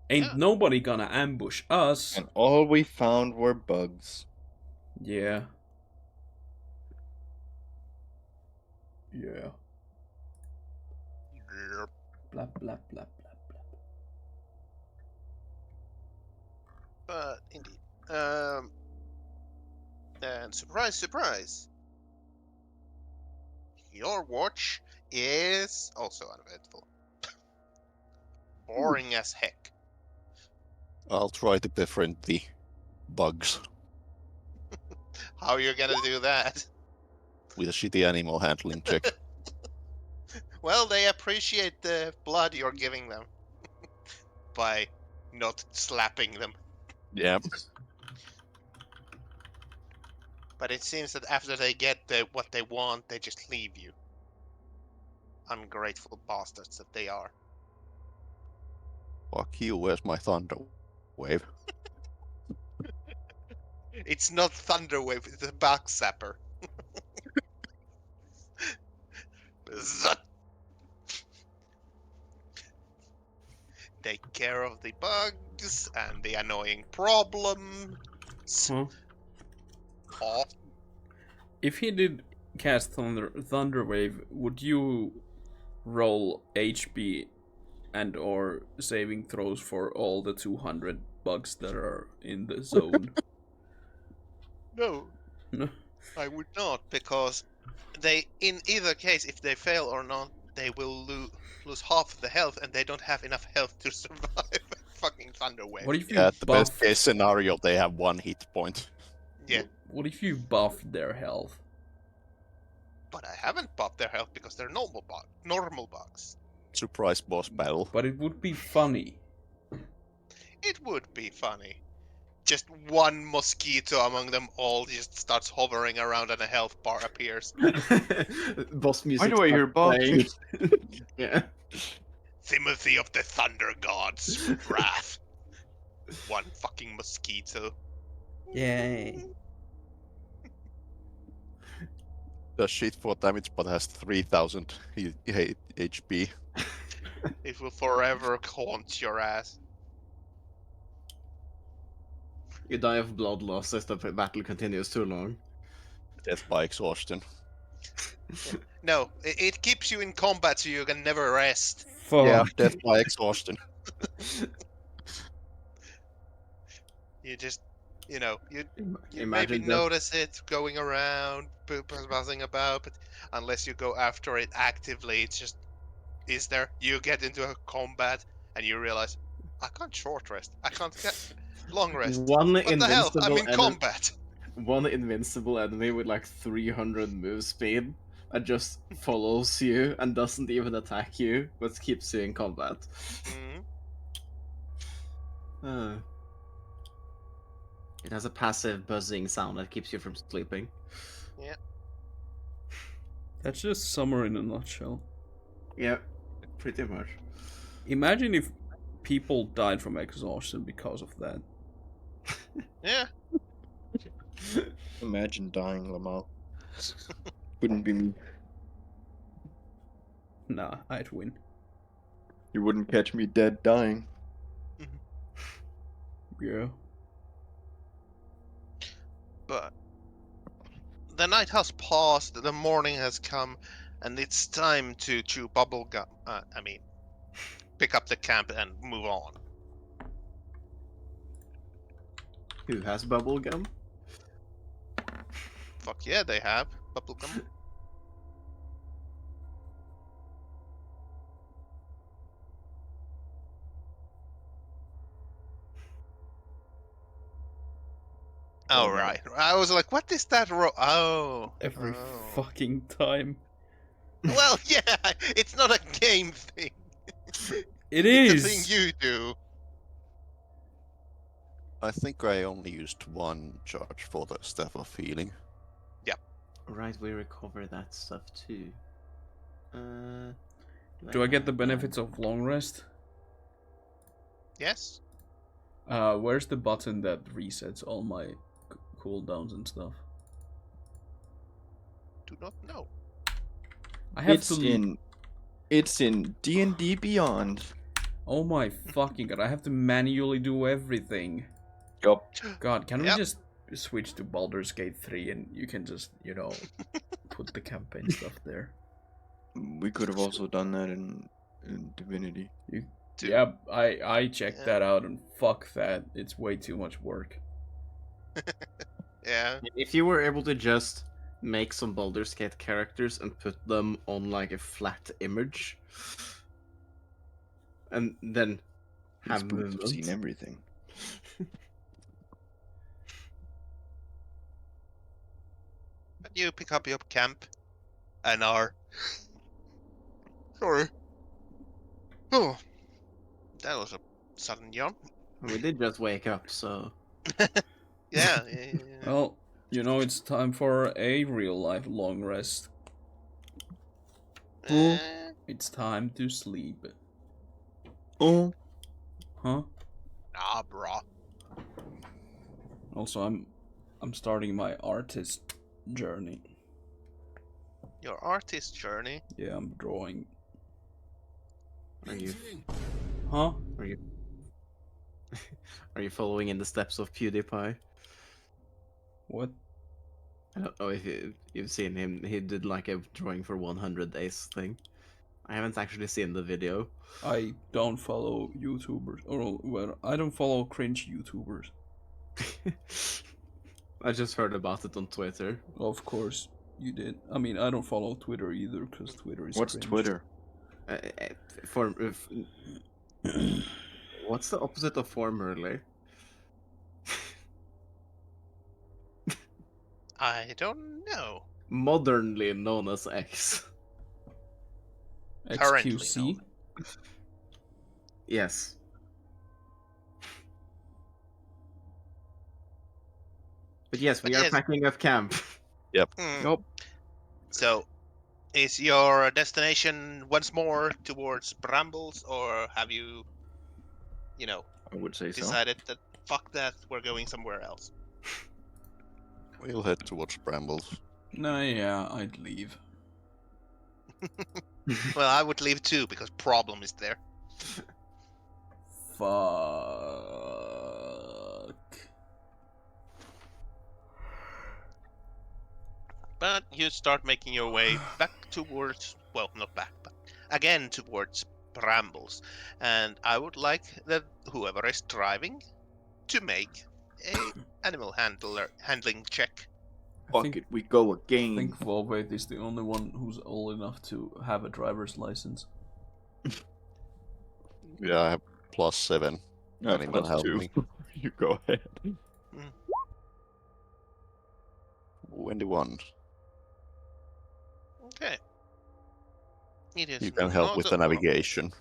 Ain't Yeah. nobody gonna ambush us. And all we found were bugs. Yeah. Yeah. Yep. Blah blah blah blah blah. But indeed. And surprise, surprise. Your watch is also uneventful. Boring as heck. I'll try to befriend the bugs How you gonna do that? with a shitty animal handling check. Well, they appreciate the blood you're giving them by not slapping them. Yeah. But it seems that after they get what they want, they just leave you. Ungrateful bastards that they are. Fuck you, where's my thunder wave? It's not Thunderwave, it's a Bug Zapper. Zut. Take care of the bugs and the annoying problems. Huh? Oh, If he did cast Thunderwave, would you roll HP and or saving throws for all the 200 bugs that are in the zone? No, No. I would not, because they, in either case, if they fail or not, they will lose half of the health, and they don't have enough health to survive fucking Thunderwave. What if you Yeah, at the best buff? case scenario, they have 1 hit point. Yeah, What if you buff their health? but I haven't buffed their health because they're normal bugs. Surprise boss battle. But it would be funny. It would be funny. Just one mosquito among them all just starts hovering around and a health bar appears. Boss music. Why do I hear starts barking? playing. Yeah. Timothy of the Thunder God's wrath. One fucking mosquito. Yay. Does shit for damage but has 3000 HP. It will forever haunt your ass. You die of blood loss as the battle continues too long. Death by exhaustion. No, it keeps you in combat so you can never rest. Fuck. Yeah, death by exhaustion. You just, you know, you maybe Imagine that. notice it going around, buzzing about, but unless you go after it actively, it's just is there. You get into a combat and you realize, I can't short rest. I can't get long rest. One What the hell? I'm in invincible combat. One invincible enemy with like 300 move speed that just follows you and doesn't even attack you, but keeps you in combat. Mhm. It has a passive buzzing sound that keeps you from sleeping. Yeah. That's just summer in a nutshell. Yeah, pretty much. Imagine if people died from exhaustion because of that. Yeah. Imagine dying, Lamal. Wouldn't be me. Nah, I'd win. You wouldn't catch me dead dying. Yeah. But the night has passed, the morning has come, and it's time to chew bubble gum. Pick up the camp and move on. Who has bubblegum? Fuck yeah, they have bubble gum. Oh, right. I was like, what is that? Oh. Every Oh. fucking time. Well, yeah, it's not a game thing. It It's is. a thing you do. I think I only used 1 charge for the Staff of Healing. Right, we recover that stuff too. Do I get the benefits of long rest? Yes. Where's the button that resets all my cooldowns and stuff? Do not know. I have It's to. in. It's in D&D Beyond. Oh my fucking god! I have to manually do everything. Yup. God, can Yep. we just switch to Baldur's Gate 3 and you can just, you know, put the campaign stuff there? We could have also done that in Divinity. Dude. Yeah, I checked Yeah. that out and fuck that. It's way too much work. Yeah. If you were able to just make some Baldur's Gate characters and put them on like a flat image, and then These have boots have seen movement. everything. But you pick up your camp and are. Sorry. Oh. That was a sudden yawn. We did just wake up, so Yeah. Well, you know, it's time for a real life long rest. Eh, It's time to sleep. Oh, Huh? nah, brah. Also, I'm starting my artist journey. Your artist journey. Yeah, I'm drawing. are you Huh? are you following in the steps of PewDiePie? What? I don't know if you've seen him. He did like a drawing for 100 days thing. I haven't actually seen the video. I don't follow YouTubers, or well, I don't follow cringe YouTubers. I just heard about it on Twitter. Of course you did. I mean, I don't follow Twitter either because Twitter is What's cringe. Twitter? What's the opposite of formerly? I don't know. Modernly known as X. Currently XQC. known. Yes. But yes, we But are yes. packing up camp. Hmm. Nope. So, is your destination once more towards Brambles, or have you, I would say so. decided that fuck that, we're going somewhere else? We'll head towards Brambles. Nah, yeah, I'd leave. Well, I would leave too because problem is there. Fuck. But you start making your way back towards, well, not back, but again towards Brambles. And I would like that whoever is driving to make a animal handling check. I Fuck think, it, we go I again. think Volvate is the only one who's old enough to have a driver's license. Yeah, I have +7 No, animal plus 2. handling. You go ahead. 21. Okay. It is You can help not with a the problem. navigation.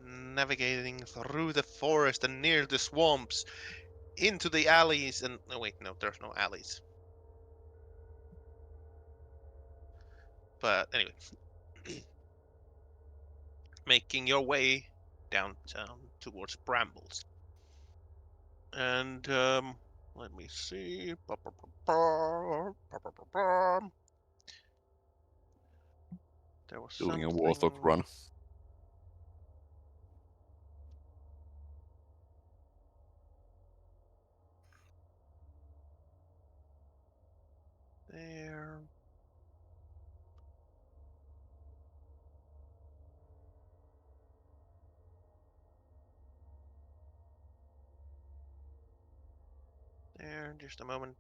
Navigating through the forest and near the swamps, into the alleys and... Oh wait, no, there's no alleys. But anyway. Making your way downtown towards Brambles. And, let me see. There was Doing a something... warthog run. There. There, just a moment.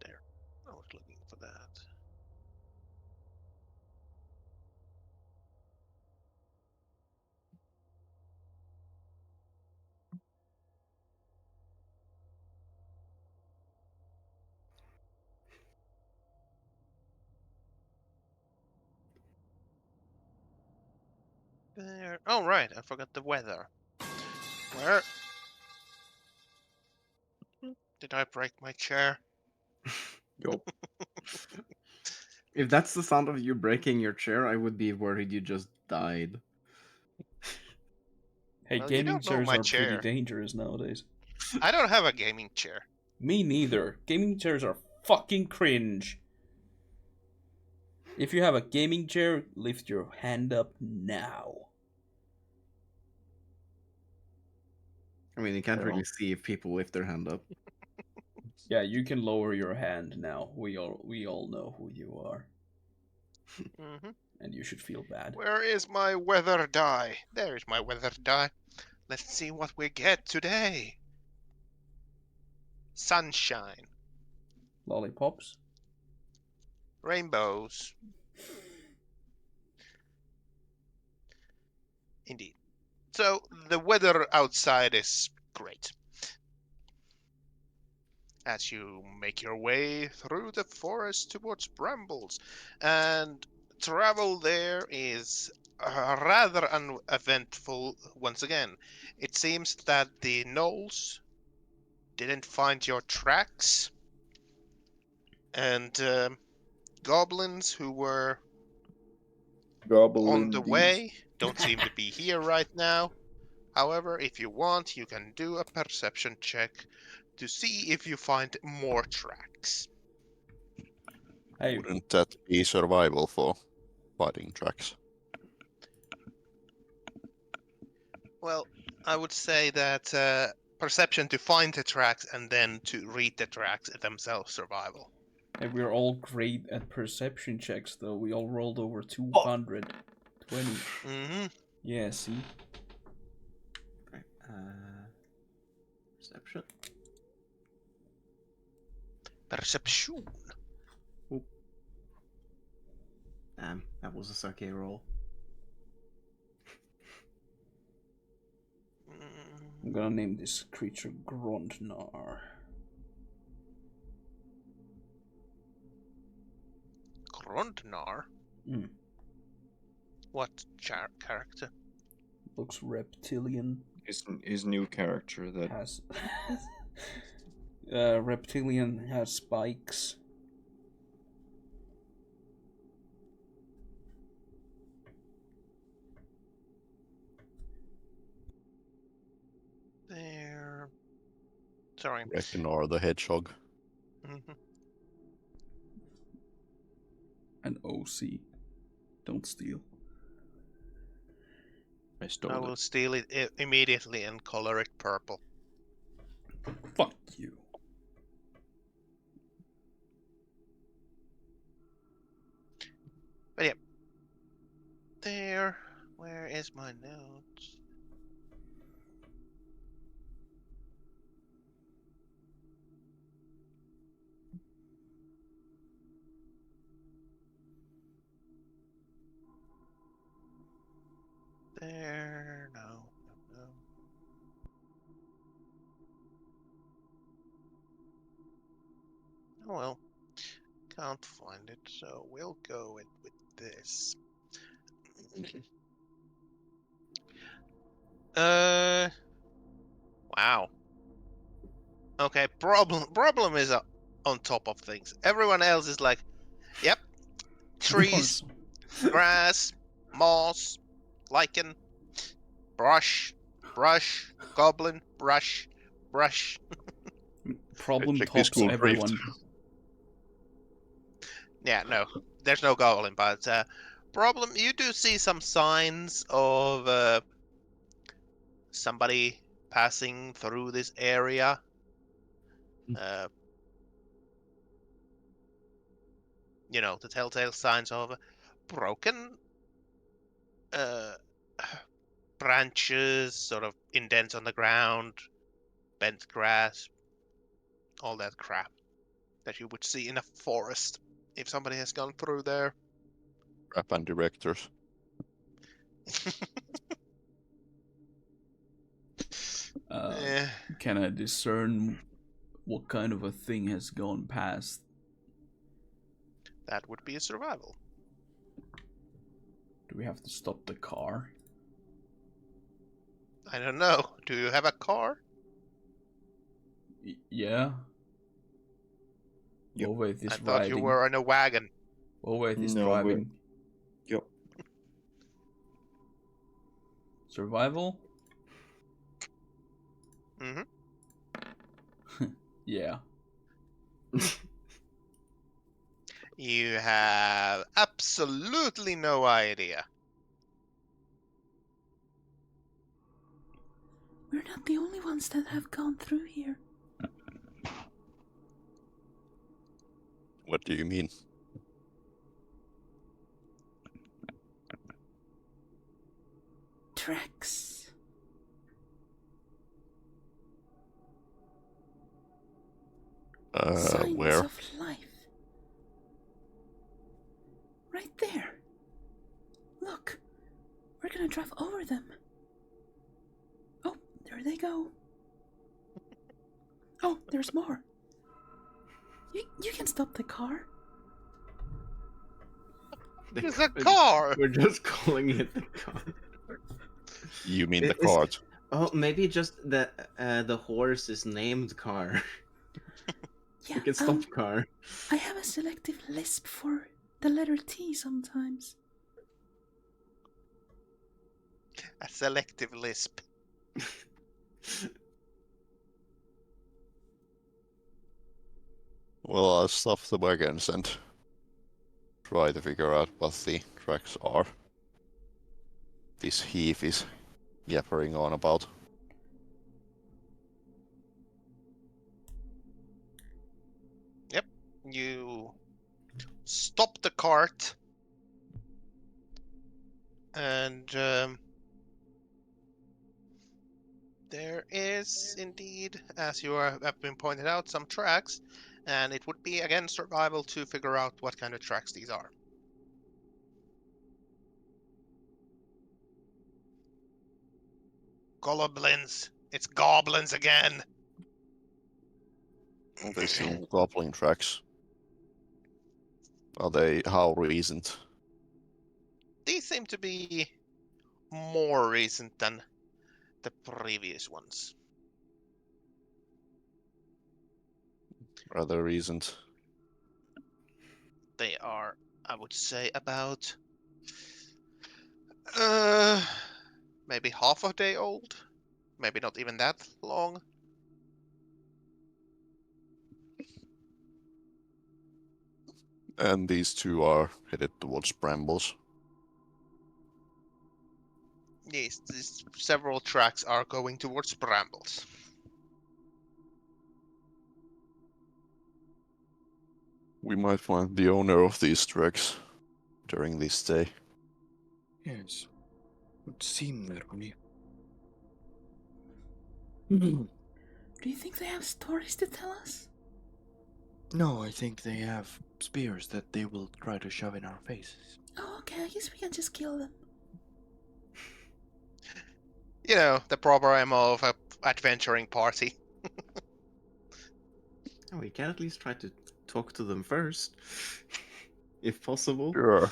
There. I was looking for that. There. Oh, right, I forgot the weather. Where? Did I break my chair? Yup. If that's the sound of you breaking your chair, I would be worried you just died. Hey, Well, you gaming don't know chairs my are pretty chair. dangerous nowadays. I don't have a gaming chair. Me neither. Gaming chairs are fucking cringe. If you have a gaming chair, lift your hand up now. I mean, you can't Well. really see if people lift their hand up. Yeah, you can lower your hand now. We all know who you are, Mm-hmm. and you should feel bad. Where is my weather die? There is my weather die. Let's see what we get today. Sunshine. Lollipops. Rainbows. Indeed. So the weather outside is great. As you make your way through the forest towards Brambles, and travel there is rather uneventful once again. It seems that the gnolls didn't find your tracks, and goblins who were on the way don't seem to be here right now. However, if you want, you can do a perception check to see if you find more tracks. Hey, Wouldn't that be survival for fighting tracks? Well, I would say that perception to find the tracks and then to read the tracks themselves survival. And we're all great at perception checks, though. We all rolled over 220. Mm-hmm. Yeah, see? Okay, perception. Perception. Damn, that was a sucky roll. I'm gonna name this creature Grondnar. Grondnar? Mm. What character? Looks reptilian. His new character that Has reptilian, has spikes. There. Sorry. Ragnar the Hedgehog. Mhm. An OC. Don't steal. I stole I will steal it immediately and color it purple. Fuck you. But yeah. There. Where is my notes? There. No. Oh well. Can't find it, so we'll go with this. Wow. Okay, problem is on top of things. Everyone else is like, yep, trees, grass, moss, lichen, brush, goblin, brush. Problem Check this tops cool everyone. drift. Yeah, no, there's no goblin, but problem. You do see some signs of somebody passing through this area. You know, the telltale signs of broken branches, sort of indents on the ground, bent grass, all that crap that you would see in a forest if somebody has gone through there. Rap and directors. Yeah. Can I discern what kind of a thing has gone past? That would be a survival. Do we have to stop the car? I don't know. Do you have a car? Yeah. Yep. Wolwith is I thought riding. you were in a wagon. Wolwith is No, driving. Yep. Survival? Mm-hmm. Yeah. You have absolutely no idea. We're not the only ones that have gone through here. What do you mean? Tracks. Signs Where? of life. Right there. Look. We're gonna drive over them. Oh, there they go. Oh, there's more. You can stop the car. It's a car! We're just calling it the car. You mean the It's- cart? Oh, maybe just the horse is named Car. Yeah, You can stop Car. I have a selective lisp for the letter T sometimes. A selective lisp. Well, I'll stop the wagons and try to figure out what the tracks are. This Heath is yappering on about. you stop the cart, and there is indeed, as you have been pointed out, some tracks, and it would be again survival to figure out what kind of tracks these are. Goblins! It's goblins again! Are they still goblin tracks? Are they how recent? These seem to be more recent than the previous ones. Rather recent. They are, I would say, about maybe half a day old. Maybe not even that long. And these two are headed towards Brambles. Yes, these several tracks are going towards Brambles. We might find the owner of these tracks during this stay. Yes. Would seem that way. Do you think they have stories to tell us? No, I think they have spears that they will try to shove in our faces. Oh, okay, I guess we can just kill them. You know, the proper MO of a adventuring party. We can at least try to talk to them first, if possible. Sure.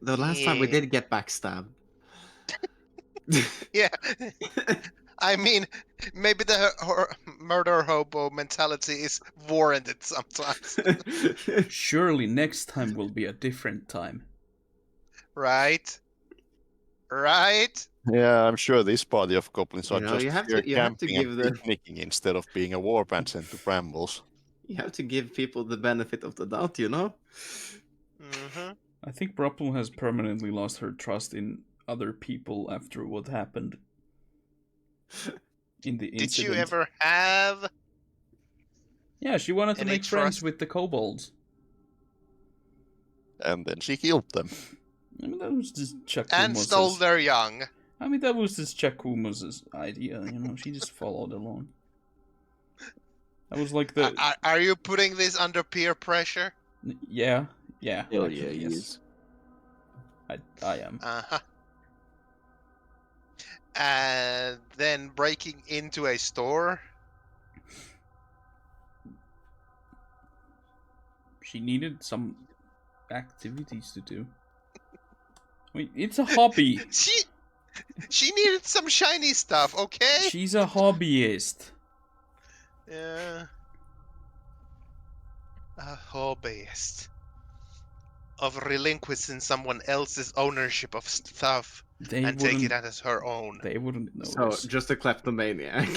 The last time we Yeah. did get backstabbed. Yeah. I mean, maybe the murder hobo mentality is warranted sometimes, Surely next time will be a different time. right? Right? Yeah, I'm sure this party of goblins You are know, just you have here to camping give and the picnicking instead of being a warband sent to Brambles. you have to give people the benefit of the doubt, you know. Mm-hmm. I think Brupple has permanently lost her trust in other people after what happened in the Did incident. you ever have Yeah, she wanted to any make friends trust? with the kobolds. And then she killed them. I mean, that was just And stole Chakumus's... their young? I mean, that was just Chakumus's idea, you know? She just followed along. That was like the... Are you putting this under peer pressure? Yeah, Hell actually, yeah, he yes. is. I am. Uh-huh. And then breaking into a store? She needed some activities to do. I mean, it's a hobby. She needed some shiny stuff, okay? She's a hobbyist. Yeah. A hobbyist. Of relinquishing someone else's ownership of stuff They and take wouldn't... it as her own. They wouldn't know So this. just a kleptomaniac.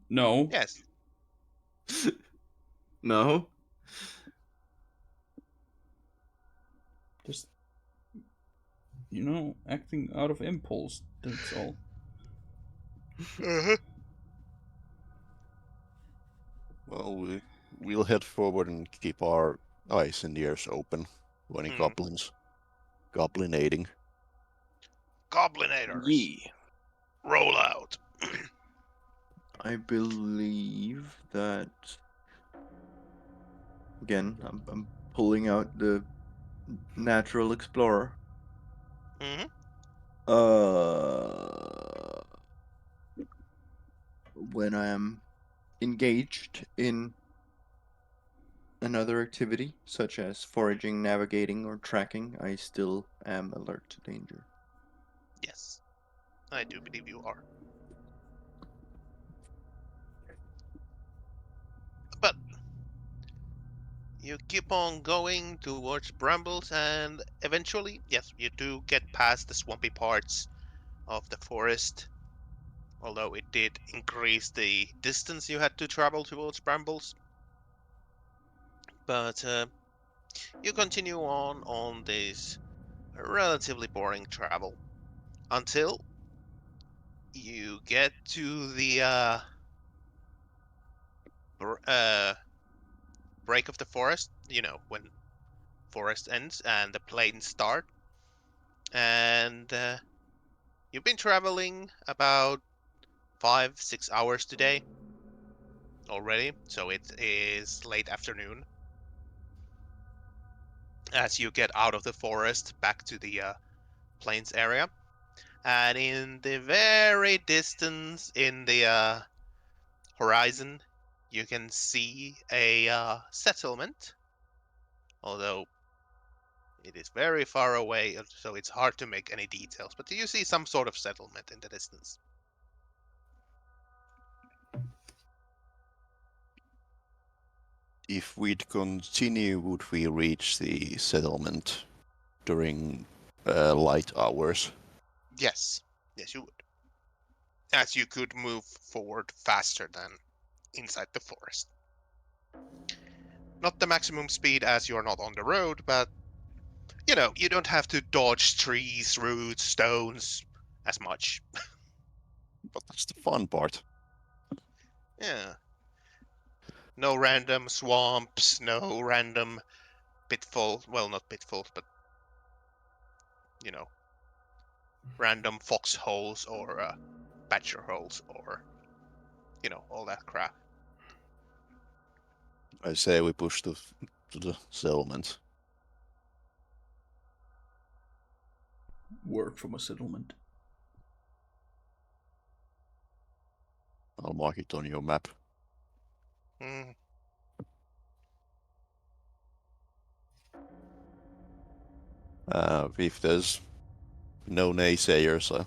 No. Yes. No. Just... You know, acting out of impulse, that's all. Uh-huh. Well, we'll head forward and keep our eyes and ears open for any goblins. Goblinating. Goblinators. Yee. Roll out. I believe that. Again, I'm pulling out the Natural Explorer. Mm-hmm. When I am engaged in another activity, such as foraging, navigating, or tracking, I still am alert to danger. Yes. I do believe you are. But you keep on going towards Brambles, and eventually, yes, you do get past the swampy parts of the forest. Although it did increase the distance you had to travel towards Brambles. But you continue on this relatively boring travel until you get to the break of the forest. You know, when forest ends and the plains start. And you've been traveling about 5-6 hours today already, so it is late afternoon as you get out of the forest back to the plains area. And in the very distance, in the horizon, you can see a settlement, although it is very far away, so it's hard to make any details. But you see some sort of settlement in the distance. If we'd continue, would we reach the settlement during light hours? Yes, yes, you would. As you could move forward faster than inside the forest. Not the maximum speed as you're not on the road, but you know, you don't have to dodge trees, roots, stones as much. But that's the fun part. Yeah. No random swamps, no random pitfalls. Well, not pitfalls, but you know, random foxholes or badger holes or you know, all that crap. I say we push to the settlement. Work from a settlement. I'll mark it on your map. Mm. If there's no naysayers,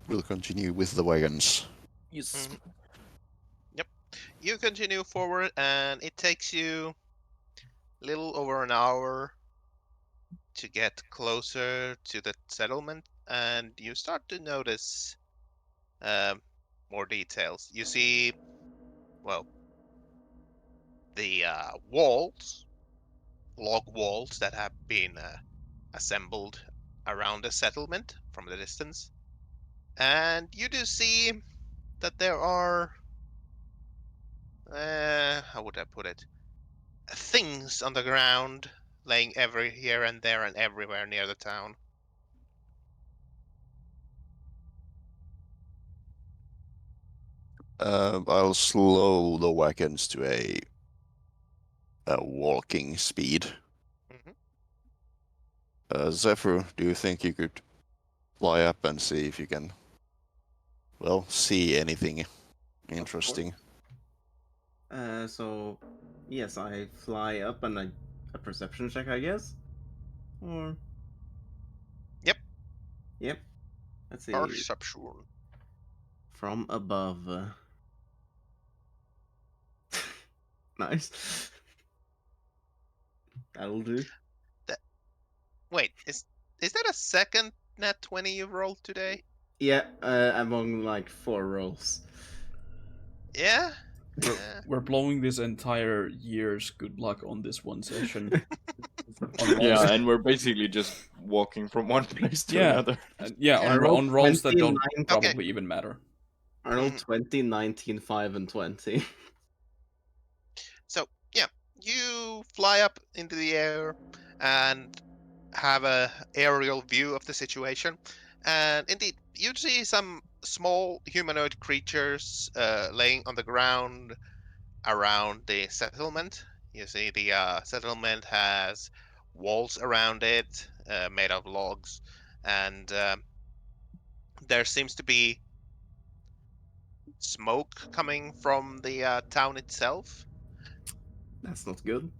we'll continue with the wagons. Yes. Yep. You continue forward, and it takes you a little over an hour to get closer to the settlement, and you start to notice more details. You see, well, the walls, log walls that have been assembled around the settlement from the distance, and you do see that there are, how would I put it, things on the ground laying every here and there and everywhere near the town. I'll slow the wagons to a walking speed. Mhm. Zephyr, do you think you could fly up and see if you can, well, see anything interesting? So, yes, I fly up and a perception check, I guess? Or... Yep. Yep. Let's see. Perception. From above. Nice. That'll do. Wait, is that a second nat 20 you've rolled today? Yeah, among like 4 rolls. Yeah? We're blowing this entire year's good luck on this one session. Yeah, and we're basically just walking from one place to Yeah, another. yeah, I rolled on rolls that 20, don't 19. probably even matter. I rolled 20, 19, 5, and 20. So, yeah, you fly up into the air and have a aerial view of the situation. And indeed, you see some small humanoid creatures laying on the ground around the settlement. You see the settlement has walls around it made of logs, and there seems to be smoke coming from the town itself. That's not good.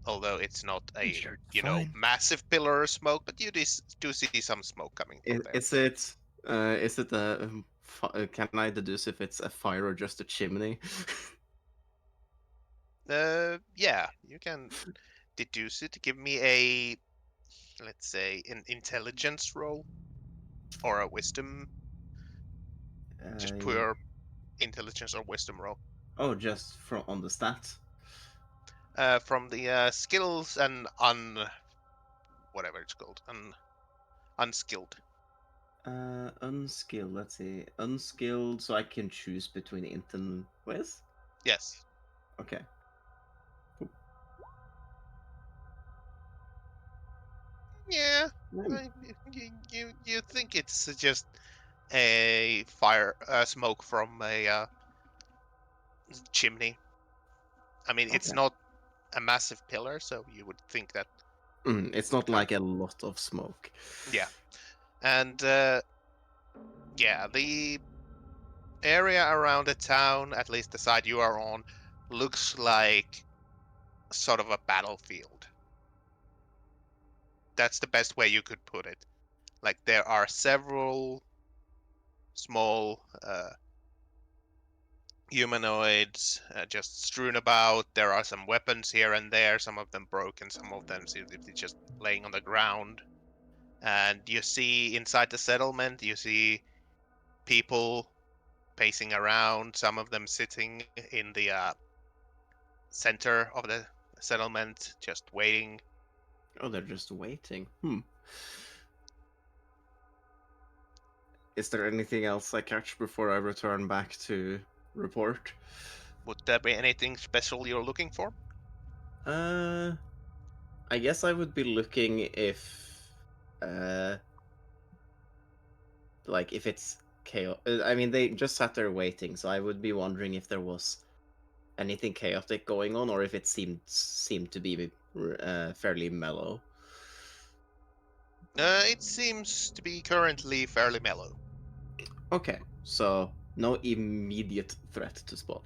Although it's not a Sure, know, massive pillar of smoke, but you do see some smoke coming from there. Is it a... can I deduce if it's a fire or just a chimney? Yeah, you can deduce it. Give me a, let's say, an intelligence roll or a wisdom, just pure intelligence or wisdom roll. Oh, just from on the stat. From the skills and whatever it's called, unskilled. Unskilled. Let's see. Unskilled, so I can choose between int and whiz. Yes. Okay. Yeah. You think it's just a fire smoke from a chimney? I mean, it's Okay. not a massive pillar, so you would think that. It's not like a lot of smoke. Yeah, and yeah, the area around the town, at least the side you are on, looks like sort of a battlefield. That's the best way you could put it. Like there are several small humanoids just strewn about. There are some weapons here and there, some of them broken, some of them seem to be just laying on the ground. And you see inside the settlement, you see people pacing around, some of them sitting in the center of the settlement, just waiting. Oh, they're just waiting. Is there anything else I catch before I return back to report? Would there be anything special you're looking for? I guess I would be looking if, like, if it's chaos. I mean, they just sat there waiting, so I would be wondering if there was anything chaotic going on, or if it seemed to be fairly mellow. It seems to be currently fairly mellow. Okay, so no immediate threat to spot.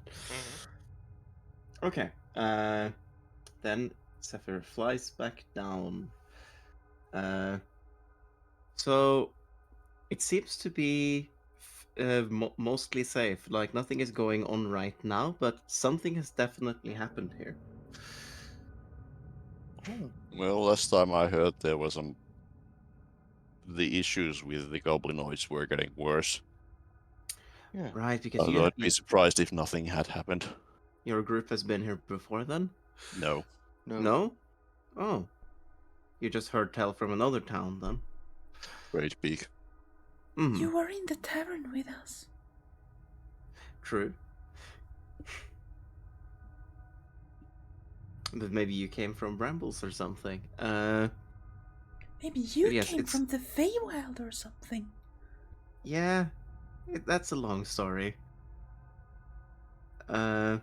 Okay, then Zephyr flies back down. So it seems to be mostly safe. Like nothing is going on right now, but something has definitely happened here. Well, last time I heard there was the issues with the goblinoids were getting worse. Yeah. Right, because Although I'd be surprised if nothing had happened. your group has been here before then? No. No? Oh. You just heard tell from another town then? Great Peak. You were in the tavern with us. True. But maybe you came from Brambles or something. Maybe you yes, came from the Feywild or something. Yeah, that's a long story. But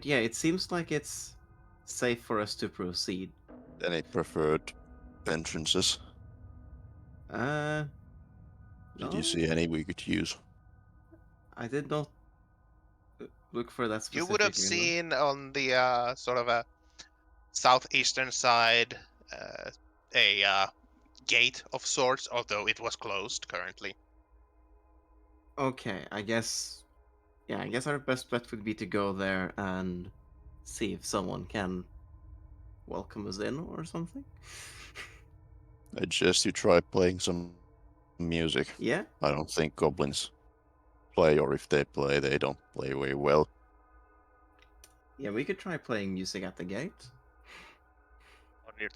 yeah, it seems like it's safe for us to proceed. Any preferred entrances? No. Did you see any we could use? I did not look for that specifically. You would have seen on the sort of a southeastern side a gate of sorts, although it was closed currently. Okay, I guess our best bet would be to go there and see if someone can welcome us in or something. I suggest you try playing some music. Yeah? I don't think goblins play, or if they play, they don't play very well. Yeah, we could try playing music at the gate. On your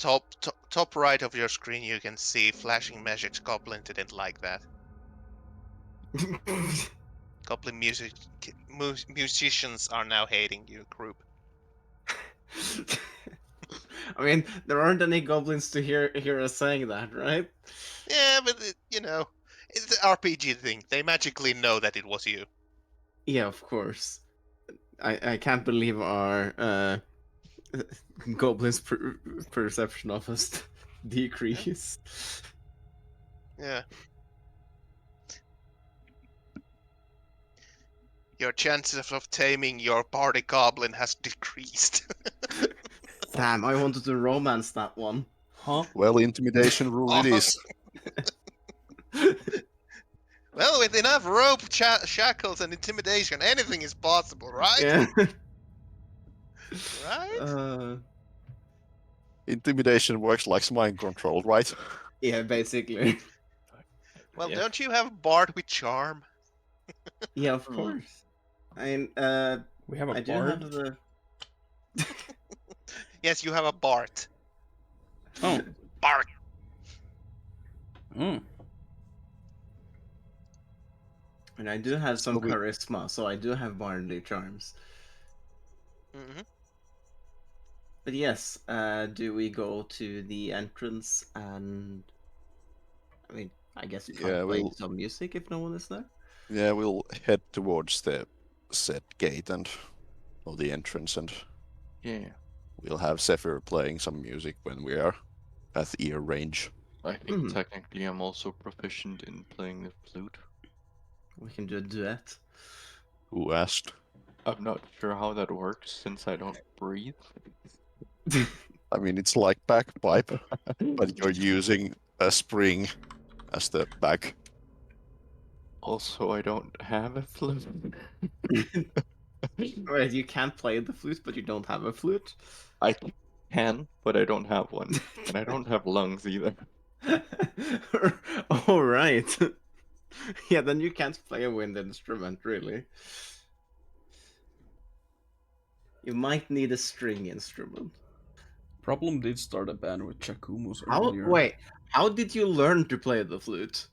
top right of your screen, you can see flashing magic. Goblin didn't like that. Goblin musicians are now hating you, group. I mean, there aren't any goblins to hear us saying that, right? Yeah, but it's the RPG thing. They magically know that it was you. Yeah, of course. I can't believe our goblins' perception of us decrease. Yeah. Your chances of taming your party goblin has decreased. Damn, I wanted to romance that one. Huh? Well, intimidation rule it is. Well, with enough rope, shackles, and intimidation, anything is possible, right? Yeah. Right? Intimidation works like mind control, right? Yeah, basically. Well, don't you have Bard with charm? Yeah, of course. I mean, we have a I do bard? have the. Yes, you have a Bart. Oh. Bart. Mm. And I do have some So we- charisma, so I do have Barnley charms. Mm-hmm. But yes, do we go to the entrance and I mean, I guess try Yeah, playing we'll some music if no one is there. we'll head towards the set gate and or the entrance, and Yeah. we'll have Zephyr playing some music when we are at ear range. I think Mhm. technically I'm also proficient in playing the flute. We can do a duet. Who asked? I'm not sure how that works since I don't breathe. I mean, it's like bagpipe, but you're using a spring as the back. Also, I don't have a flute. Wait, you can't play the flute, but you don't have a flute? I can, but I don't have one. And I don't have lungs either. All right. Yeah, then you can't play a wind instrument, really. You might need a string instrument. Problem did start a band with Chakumus How? earlier. Wait, how did you learn to play the flute?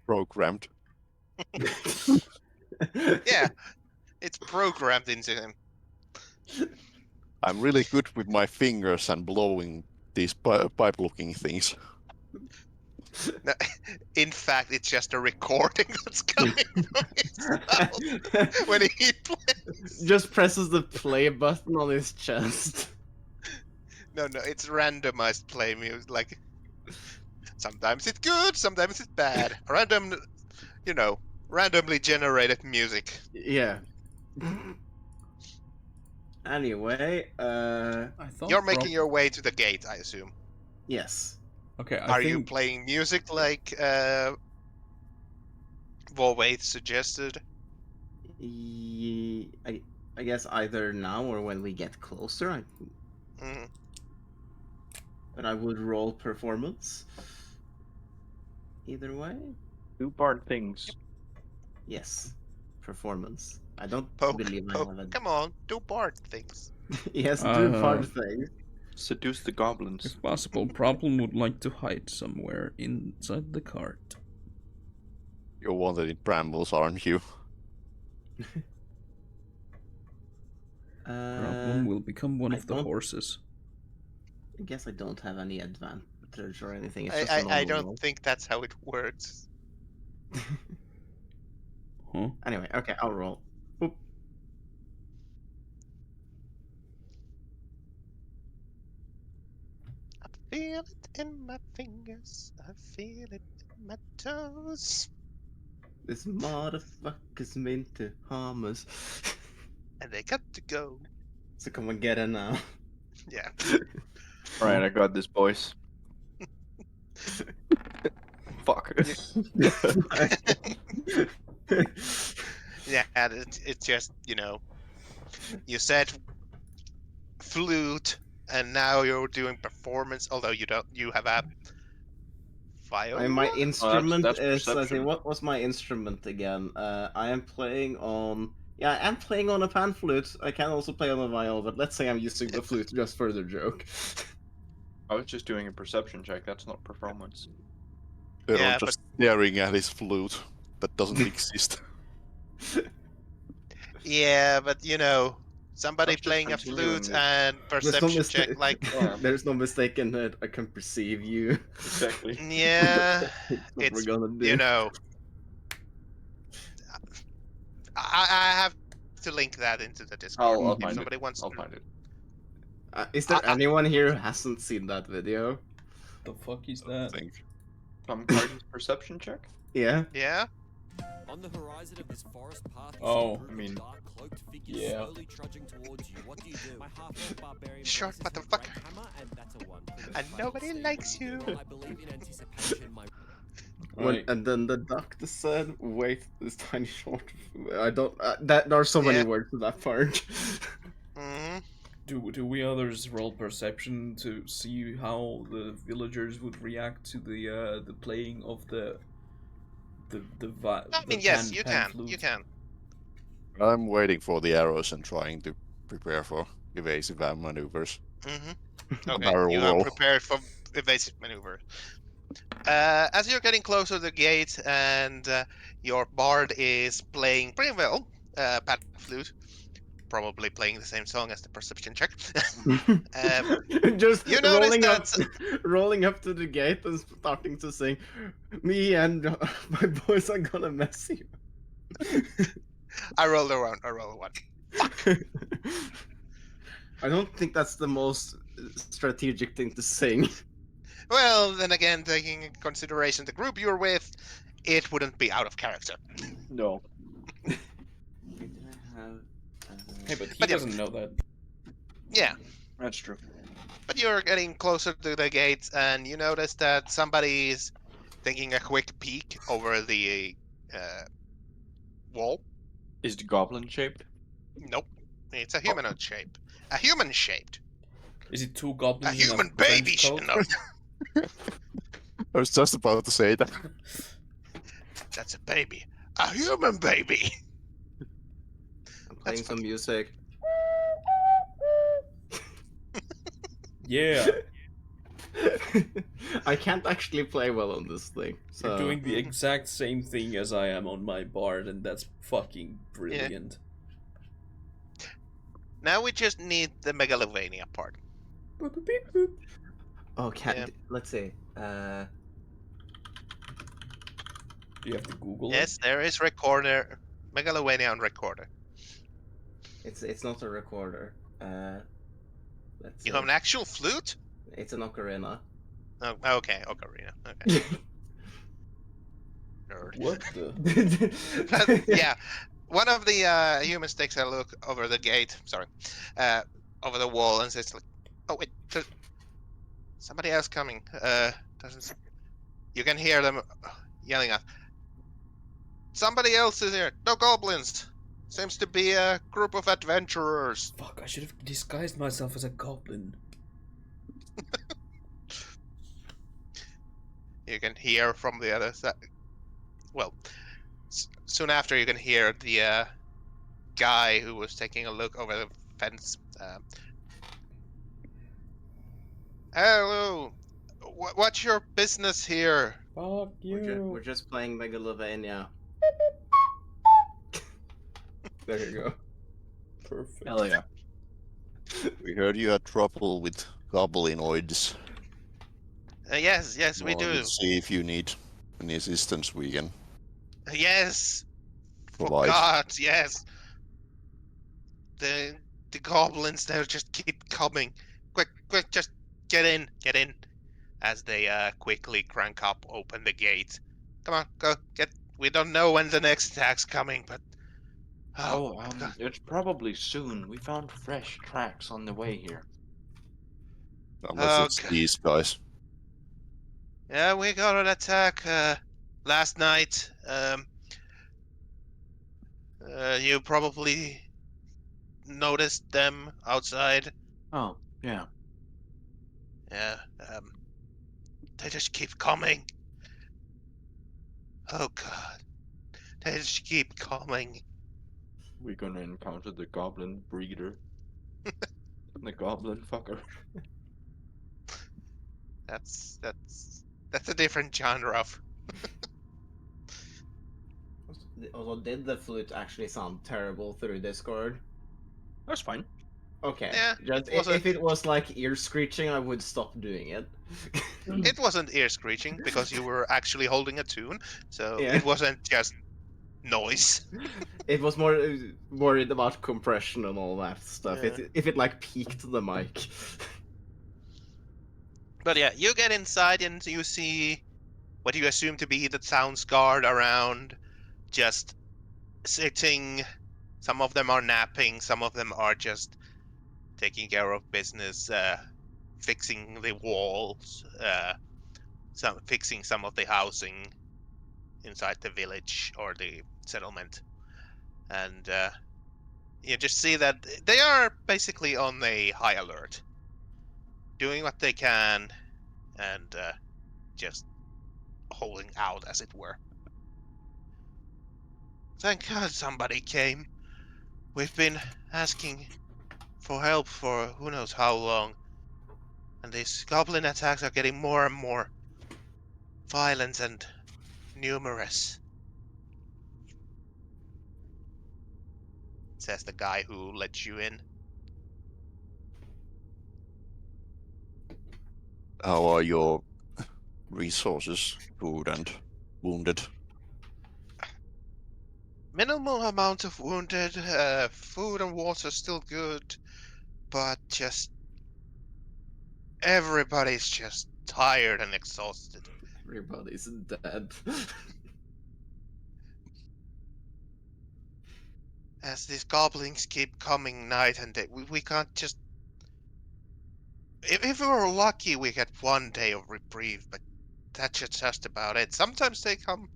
Programmed. Yeah, it's programmed into him. I'm really good with my fingers and blowing these pipe-looking things. No, in fact, it's just a recording that's coming from his mouth when he plays. Just presses the play button on his chest. No, it's randomized play music. Like sometimes it's good, sometimes it's bad. Random, randomly generated music. Yeah. Anyway, I thought You're making your way to the gate, I assume. yes. Okay, Are you playing music like Volvaith suggested? I guess either now or when we get closer. Mhm. But I would roll performance. Either way. Do bard things. Yes. Performance. I don't believe I have a... Come on, do bard things. Yes, do bard things. Seduce the goblins. If possible, Problem would like to hide somewhere inside the cart. You're wanted in brambles, aren't you? Problem will become one I of the don't- horses. I guess I don't have any advantage or anything. It's I, just a I, normal I don't roll. think that's how it works. Huh? Anyway, okay, I'll roll. Oop. I feel it in my fingers. I feel it in my toes. This motherfucker's meant to harm us. And they got to go. So come and get it now. Yeah. Alright, I got this, boys. Fuck. Yeah, it's just, you said flute, and now you're doing performance, although you have a viola? My instrument that's is, I think, perception. what was my instrument again? I am playing on, yeah, I'm playing on a pan flute. I can also play on a viol, but let's say I'm using the flute just for the joke. I was just doing a perception check, that's not performance. They're Yeah, just staring at his flute that doesn't exist. Yeah, but somebody That's just playing a continuing flute it. and perception check, like, Yeah. There's no mistake in it. I can perceive you. Exactly. yeah, What it's, we're gonna do. I have to link that into the Discord I'll if find somebody it. wants I'll to. find it. Is there anyone here who hasn't seen that video? The fuck is I that? think. Tom Carden's perception check? Yeah. Yeah? On the horizon of this forest path, Oh. I mean, dark cloaked figure yeah. slowly trudging towards you. What do you do? My half-orc barbarian Short braces his motherfucker. right hammer, and that's a 1. And nobody likes you. I believe in anticipation. My Right. And then the doctor said, "Wait, this tiny short." I don't. That there are so many Yeah. words to that part. Hmm. Do we others roll perception to see how the villagers would react to the playing of the I mean, yes, you can. You can. I'm waiting for the arrows and trying to prepare for evasive maneuvers. Mm-hmm. A Okay, barrel you roll. are prepared for evasive maneuver. As you're getting closer to the gate and your bard is playing pretty well, pat flute, probably playing the same song as the perception check. Just you notice rolling up, that rolling up to the gate and starting to sing, "Me and my boys are gonna mess you." I rolled a one. I rolled a one. I don't think that's the most strategic thing to sing. Well, then again, taking into consideration the group you're with, it wouldn't be out of character. No. Hey, but he But yeah. doesn't know that. Yeah, That's true. but you're getting closer to the gate, and you notice that somebody's taking a quick peek over the wall. Is the goblin shaped? Nope, it's a humanoid shape. A human shaped. Is it two A goblins in human a baby. trench coat? No, I was just about to say that. that's a baby. A human baby. I'm playing some music. Yeah, I can't actually play well on this thing. So you're doing the exact same thing as I am on my bard, and that's fucking brilliant. Now we just need the Megalovania part. Boop, boop, beep, boop. Okay, Yeah. let's see. Do you have to Google Yes, there is recorder. Megalovania on recorder. It's not a recorder. Let's see. You have an actual flute? It's an ocarina. Oh, okay, Ocarina. Okay. Nerd. it? What the? But, yeah, one of the humans takes a look over the gate. Sorry, over the wall, and says, "Like, oh wait, there's somebody else coming." Doesn't. You can hear them yelling out. Somebody else is here. No goblins. Seems to be a group of adventurers. Fuck, I should have disguised myself as a goblin. You can hear from the other side. Well, soon after, you can hear the guy who was taking a look over the fence. Hello. What's your business here? Fuck you. We're just playing Megalovania. There you go. Perfect. Hell yeah. We heard you had trouble with goblinoids. Yes, we Wanted do. to see if you need any assistance we can Yes. For provide. God, yes. The goblins, they just keep coming. Quick, just get in. As they quickly crank up, open the gate. Come on, go get. We don't know when the next attack's coming, but God. It's probably soon. We found fresh tracks on the way here. Unless Oh, it's God. these guys. Yeah, we got an attack last night. You probably noticed them outside. Oh, yeah. Yeah. They just keep coming. Oh God. They just keep coming. We're gonna encounter the goblin breeder. The goblin fucker. That's a different genre of. Also, did the flute actually sound terrible through Discord? That's fine. Okay. Yeah, Just it wasn't- if it was like ear screeching, I would stop doing it. It wasn't ear screeching because you were actually holding a tune, so Yeah. it wasn't just noise. It was more worried about compression and all that stuff. Yeah. If it like peaked the mic. But yeah, you get inside and you see what you assume to be the town's guard around, just sitting. Some of them are napping, some of them are just taking care of business, fixing the walls, fixing some of the housing inside the village or the settlement. And you just see that they are basically on a high alert, doing what they can, and just holding out, as it were. Thank God somebody came. We've been asking for help for who knows how long, and these goblin attacks are getting more and more violent and numerous. says the guy who let you in. How are your resources, food and wounded? Minimal amount of wounded, food and water still good, but just everybody's just tired and exhausted. Everybody's dead. As these goblins keep coming night and day, we can't just. If we were lucky, we get 1 day of reprieve, but that's just about it. Sometimes they come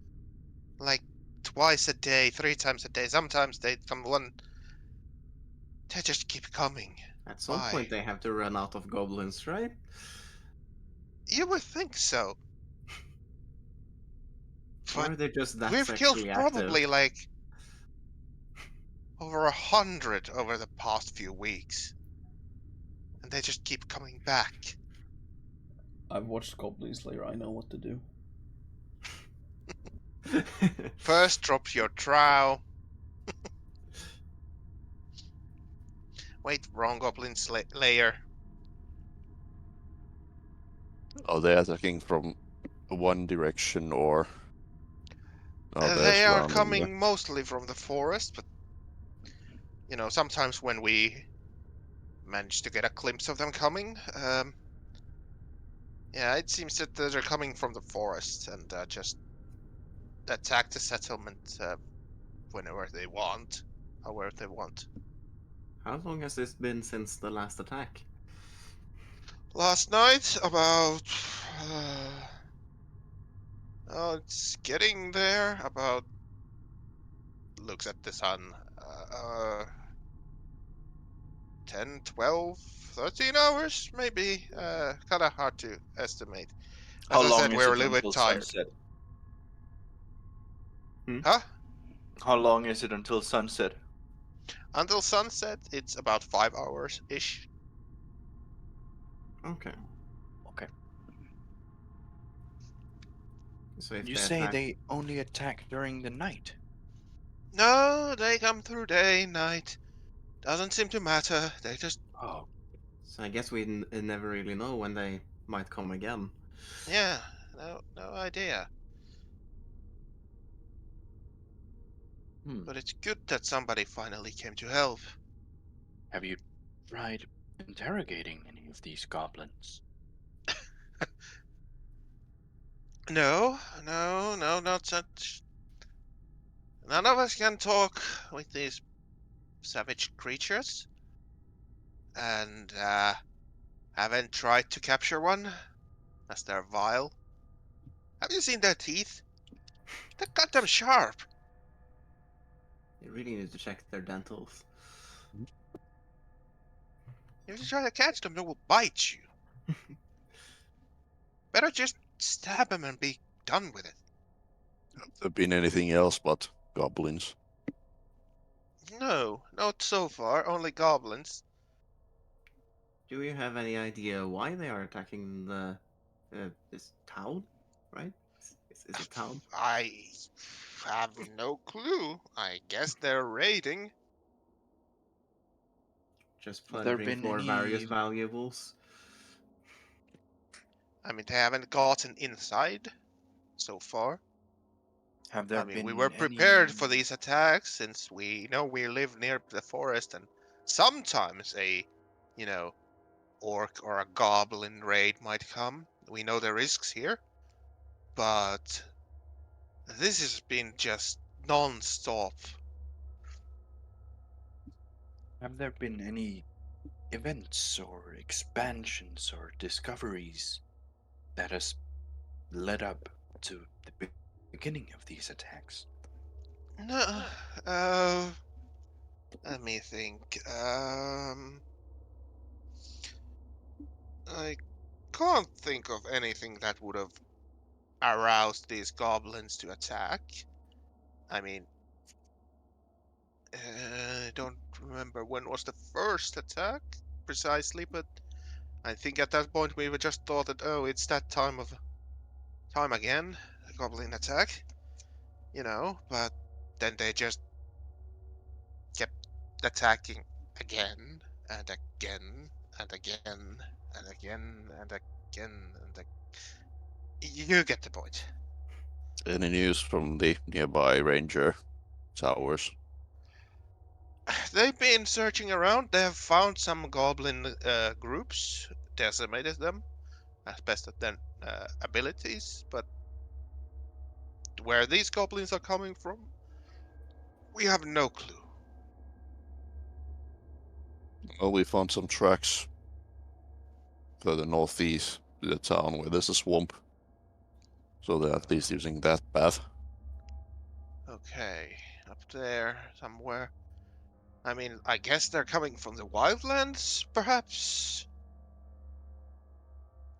like twice a day, 3 times a day. Sometimes they come one. They just keep coming. At some Why? point, they have to run out of goblins, right? You would think so. Or But are they just that we've killed sexually probably active? like over 100 over the past few weeks. And they just keep coming back. I've watched Goblin Slayer. I know what to do. First, drop your trowel. Wait, wrong Goblin Slayer. Are they attacking from one direction or are they They are surrounding you? coming mostly from the forest, but sometimes when we manage to get a glimpse of them coming, yeah, it seems that they're coming from the forest and just attack the settlement whenever they want, however they want. How long has this been since the last attack? Last night, about oh, it's getting there. About looks at the sun. 10, 12, 13 hours, maybe. Kind of hard to estimate. How As I long said, is we're a it little bit until tired. sunset? Huh? How long is it until sunset? Until sunset, it's about 5 hours ish. Okay. Okay. So if You they say attack... they only attack during the night? No, they come through day, night. Doesn't seem to matter. They just, Oh, So I guess we never really know when they might come again. yeah, no idea. But it's good that somebody finally came to help. have you tried interrogating any of these goblins? No, not such. None of us can talk with these savage creatures. And, haven't tried to capture one, as they're vile. Have you seen their teeth? They're goddamn sharp. You really need to check their dentals. If you try to catch them, they will bite you. Better just stab them and be done with it. Have there been anything else but goblins? No, not so far. Only goblins. Do you have any idea why they are attacking the this town? Right? Is it town? I have no clue. I guess they're raiding. Just Have there plundering been for various any- valuables. I mean, they haven't gotten inside so far. Have there I mean, been we were prepared for any- these attacks since we know we live near the forest, and sometimes a, orc or a goblin raid might come. We know the risks here, but this has been just non-stop. Have there been any events or expansions or discoveries that has led up to the beginning of these attacks? No, let me think. I can't think of anything that would have aroused these goblins to attack. I mean, I don't remember when was the first attack precisely, but I think at that point we were just thought that, oh, it's that time again, the goblin attack, but then they just kept attacking again and again and again and again and again and you get the point. Any news from the nearby ranger towers? They've been searching around. They have found some goblin groups, decimated them as best of their abilities, but where these goblins are coming from, we have no clue. Well, we found some tracks further northeast to the town where there's a swamp. So they're at least using that path. Okay, up there somewhere. I mean, I guess they're coming from the wildlands, perhaps?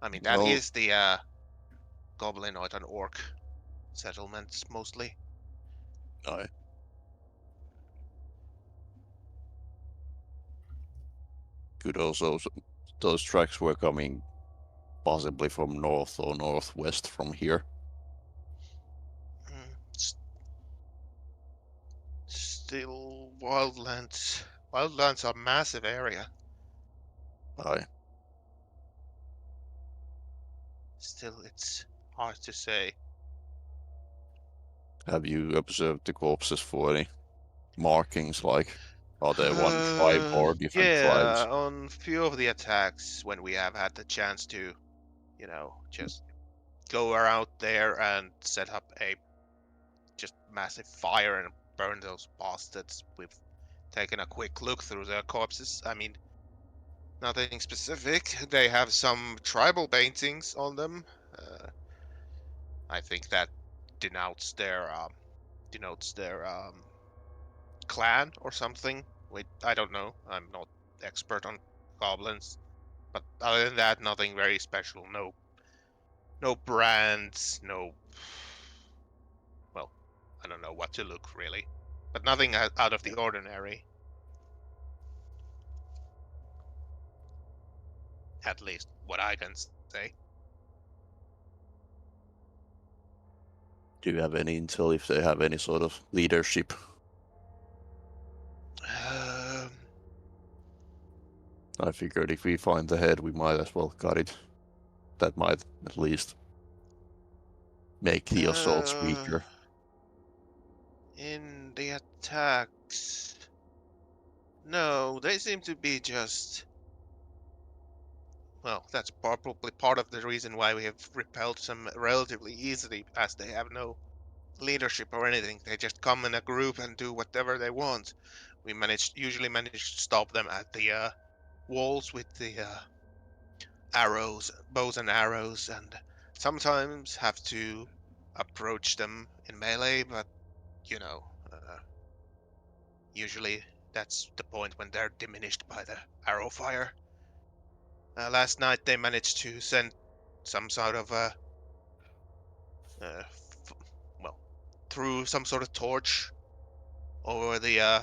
I mean, that Well, is the goblinoid and orc settlements, mostly. aye. Could also, those tracks were coming possibly from north or northwest from here. Still, wildlands. Wildlands are a massive area. Aye. Still, it's hard to say. Have you observed the corpses for any markings, like are they one tribe or different tribes? Yeah, on few of the attacks when we have had the chance to, just go around there and set up a just massive fire and burn those bastards. We've taken a quick look through their corpses. I mean, nothing specific. They have some tribal paintings on them. I think that denotes their clan or something. I don't know. I'm not expert on goblins, but other than that, nothing very special. No brands. No. Well, I don't know what to look really, but nothing out of the ordinary. At least what I can say. Do you have any intel if they have any sort of leadership? I figured if we find the head, we might as well cut it. That might at least make the assaults weaker. In the attacks, no, they seem to be just. Well, that's probably part of the reason why we have repelled them relatively easily, as they have no leadership or anything. They just come in a group and do whatever they want. We usually manage to stop them at the walls with the bows and arrows, and sometimes have to approach them in melee, but usually that's the point when they're diminished by the arrow fire. Last night they managed to send some sort of through some sort of torch over the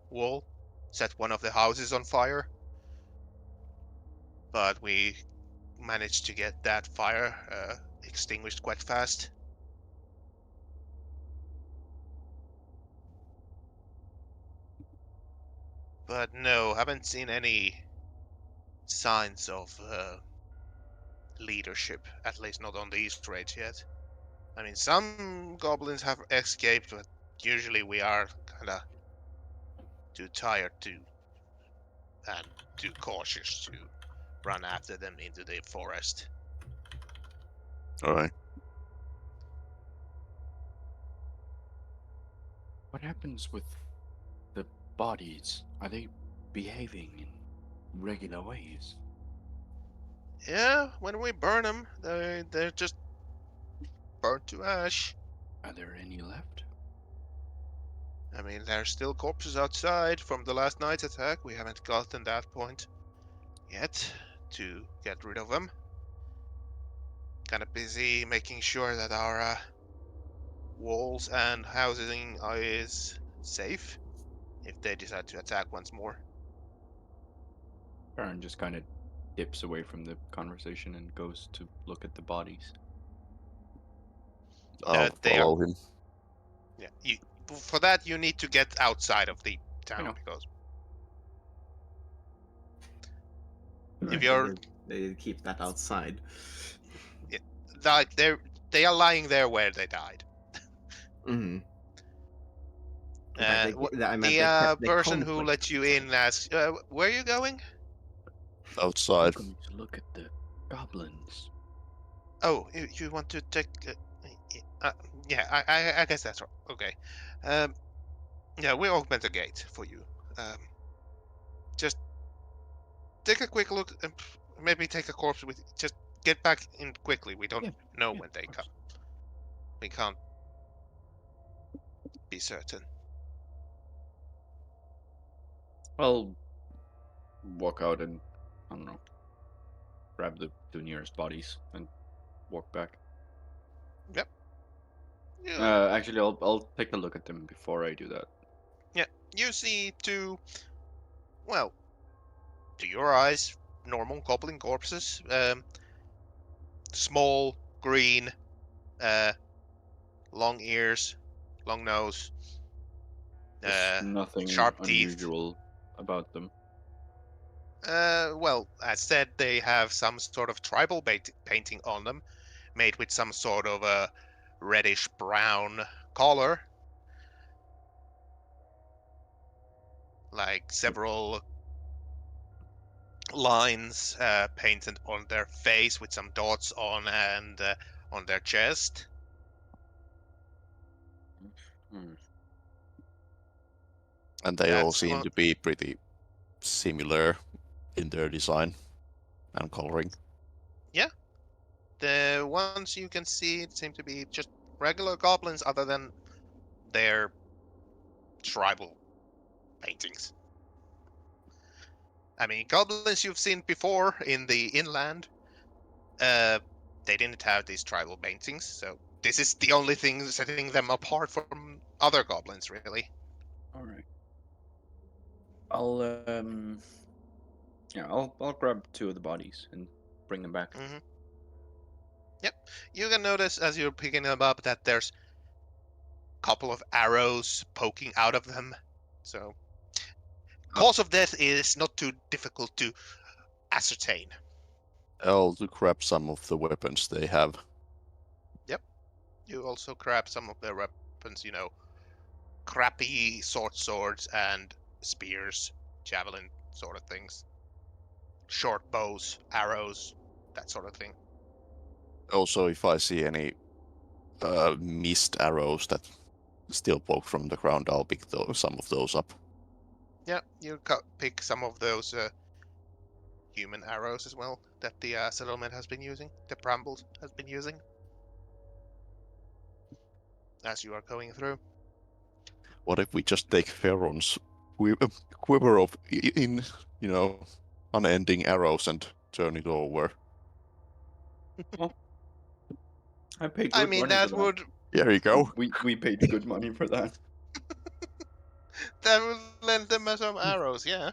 wall, set one of the houses on fire. But we managed to get that fire extinguished quite fast. But no, haven't seen any signs of leadership, at least not on the East Rage yet. I mean, some goblins have escaped, but usually we are kinda too tired and too cautious to run after them into the forest. Alright. What happens with the bodies? Are they behaving in regular ways? Yeah, when we burn them, they're just burnt to ash. Are there any left? I mean, there's still corpses outside from the last night's attack. We haven't gotten that point yet to get rid of them. Kind of busy making sure that our walls and housing is safe if they decide to attack once more. Baron just kind of dips away from the conversation and goes to look at the bodies. I'll follow him. Yeah, for that you need to get outside of the town because If you're They keep that outside. like they are lying there where they died. Mm-hmm. The person who let you in asks, "Where are you going?" Outside. I'm going to look at the goblins. Oh, you want to take? Yeah, I guess that's right. Okay. Yeah, we'll open the gate for you. Just take a quick look and maybe take a corpse with. Just get back in quickly. We don't know when they come. We can't be certain. I'll walk out and, I don't know, grab the two nearest bodies and walk back. Yep. Actually, I'll take a look at them before I do that. Yeah, you see two. Well, to your eyes, normal goblin corpses. Small, green, long ears, long nose, There's nothing sharp teeth. unusual about them. Well, as said, they have some sort of tribal painting on them, made with some sort of a reddish brown color, like several lines painted on their face with some dots on and on their chest. And they all That's seem on- to be pretty similar in their design and coloring. Yeah. The ones you can see seem to be just regular goblins other than their tribal paintings. I mean, goblins you've seen before in the inland, they didn't have these tribal paintings, so this is the only thing setting them apart from other goblins, really. All right. I'll I'll grab two of the bodies and bring them back. Mm-hmm. Yep. You can notice as you're picking them up that there's a couple of arrows poking out of them. So, cause of death is not too difficult to ascertain. I'll grab some of the weapons they have. Yep. You also grab some of their weapons, crappy swords and spears, javelin sort of things. Short bows, arrows, that sort of thing. Also, if I see any missed arrows that still poke from the ground, I'll pick some of those up. Yeah, you pick some of those human arrows as well that the settlement has been using, the Brambles has been using. As you are going through. What if we just take Feron's quiver of unending arrows and turn it over? I paid I good mean, money that for would that. There you go. We paid good money for that. that would lend them some arrows, yeah.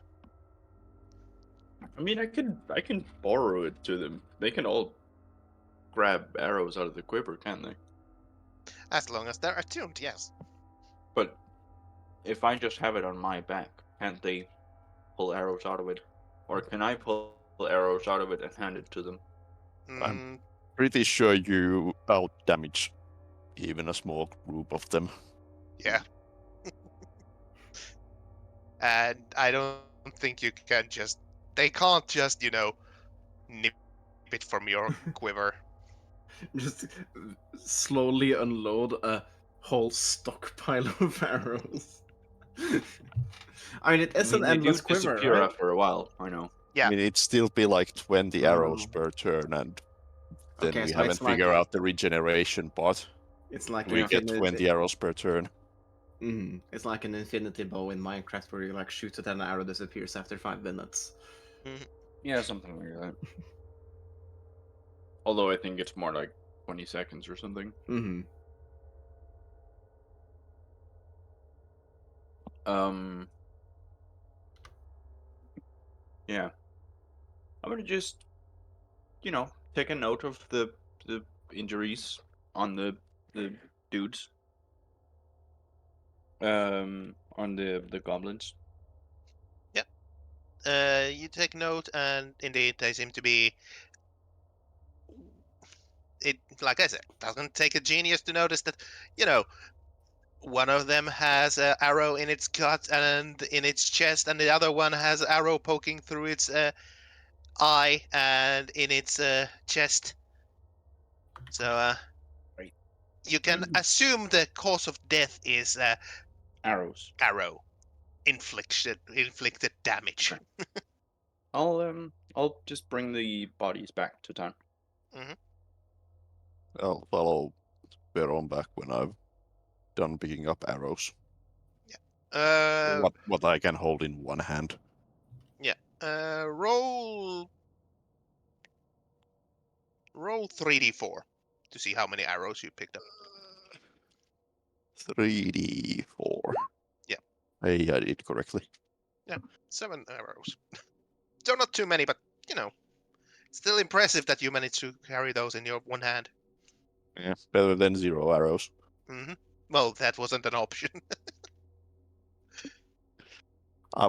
I mean, I can borrow it to them. They can all grab arrows out of the quiver, can't they? As long as they're attuned, yes. But if I just have it on my back, can't they pull arrows out of it? Or can I pull arrows out of it and hand it to them? I'm pretty sure you out damage even a small group of them. Yeah. And I don't think you can just... They can't just, nip it from your quiver. Just slowly unload a whole stockpile of arrows. I mean, it is an endless they do quiver, disappear right? after a while. I know. Yeah. I mean, it'd still be like 20 arrows Oh. per turn, and then Okay, we so haven't it's like figured out the regeneration part. it's like We an get infinity. 20 arrows per turn. It's like an infinity bow in Minecraft where you like shoot it and an arrow disappears after 5 minutes. Yeah, something like that. Although I think it's more like 20 seconds or something. Yeah. I'm gonna just, take a note of the injuries on the dudes. On the goblins. Yep. you take note, and indeed they seem to be. It, like I said, doesn't take a genius to notice that, one of them has an arrow in its gut and in its chest, and the other one has an arrow poking through its eye and in its chest. So Right. you can assume the cause of death is Arrows. arrow inflicted damage. I'll just bring the bodies back to town. I'll follow Veron back when I've done picking up arrows. What I can hold in one hand. Roll 3d4 to see how many arrows you picked up. 3d4. Yeah. Hey, I did correctly. 7 arrows. So not too many, but still impressive that you managed to carry those in your one hand. Yeah, better than 0 arrows. Well, that wasn't an option.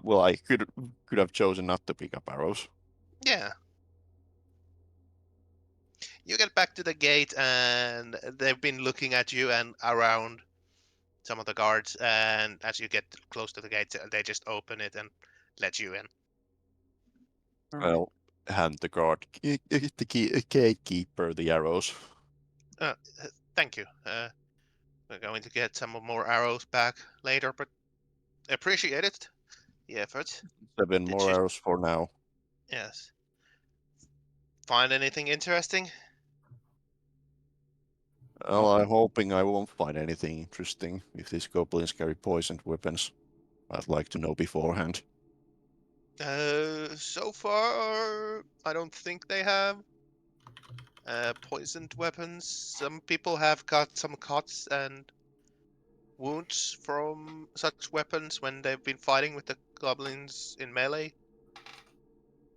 Well, I could have chosen not to pick up arrows. Yeah. You get back to the gate, and they've been looking at you and around some of the guards, and as you get close to the gate, they just open it and let you in. Well, hand the guard, the gatekeeper, the arrows. Thank you. We're going to get some more arrows back later, but appreciate it. The effort. 7 more arrows for now. Yes. Find anything interesting? Well, I'm hoping I won't find anything interesting. If these goblins carry poisoned weapons, I'd like to know beforehand. So far, I don't think they have poisoned weapons. Some people have got some cuts and wounds from such weapons when they've been fighting with the goblins in melee.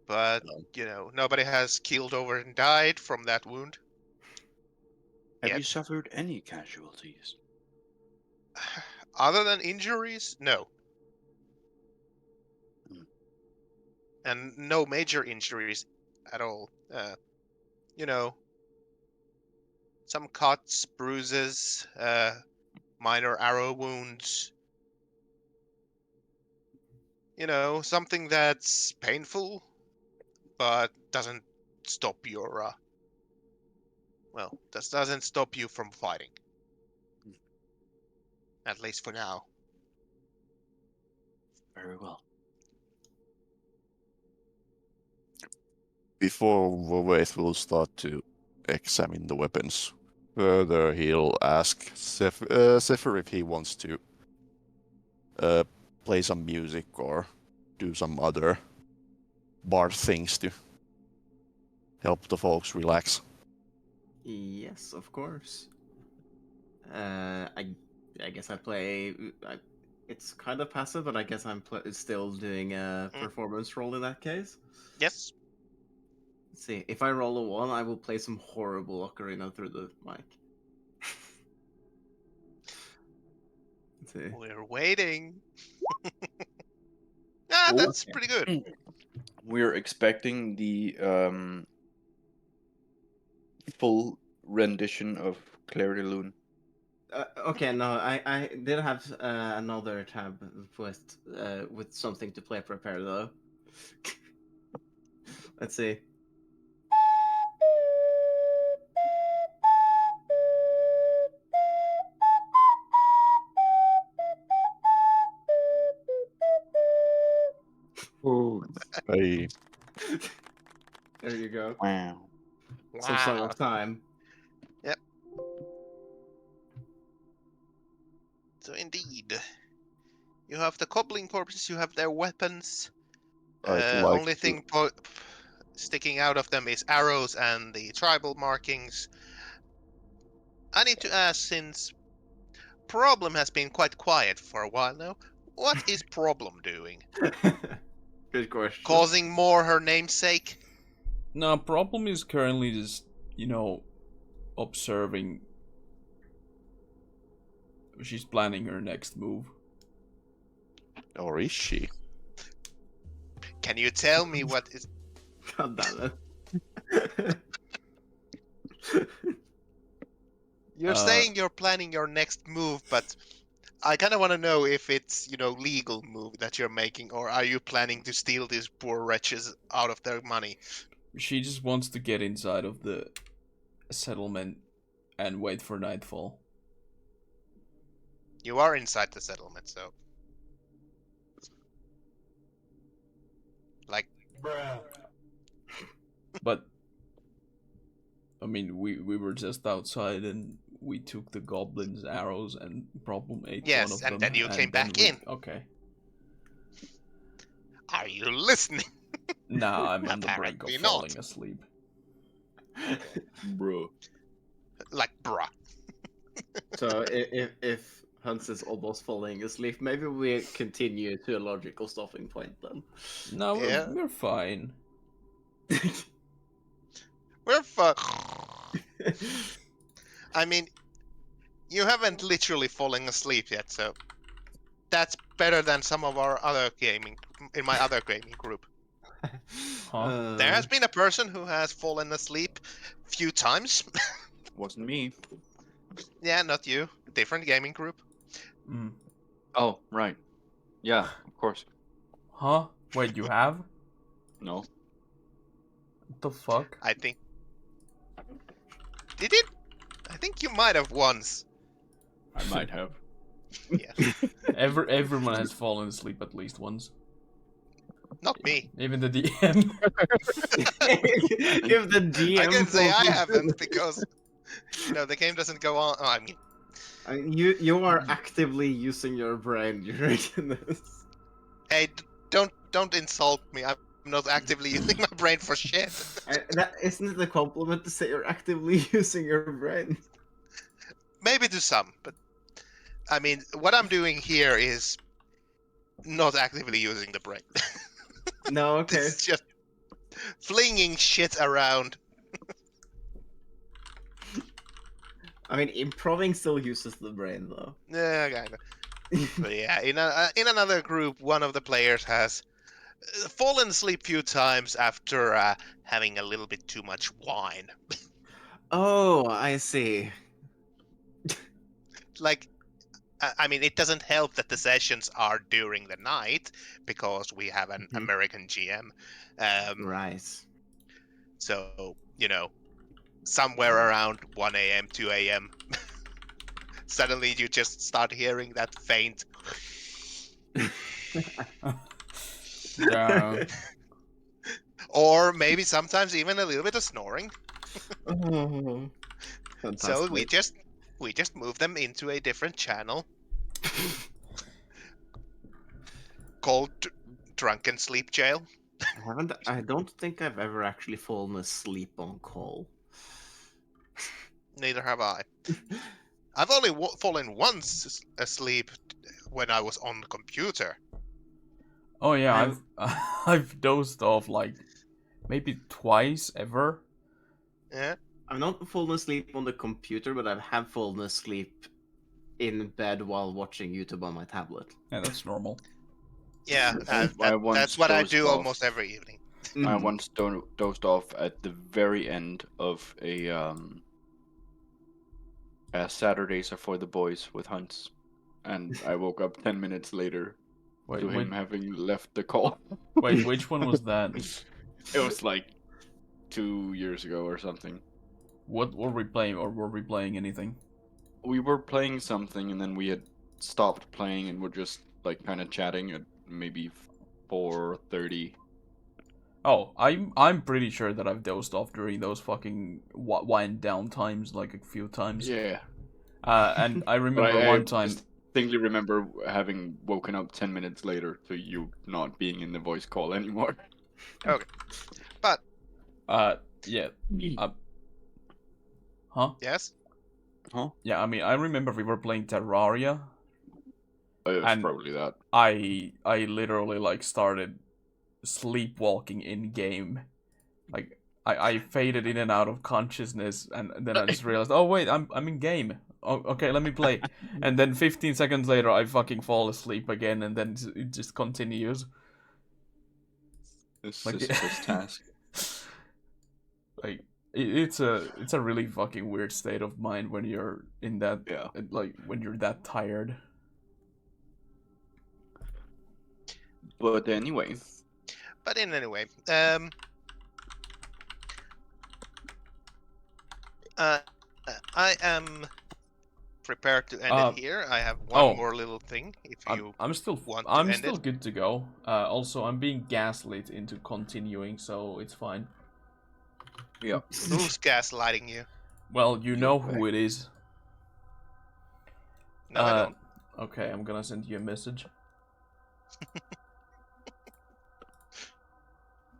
But, nobody has keeled over and died from that wound. Have you suffered any casualties? Other than injuries, no. And no major injuries at all. Some cuts, bruises, minor arrow wounds. Something that's painful, but doesn't stop your, doesn't stop you from fighting. At least for now. Very well. Before Wraith will start to examine the weapons further, he'll ask Zephyr if he wants to play some music or do some other bard things to help the folks relax. Yes, of course. I guess I play. It's kind of passive, but I guess I'm still doing a performance roll in that case. Yes. Let's see. If I roll a 1, I will play some horrible ocarina through the mic. Let's see. We're waiting. That's pretty good. We're expecting the full rendition of Claire de Lune. Okay, no, I did have another tab with something to play prepared though. Let's see. Oh, hey. There you go. Wow. Some Song of Time. Yep. So indeed, you have the Goblin corpses, you have their weapons. Only thing sticking out of them is arrows and the tribal markings. I need to ask, since Problem has been quite quiet for a while now, what is Problem doing? Good question. Causing more her namesake? No, Problem is currently just, observing. She's planning her next move. Or is she? Can you tell me what is? God damn it. You're saying you're planning your next move, but I kind of want to know if it's, legal move that you're making, or are you planning to steal these poor wretches out of their money? She just wants to get inside of the settlement and wait for nightfall. You are inside the settlement, so. Like. Bruh. But I mean, we were just outside and we took the goblins' arrows and problem ate one of Yes, them. and then you came back in. Okay. Are you listening? Nah, I'm on the brink Apparently of not. falling asleep. Bro. Like, bruh. So if Hans is almost falling asleep, maybe we continue to a logical stopping point then. No, Yeah. we're fine. We're I mean, you haven't literally fallen asleep yet, so that's better than some of our other in my other gaming group. Huh? There has been a person who has fallen asleep few times. Wasn't me. Yeah, not you. Different gaming group. Mm. Oh, right. Yeah, of course. Huh? Wait, you have? No. What the fuck? I think. Did it? I think you might have once. I might have. Yeah. Everyone has fallen asleep at least once. Not me. Even the DM. If the DM I can say I falls- haven't because the game doesn't go on. Oh, I mean, you are actively using your brain during this. hey, don't insult me. I'm not actively using my brain for shit. That isn't it a compliment to say you're actively using your brain? Maybe to some, but I mean, what I'm doing here is not actively using the brain. No, okay. This is just flinging shit around. I mean, improving still uses the brain, though. Yeah, kind of. But yeah, in another group, one of the players has fallen asleep few times after having a little bit too much wine. Oh, I see. Like, I mean, it doesn't help that the sessions are during the night because we have an American GM. Right. So, somewhere around 1 a.m., 2 a.m., suddenly you just start hearing that faint. Yeah. Or maybe sometimes even a little bit of snoring. Oh, So we fantastic. just move them into a different channel called Drunken Sleep Jail. I don't think I've ever actually fallen asleep on call. Neither have I. I've only fallen once asleep when I was on the computer. Oh yeah, I've dozed off like maybe twice ever. Yeah. I've not fallen asleep on the computer, but I have fallen asleep in bed while watching YouTube on my tablet. Yeah, that's normal. Yeah, I once that's what I dozed do off. almost every evening. I once dozed off at the very end of a Saturdays are for the boys with Hunts, and I woke up 10 minutes later Wait, to him wait, having left the call. wait, which one was that? It was like 2 years ago or something. What were we playing, or were we playing anything? We were playing something, and then we had stopped playing, and we're just like kind of chatting at maybe 4:30. Oh, I'm pretty sure that I've dozed off during those fucking wind down times like a few times. Yeah. And I remember But I one time. distinctly remember having woken up 10 minutes later to you not being in the voice call anymore. Okay. But Yeah. Huh? yes. Huh? Yeah, I mean, I remember we were playing Terraria. It was And probably that. I literally like started sleepwalking in game. Like I faded in and out of consciousness, and then I just realized, oh wait, I'm in game. Oh, okay, let me play. And then 15 seconds later, I fucking fall asleep again, and then it just continues. This Like- Sisyphus task. Like it's a really fucking weird state of mind when you're in that like when you're that tired. But anyway, But in any way, I am prepared to end it here. I have one more little thing. If you I'm still want to I'm end still it. good to go. Also, I'm being gaslit into continuing, so it's fine. yeah. Who's gaslighting you? Well, you know who it is. No, I don't. Okay, I'm gonna send you a message.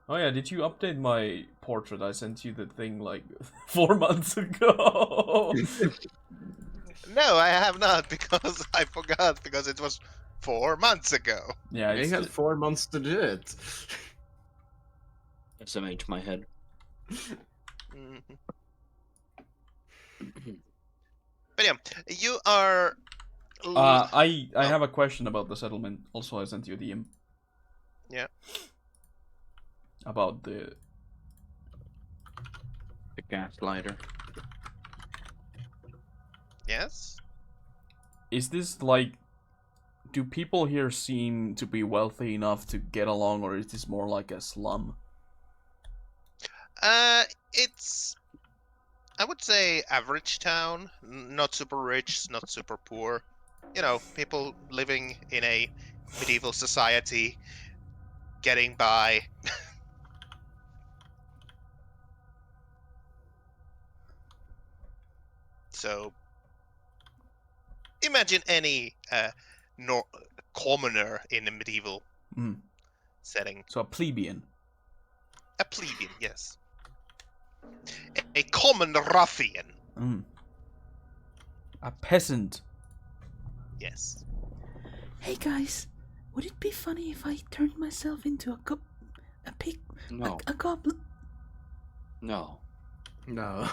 Oh yeah, did you update my portrait? I sent you the thing like 4 months ago. No, I have not because I forgot because it was 4 months ago. Yeah, He it's had 4 months to do it. SMH my head. Mhm. But yeah, you are. I have a question about the settlement. Also, I sent you the Yeah. about the gaslighter. Yes. Is this like, do people here seem to be wealthy enough to get along, or is this more like a slum? It's. I would say average town, not super rich, not super poor. You know, people living in a medieval society, getting by. So, imagine any commoner in a medieval setting. So a plebeian. A plebeian, yes. A common ruffian. A peasant. Yes. Hey guys, would it be funny if I turned myself into a pig? No. A goblin? No. No.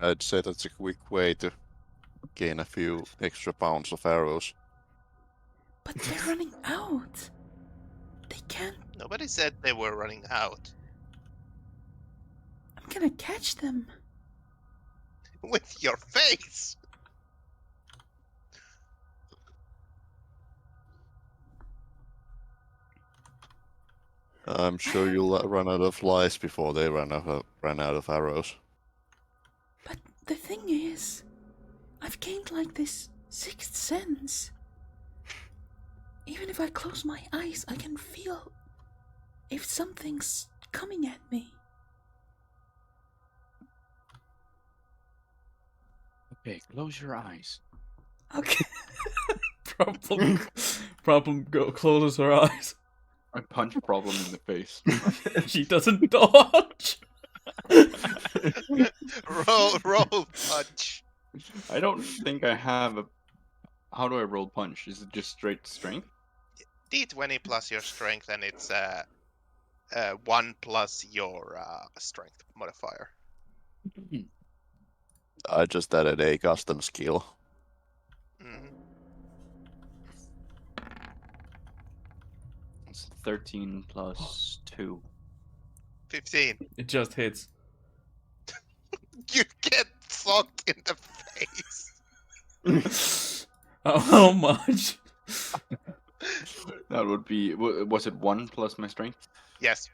I'd say that's a quick way to gain a few extra pounds of arrows. But they're running out. They can't. Nobody said they were running out. I'm gonna catch them. With your face! I'm sure you'll run out of lies before they run out of arrows. But the thing is, I've gained like this sixth sense. Even if I close my eyes, I can feel if something's coming at me. Okay, close your eyes. Okay. Problem closes her eyes. I punch Problem in the face. She doesn't dodge. roll punch. I don't think I have a. How do I roll punch? Is it just straight strength? D20 plus your strength, and it's 1 plus your strength modifier. I just added a custom skill. It's 13 plus 2. 15. It just hits. You get fucked in the face. How much? That would be. Was it 1 plus my strength? Yes.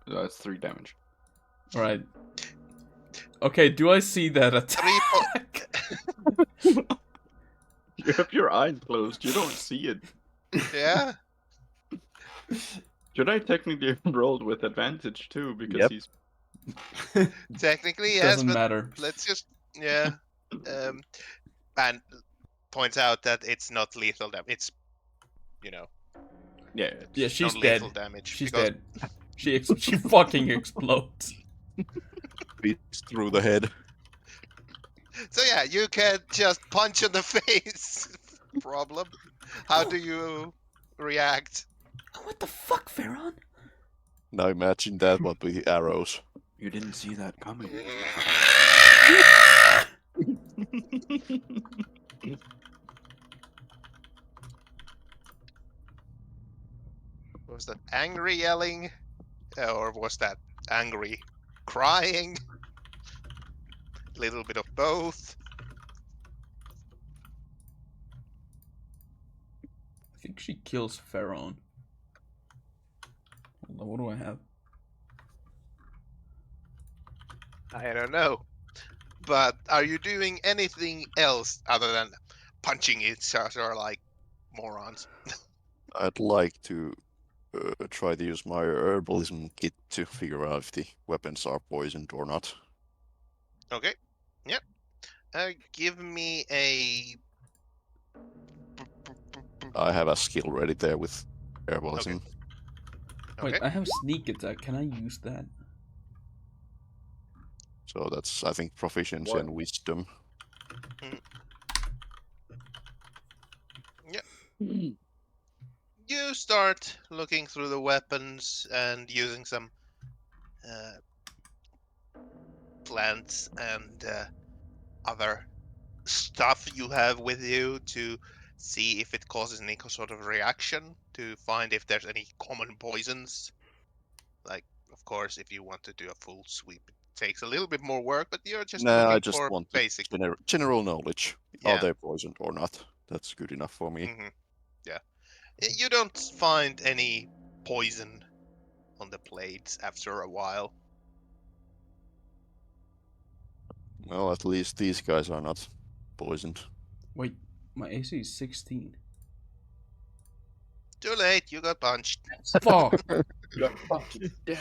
That's 3 damage. Right. Okay, do I see that attack? You have your eyes closed. You don't see it. Yeah. Should I technically have rolled with advantage too? Because he's. Technically, yes. Doesn't but matter. Let's just. Yeah. And points out that it's not lethal damage. It's. Yeah. Yeah, she's dead. non-lethal damage. She's because- dead. She fucking explodes. Beats through the head. So yeah, you can just punch in the face. Problem. How do you react? Oh, what the fuck, Pharaon? Now imagine that would be arrows. You didn't see that coming. What was that? Angry yelling? Or was that angry crying? A little bit of both. I think she kills Pharaon. Hold on, what do I have? I don't know. But are you doing anything else other than punching each other like morons? I'd like to try to use my herbalism kit to figure out if the weapons are poisoned or not. Okay. Yep. Give me a. I have a skill ready there with herbalism. Wait, Okay. I have sneak attack. Can I use that? So that's, I think, proficiency and wisdom. Yep. You start looking through the weapons and using some plants and other stuff you have with you to see if it causes any sort of reaction, to find if there's any common poisons. Like, of course, if you want to do a full sweep, it takes a little bit more work, but you're just Nah, looking I just for want basic. general knowledge. Yeah. Are they poisoned or not? That's good enough for me. Yeah. You don't find any poison on the blades after a while. Well, at least these guys are not poisoned. Wait, my AC is 16. Too late, you got punched. Fuck! You're fucking dead.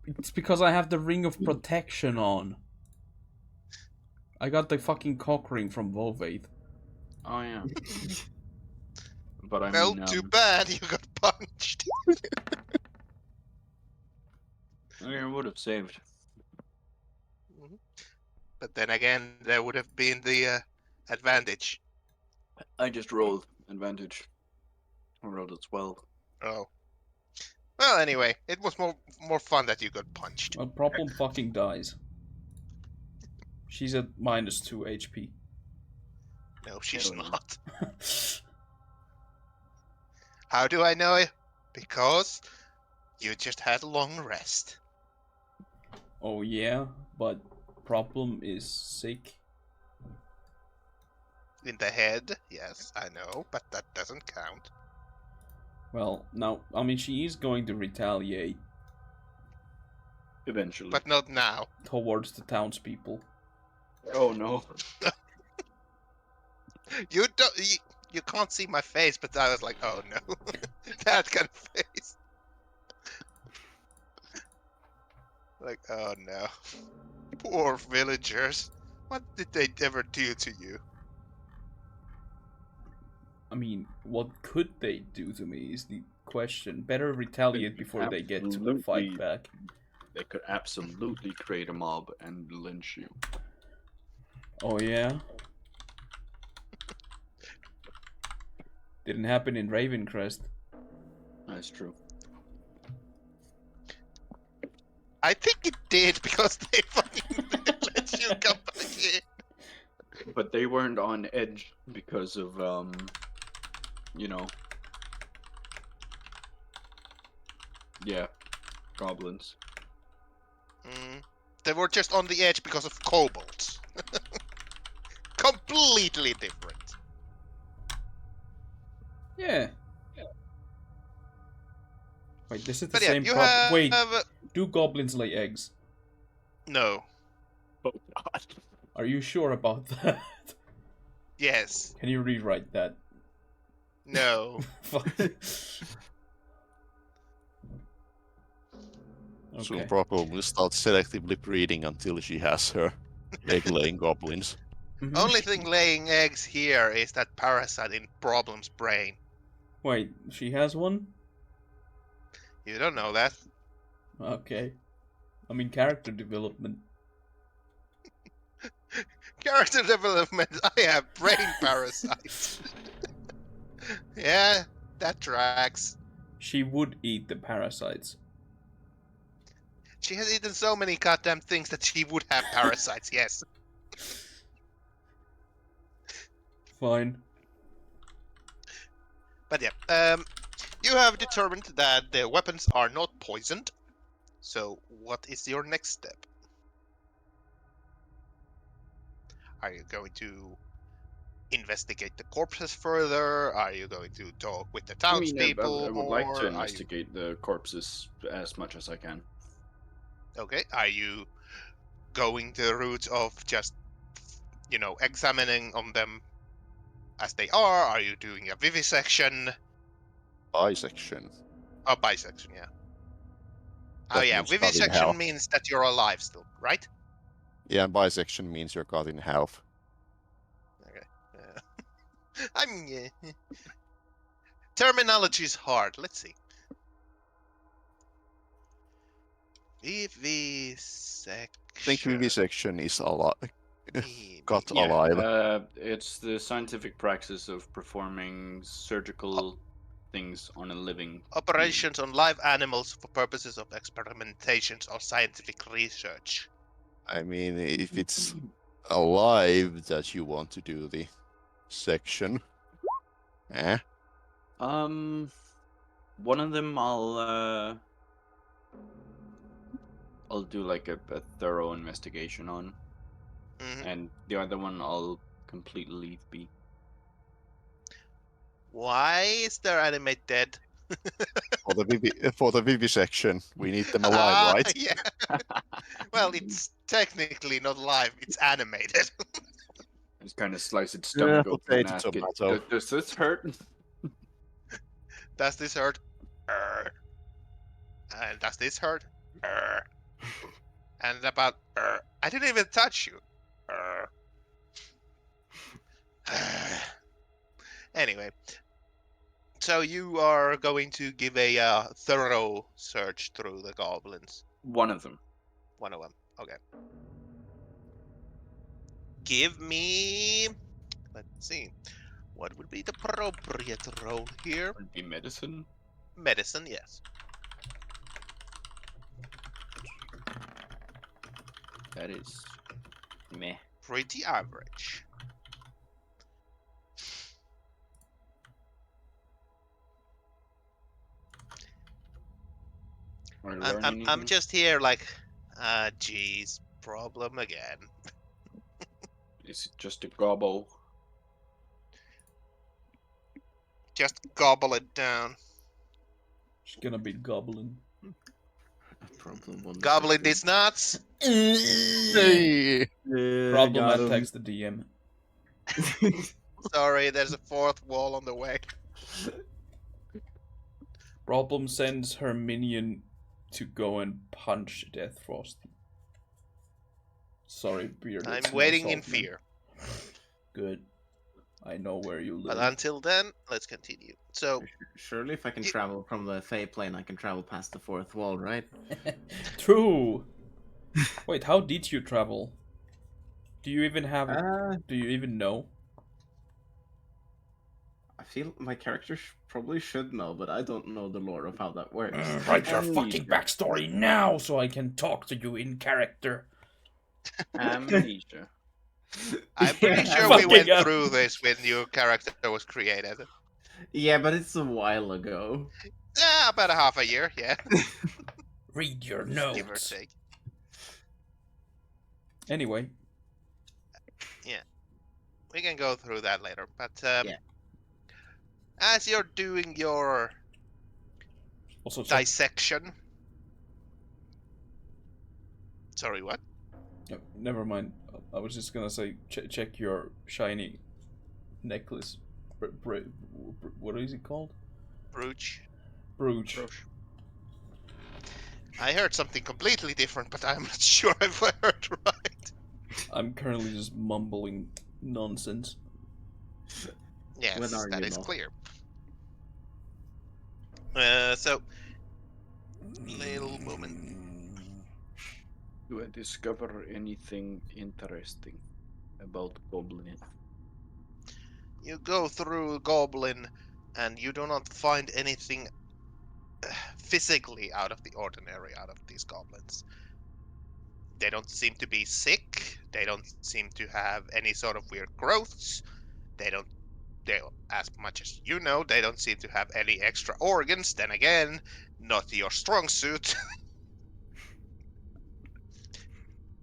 It's because I have the ring of protection on. I got the fucking cock ring from Volvaith. Oh yeah. But I Well, mean, too bad you got punched. I would have saved. But then again, there would have been the advantage. I just rolled advantage. I rolled a 12. Oh. Well, anyway, it was more fun that you got punched. Well, Problem fucking dies. She's at -2 HP. No, she's Hell yeah. not. How do I know it? Because you just had a long rest. Oh yeah, but Problem is sick. In the head, yes, I know, but that doesn't count. Well, now, I mean, she is going to retaliate Eventually. But not now. towards the townspeople. Oh no. You don't. You can't see my face, but I was like, oh no, that kind of face. Like, oh no, poor villagers. What did they ever do to you? I mean, what could they do to me is the question. Better retaliate before they get to fight back. They could absolutely create a mob and lynch you. Oh yeah? Didn't happen in Ravencrest. That's true. I think it did because they fucking let you come back in. But they weren't on edge because of, you know. Yeah, goblins. They were just on the edge because of kobolds. Completely different. Yeah. Wait, this is the But yeah, same you problem. Wait, have- do goblins lay eggs? No. Oh god. Are you sure about that? Yes. Can you rewrite that? No. Fuck. So Okay. probably start selectively breeding until she has her egg-laying goblins. Mhm. Only thing laying eggs here is that parasite in Problem's brain. Wait, she has one? You don't know that. Okay. I mean, character development. Character development, I have brain parasites. Yeah, that tracks. She would eat the parasites. She has eaten so many goddamn things that she would have parasites, yes. Fine. But yeah, you have determined that the weapons are not poisoned. So, what is your next step? Are you going to investigate the corpses further? Are you going to talk with the I mean, townspeople I would like to more? Are you investigate the corpses as much as I can. okay? Are you going the route of just, examining on them as they are? Are you doing a vivisection? Bisection. Oh, bisection, yeah. Oh That yeah, means cut in vivisection half. means that you're alive still, right? Yeah, and bisection means you're cut in half. Okay. Terminology is hard. Let's see. Vivisection. I think vivisection is cut Yeah, alive. it's the scientific practice of performing surgical things on a living Operations on live animals for purposes of experimentations or scientific research. I mean, if it's alive that you want to do the section. One of them I'll do like a thorough investigation on, and the other one I'll completely leave be. Why is their anime dead? For the vivisection, we need them alive, right? Yeah. Well, it's technically not live. It's animated. Just kind of slice its stomach open and potato, ask it, tomato. does this hurt? Does this hurt? And does this hurt? And about I didn't even touch you. Anyway, so you are going to give a thorough search through the goblins. One of them. One of them. Okay. Give me. Let's see. What would be the appropriate role here? Would be medicine. Medicine, yes. That is meh. Pretty average. I'm just here like, geez, problem again. Is it just a gobble? Just gobble it down. She's gonna be gobbling. Gobbling these nuts. Hey. Problem at text the DM. Sorry, there's a fourth wall on the way. Problem sends her minion to go and punch Death Frosty. Sorry, Beard. I'm it's no waiting in assault, man. fear. Good. I know where you live. But until then, let's continue. So, surely if I can travel from the Fey plane, I can travel past the fourth wall, right? True. Wait, how did you travel? Do you even have? Do you even know? I feel my character probably should know, but I don't know the lore of how that works. Write your fucking backstory now, so I can talk to you in character. Amnesia. I'm pretty sure we went through this when your character was created. Yeah, but it's a while ago. Yeah, about a half a year, yeah. Read your Give or notes. take. Anyway. Yeah. We can go through that later. But yeah. As you're doing your also dissection. Sorry, what? No, never mind. I was just gonna say, check your shiny necklace. What is it called? Brooch. Brooch. I heard something completely different, but I'm not sure if I heard right. I'm currently just mumbling nonsense. Yes, When that you is know? clear. So, little moment. Do I discover anything interesting about Goblin? You go through Goblin, and you do not find anything physically out of the ordinary out of these goblins. They don't seem to be sick. They don't seem to have any sort of weird growths. They, as much as you know, they don't seem to have any extra organs. Then again, not your strong suit.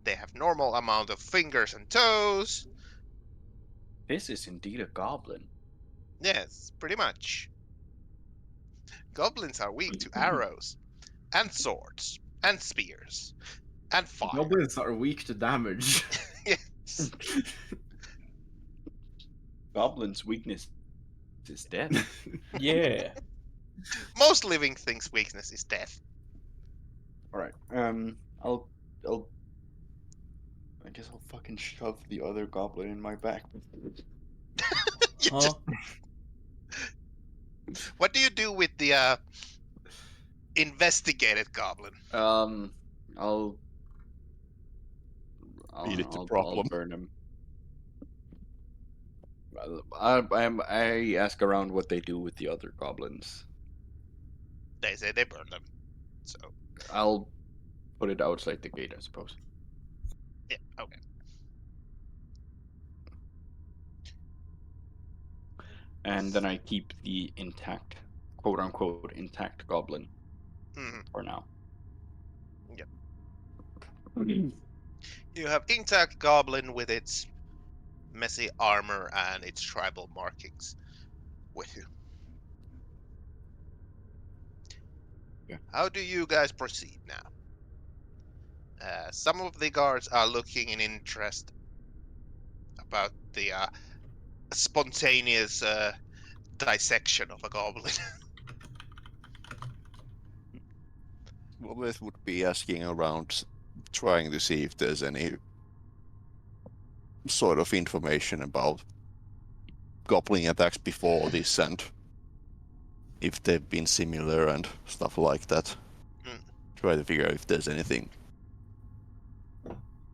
They have normal amount of fingers and toes. This is indeed a goblin. Yes, pretty much. Goblins are weak to arrows, and swords, and spears, and fire. Goblins are weak to damage. Yes. Goblin's weakness is death. Yeah. Most living things' weakness is death. All right. I guess I'll fucking shove the other goblin in my back. You Huh? just... What do you do with the investigated goblin? I'll Feed it to I'll problem. burn him. I ask around what they do with the other goblins. They say they burn them. So I'll put it outside the gate, I suppose. yeah, okay. And then I keep the intact, quote unquote, intact goblin Mhm. for now. Yep. You have intact goblin with its messy armor and its tribal markings with you. Yeah. How do you guys proceed now? Some of the guards are looking in interest about the spontaneous dissection of a goblin. Lilith would be asking around, trying to see if there's any sort of information about goblin attacks before this and if they've been similar and stuff like that. Mm. Try to figure out if there's anything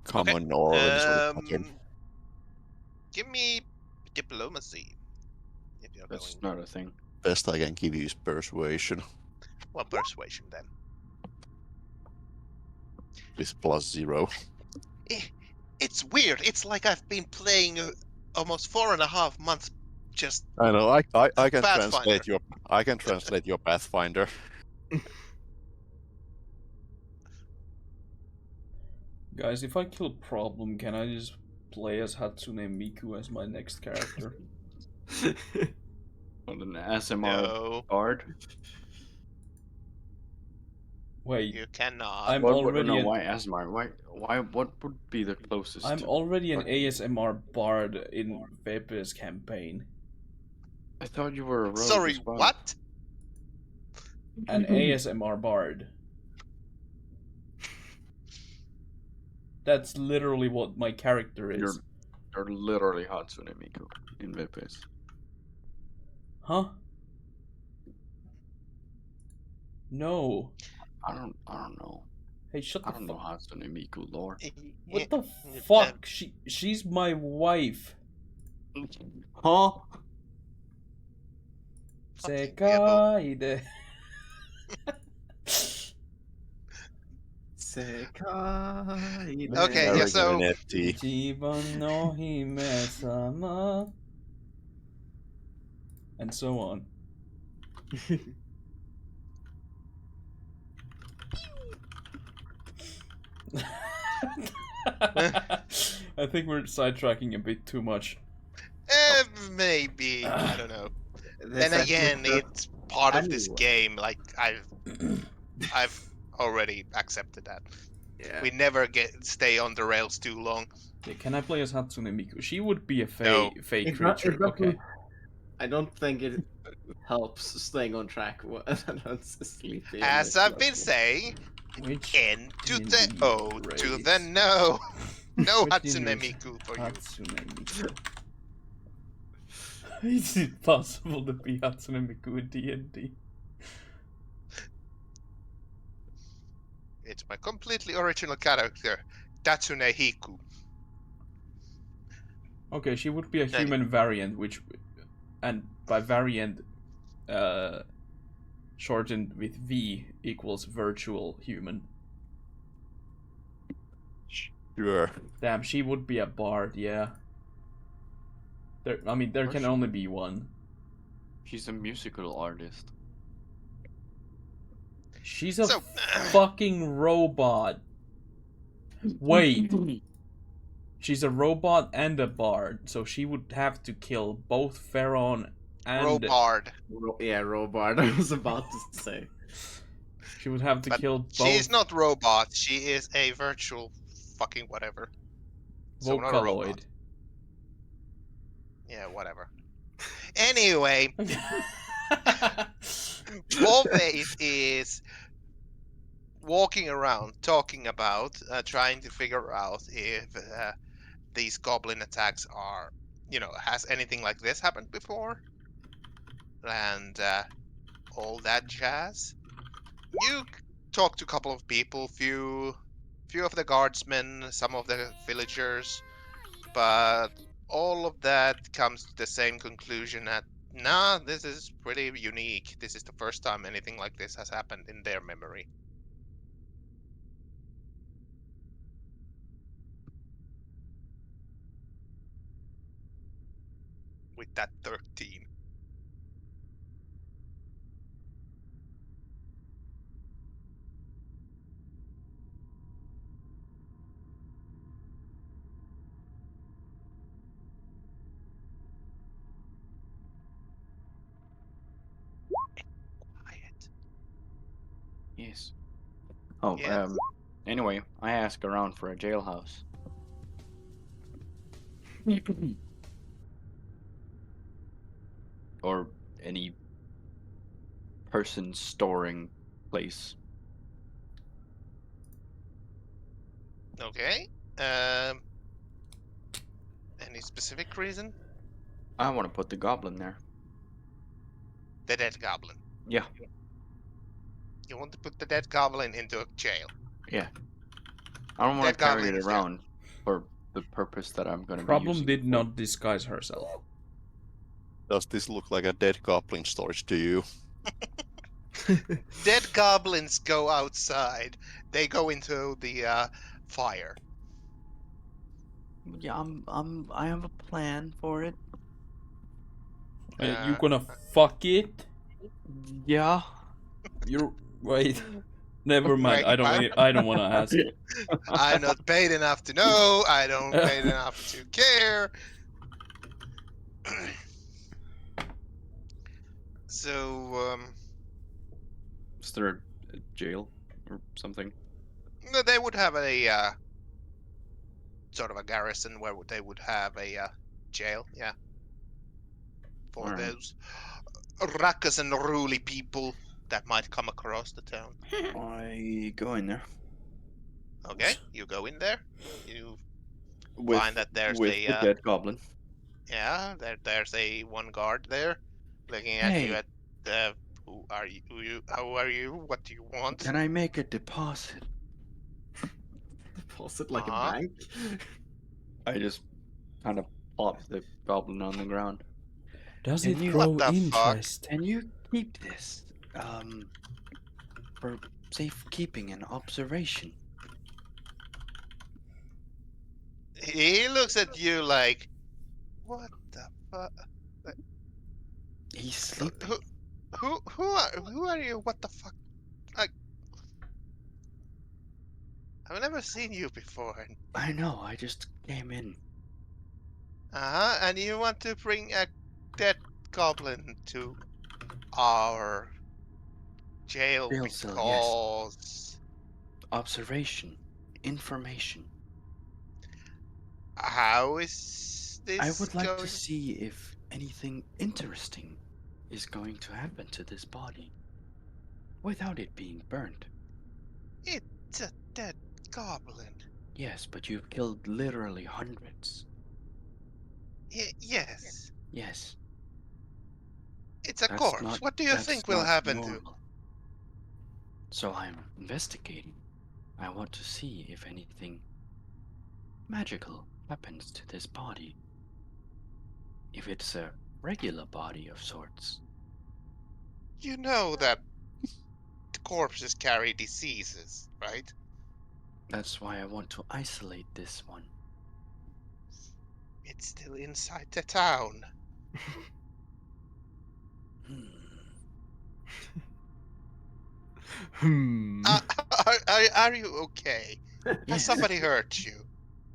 common or any sort of pattern. Give me diplomacy. If you're That's going. not a thing. Best I can give you is persuasion Well, persuasion then. with +0. It's weird. It's like I've been playing almost 4.5 months just I know. I can Pathfinder. translate your Pathfinder. Guys, if I kill Problem, can I just play as Hatsune Miku as my next character? On an ASMR No. bard. Wait, You cannot. I'm What, already no, an, why ASMR? Why? What would be the closest? I'm to already an fucking- ASMR bard in Vepe's campaign. I thought you were a rogue. Sorry, as well. what? An ASMR bard. That's literally what my character is. You're literally Hatsune Miku in VPS. Huh? No. I don't know. Hey, shut I the don't know fuck. Hatsune Miku lore. What the fuck? She's my wife. Huh? Sekaide. Okay, yeah, so Ichiban no hime-sama. And so on. I think we're sidetracking a bit too much. Maybe. I don't know. This Then again, episode- it's part of this Anyway. game. Like I've already accepted that. Yeah. We never stay on the rails too long. Okay, can I play as Hatsune Miku? She would be a No. fey It's not- creature. it doesn't- Okay. I don't think it helps staying on track. That's sleepy. As I've been saying, Which N to the D&D O to the race? no. No Which Hatsune is Miku for you. Hatsune Miku. Is it possible to be Hatsune Miku in D&D? It's my completely original character, Tatsune Hiku. Okay, she would be a Any- human variant, and by variant, shortened with V equals virtual human. Sure. Damn, she would be a bard, yeah. There can only be one. She's a musical artist. She's a So- fucking robot. Wait. She's a robot and a bard, so she would have to kill both Pharaon and... Robard. Robard, I was about to say. She would have to But kill both... she's not robot, she is a virtual fucking whatever. So not a robot. Vocaloid. Yeah, whatever. Anyway, Warface is walking around talking about trying to figure out if these goblin attacks are, has anything like this happened before, and all that jazz. You talk to a couple of people, few of the guardsmen, some of the villagers, but all of that comes to the same conclusion that, nah, this is pretty unique. This is the first time anything like this has happened in their memory. With that 13. Quiet. Yes. Oh, Yes. Anyway, I asked around for a jailhouse. Or any person storing place. Okay. Any specific reason? I want to put the goblin there. The dead goblin. Yeah. You want to put the dead goblin into a jail. Yeah. I don't want Dead to carry goblin it is around for the purpose that I'm going to be Problem using. did not disguise herself. Does this look like a dead goblin storage to you? Dead goblins go outside. They go into the fire. Yeah, I have a plan for it. You gonna fuck it? Yeah. You're... Wait. Never mind. Wait, I don't want to ask. I'm not paid enough to know. I don't paid enough to care. So, Is there a jail or something? they would have a sort of a garrison where they would have a jail, yeah, for Alright. those ruckus and unruly people that might come across the town. I go in there. Okay, you go in there. You With, find that there's with a the dead goblin. yeah, there's a one guard there, looking at you Hey. at the. Who are you? How are you? What do you want? Can I make a deposit? Deposit like Uh-huh. a bank? I just kind of plop the goblin on the ground. Does And it you- grow What the fuck? interest? Can you keep this? For safekeeping and observation. He looks at you like, what the fuck? He's sleeping. Who are you? What the fuck? Like, I've never seen you before. I know, I just came in. And you want to bring a dead goblin to our jail Jail cell, yes. because Observation. Information. how is this I would like going? to see if anything interesting is going to happen to this body without it being burned. It's a dead goblin. Yes, but you've killed literally hundreds. Yes, Yes. it's a That's corpse. not- What do you that's think will not happen to? normal. So I'm investigating. I want to see if anything magical happens to this body. If it's a regular body of sorts. You know that the corpses carry diseases, right? That's why I want to isolate this one. It's still inside the town. Hmm. Are you okay? Has Yes. somebody hurt you?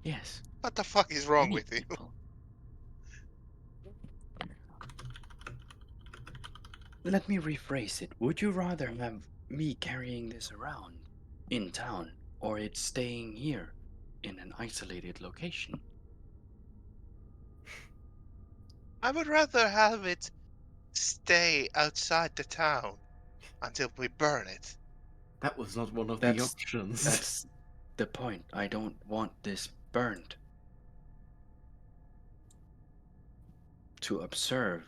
Yes. What the fuck is wrong Many with you? people. Let me rephrase it. Would you rather have me carrying this around in town, or it staying here in an isolated location? I would rather have it stay outside the town until we burn it. That was not one of the That's options. that's the point. I don't want this burned. To observe.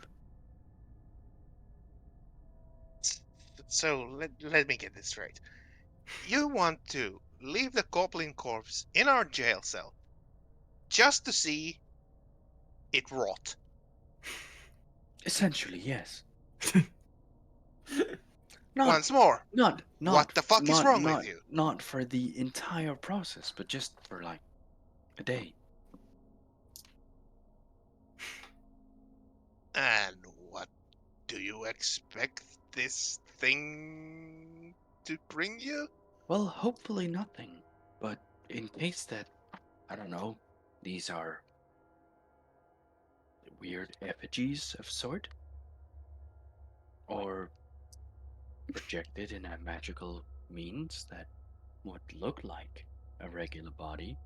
So let me get this straight. You want to leave the goblin corpse in our jail cell just to see it rot? Essentially, yes. Not, Once more, not, what the fuck is wrong not, with you? Not for the entire process, but just for like a day. And what do you expect this thing to bring you? Well, hopefully nothing. But in case that, I don't know, these are weird effigies of sort, or projected in a magical means that would look like a regular body.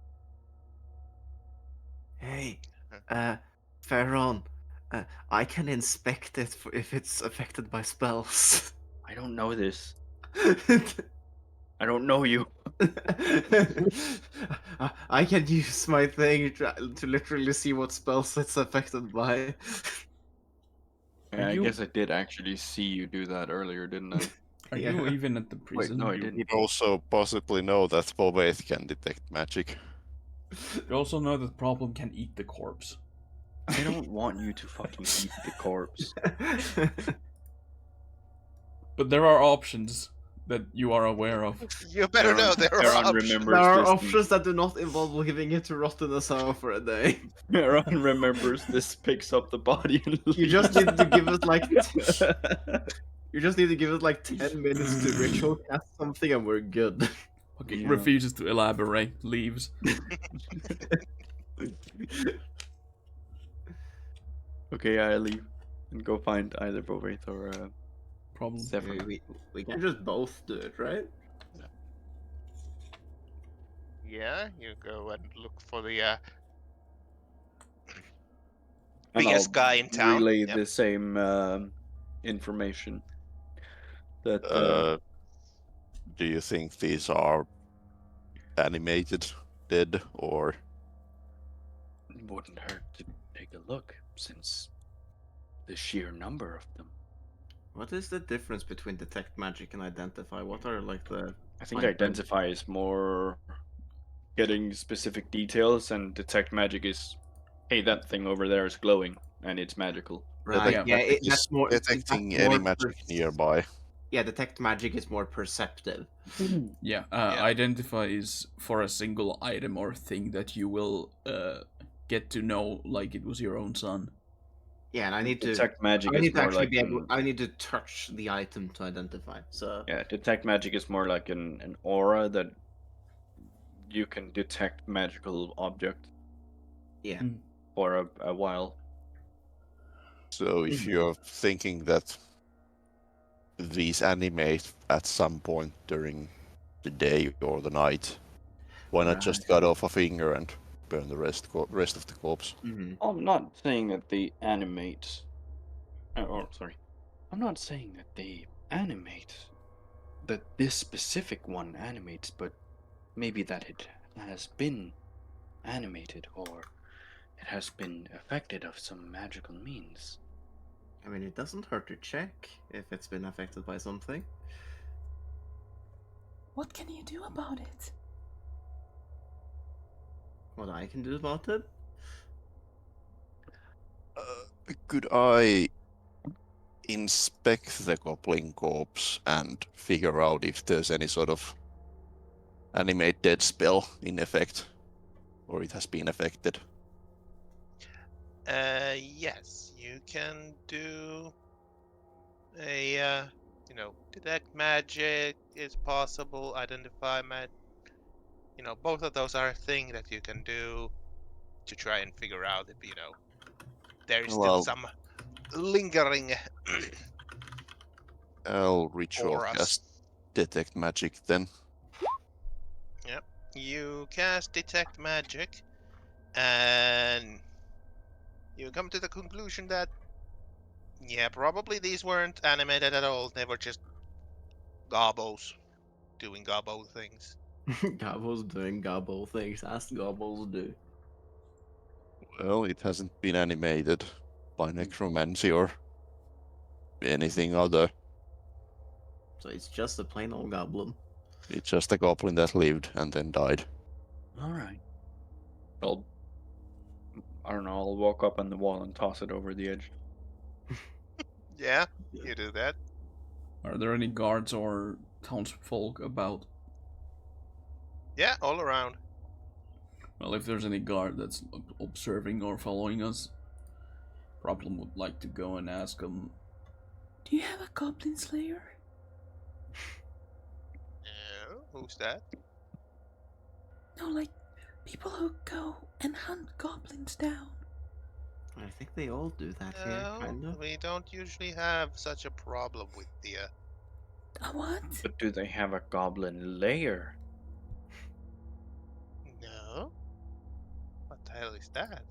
Hey, Pharaon, I can inspect it if it's affected by spells. I don't know this. I don't know you. I can use my thing to literally see what spells it's affected by. Are I you- guess I did actually see you do that earlier, didn't I? Are you Yeah. even at the prison? no, I You didn't. would also possibly know that Bobeth can detect magic. You also know that the problem can eat the corpse. I don't want you to fucking eat the corpse. But there are options that you are aware of. You better know there are Aaron options. remembers There are this. options that do not involve leaving it to rot in a cellar for a day. Aaron remembers this, picks up the body, and You just leaves. need to give us like you just need to give us like 10 minutes to ritual cast something and we're good. Okay, Yeah. refuses to elaborate, leaves. Okay, I leave and go find either Boveth or Problem. Zephyr. We can just both do it, right? Yeah, you go and look for the And biggest I'll guy in town. Relay Yep. the same information. That Do you think these are animated, dead, or wouldn't hurt to take a look, since the sheer number of them. What is the difference between detect magic and identify? What are like the I think fine identify is more getting specific details, and detect magic is, hey, that thing over there is glowing and it's magical. Right. Yeah. Yeah, Magic that's is more detecting that's any more magic nearby? Yeah, detect magic is more perceptive. Yeah, Yeah. identify is for a single item or thing that you will get to know like it was your own son. Yeah, and I need to Detect magic I is need to more actually like be able. an- I need to touch the item to identify. So Yeah, detect magic is more like an aura that you can detect magical object yeah, for a while. So if you're thinking that these animate at some point during the day or the night, why not just cut off a finger and burn the rest of the corpse? I'm not saying that they animate. Sorry. I'm not saying that they animate. That this specific one animates, but maybe that it has been animated or it has been affected of some magical means. I mean, it doesn't hurt to check if it's been affected by something. What can you do about it? What I can do about it? Could I inspect the goblin corpse and figure out if there's any sort of animate dead spell in effect, or it has been affected? Yes, you can do a detect magic is possible, identify both of those are a thing that you can do to try and figure out if there is still Well- some lingering I'll ritual auras. cast detect magic then. Yep. You cast detect magic, and you come to the conclusion that probably these weren't animated at all. They were just gobos doing gobbo things. Gobbles doing gobble things as gobbles do. Well, it hasn't been animated by necromancy or anything other. So it's just a plain old goblin. It's just a goblin that lived and then died. Alright. I don't know, I'll walk up on the wall and toss it over the edge. Yeah, you do that. Are there any guards or townsfolk about? Yeah, all around. Well, if there's any guard that's observing or following us, Problem would like to go and ask them. Do you have a goblin slayer? Who's that? No, like people who go and hunt goblins down. I think they all do that here, No, kinda. we don't usually have such a problem with the. A what? But do they have a goblin lair? No. What the hell is that?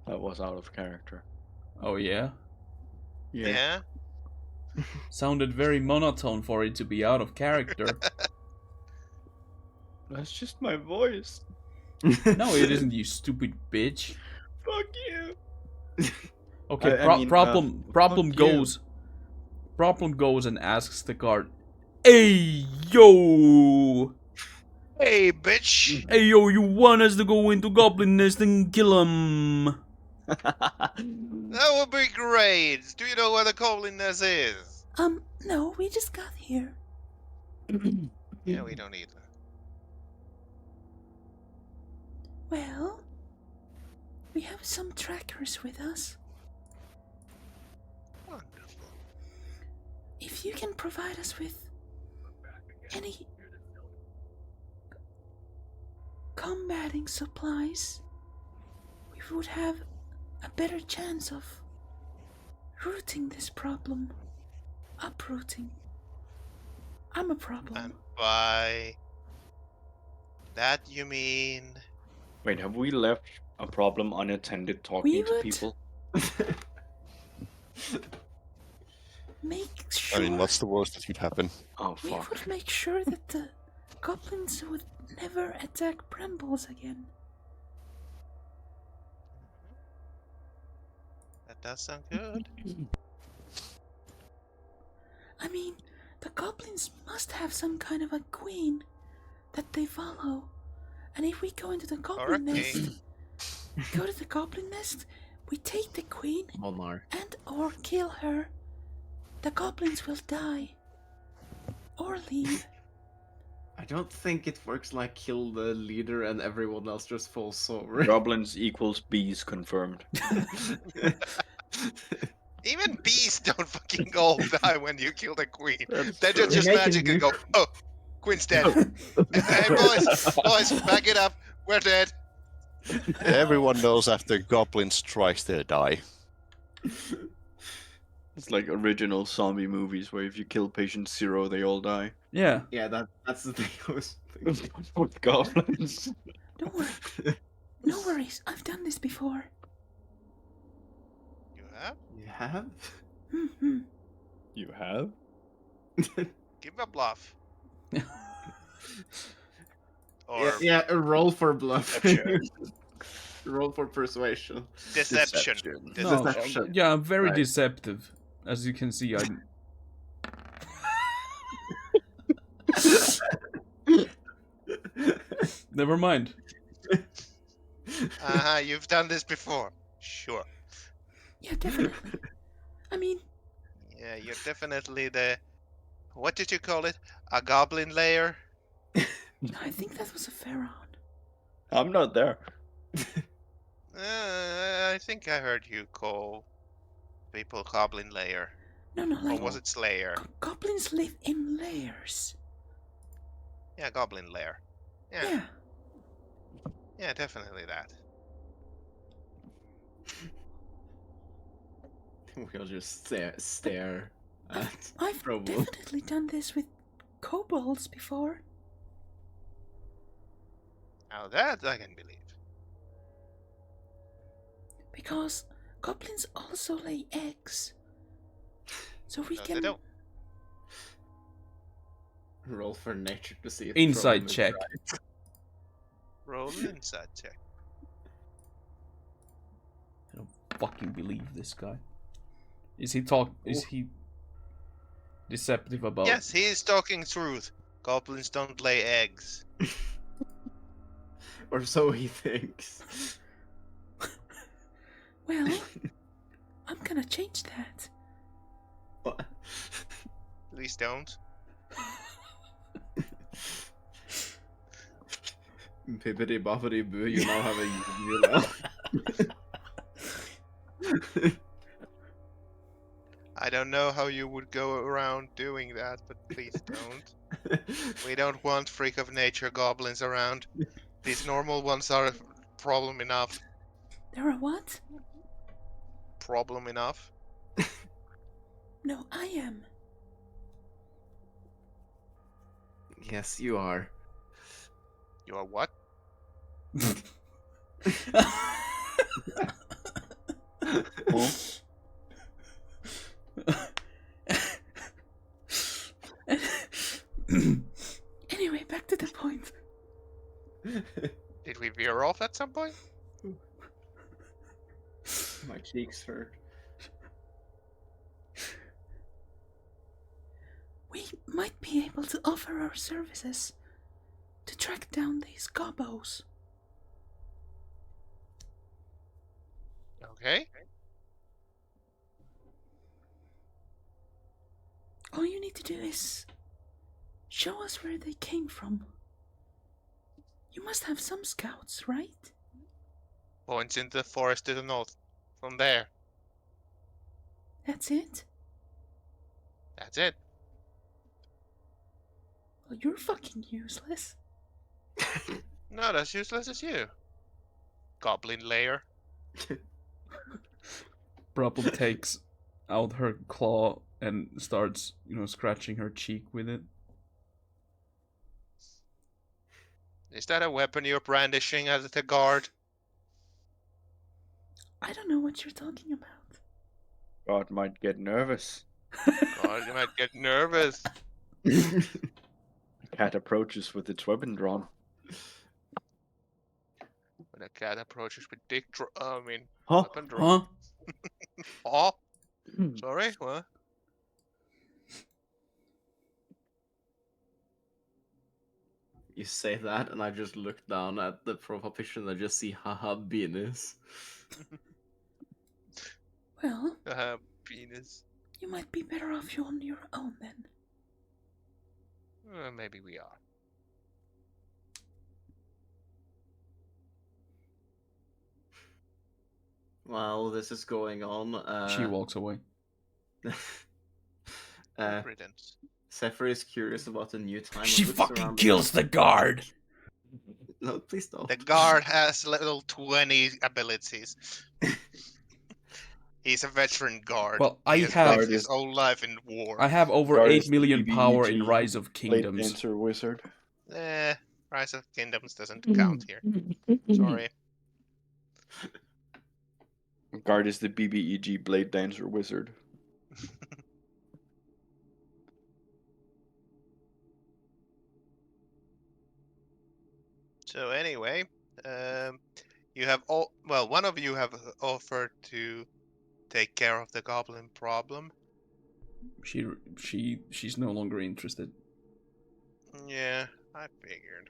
That was out of character. Oh yeah? Yeah. Sounded very monotone for it to be out of character. That's just my voice. No, it isn't, you stupid bitch. Fuck you. Okay, I mean, problem fuck you. goes. Problem goes and asks the guard, "Hey yo, Hey, bitch! hey yo, you want us to go into Goblin Nest and kill him?" That would be great. Do you know where the goblin nest is? No, we just got here. Yeah, we don't either. Well, we have some trackers with us. Wonderful. If you can provide us with any combating supplies, we would have a better chance of rooting this problem. Uprooting. I'm a problem. And by that you mean. Wait, have we left a problem unattended talking We to would- people? Make sure I mean, what's the worst that could happen? Oh, we fuck. would make sure that the goblins would never attack Brambles again. That does sound good. I mean, the goblins must have some kind of a queen that they follow. And if we go into the goblin nest, go to the goblin nest, we take the queen Monarch. and or kill her. The goblins will die. Or leave. I don't think it works like kill the leader and everyone else just falls over. Goblins equals bees confirmed. Even bees don't fucking all die when you kill the queen. That's They're true. just They make magic it and go, oh, queen's dead. Hey, boys, back it up. We're dead. Everyone knows after goblin strikes, they die. It's like original zombie movies where if you kill patient zero, they all die. Yeah. Yeah, that's the thing I was thinking. With goblins. Don't worry. No worries, I've done this before. You have? You have? Mm-hmm. You have? Give a bluff. Or Yeah, a roll for bluff. Deception. Roll for persuasion. deception. No, Deception. yeah, I'm very Right. deceptive. As you can see, I'm. Never mind. You've done this before. Sure. Yeah, definitely. I mean, Yeah, you're definitely the. What did you call it? A goblin layer? I think that was a pharaoh. I'm not there. I think I heard you call people goblin layer. No, Or like was it slayer? goblins live in layers. Yeah, goblin lair. Yeah, Yeah. yeah, definitely that. We'll just stare at I've Provo. definitely done this with kobolds before. Now that I can believe. Because goblins also lay eggs. So we No, can. they don't. Roll for nature to see if Inside Provo is check. right. Roll an inside check. I don't fucking believe this guy. Is he deceptive about? Yes, he is talking truth. Goblins don't lay eggs. Or so he thinks. Well, I'm gonna change that. What? Please don't. Bippity boppity boo, you now have a UL. I don't know how you would go around doing that, but please don't. We don't want freak of nature goblins around. These normal ones are a problem enough. There are what? Problem enough. No, I am. Yes, you are. You are what? Anyway, back to the point. Did we veer off at some point? My cheeks hurt. We might be able to offer our services to track down these gobos. Okay. All you need to do is show us where they came from. You must have some scouts, right? Points into the forest to the north. From there. That's it? That's it. Well, you're fucking useless. No, that's useless as you. Goblin lair. Brubble takes out her claw and starts, scratching her cheek with it. Is that a weapon you're brandishing as a guard? I don't know what you're talking about. God might get nervous. God, you might get nervous. Cat approaches with its weapon drawn. When a cat approaches with Huh? weapon drawn. Oh, Hmm. sorry, what? You say that, and I just look down at the profile picture and I just see haha penis. Well, Penis. you might be better off you on your own then. Maybe we are. While this is going on, She walks away. Riddance. Zephyr is curious about the new time. She and looks fucking around kills the guard! No, please don't. The guard has level 20 abilities. He's a veteran guard. Well, He I has have- lived his whole life in war. I have over Guard 8 is million power in BBEG, Rise of Blade Kingdoms. Dancer Wizard. Rise of Kingdoms doesn't count here. Sorry. Guard is the BBEG Blade Dancer Wizard. So anyway, you have all. Well, one of you have offered to take care of the goblin problem. She's no longer interested. Yeah, I figured.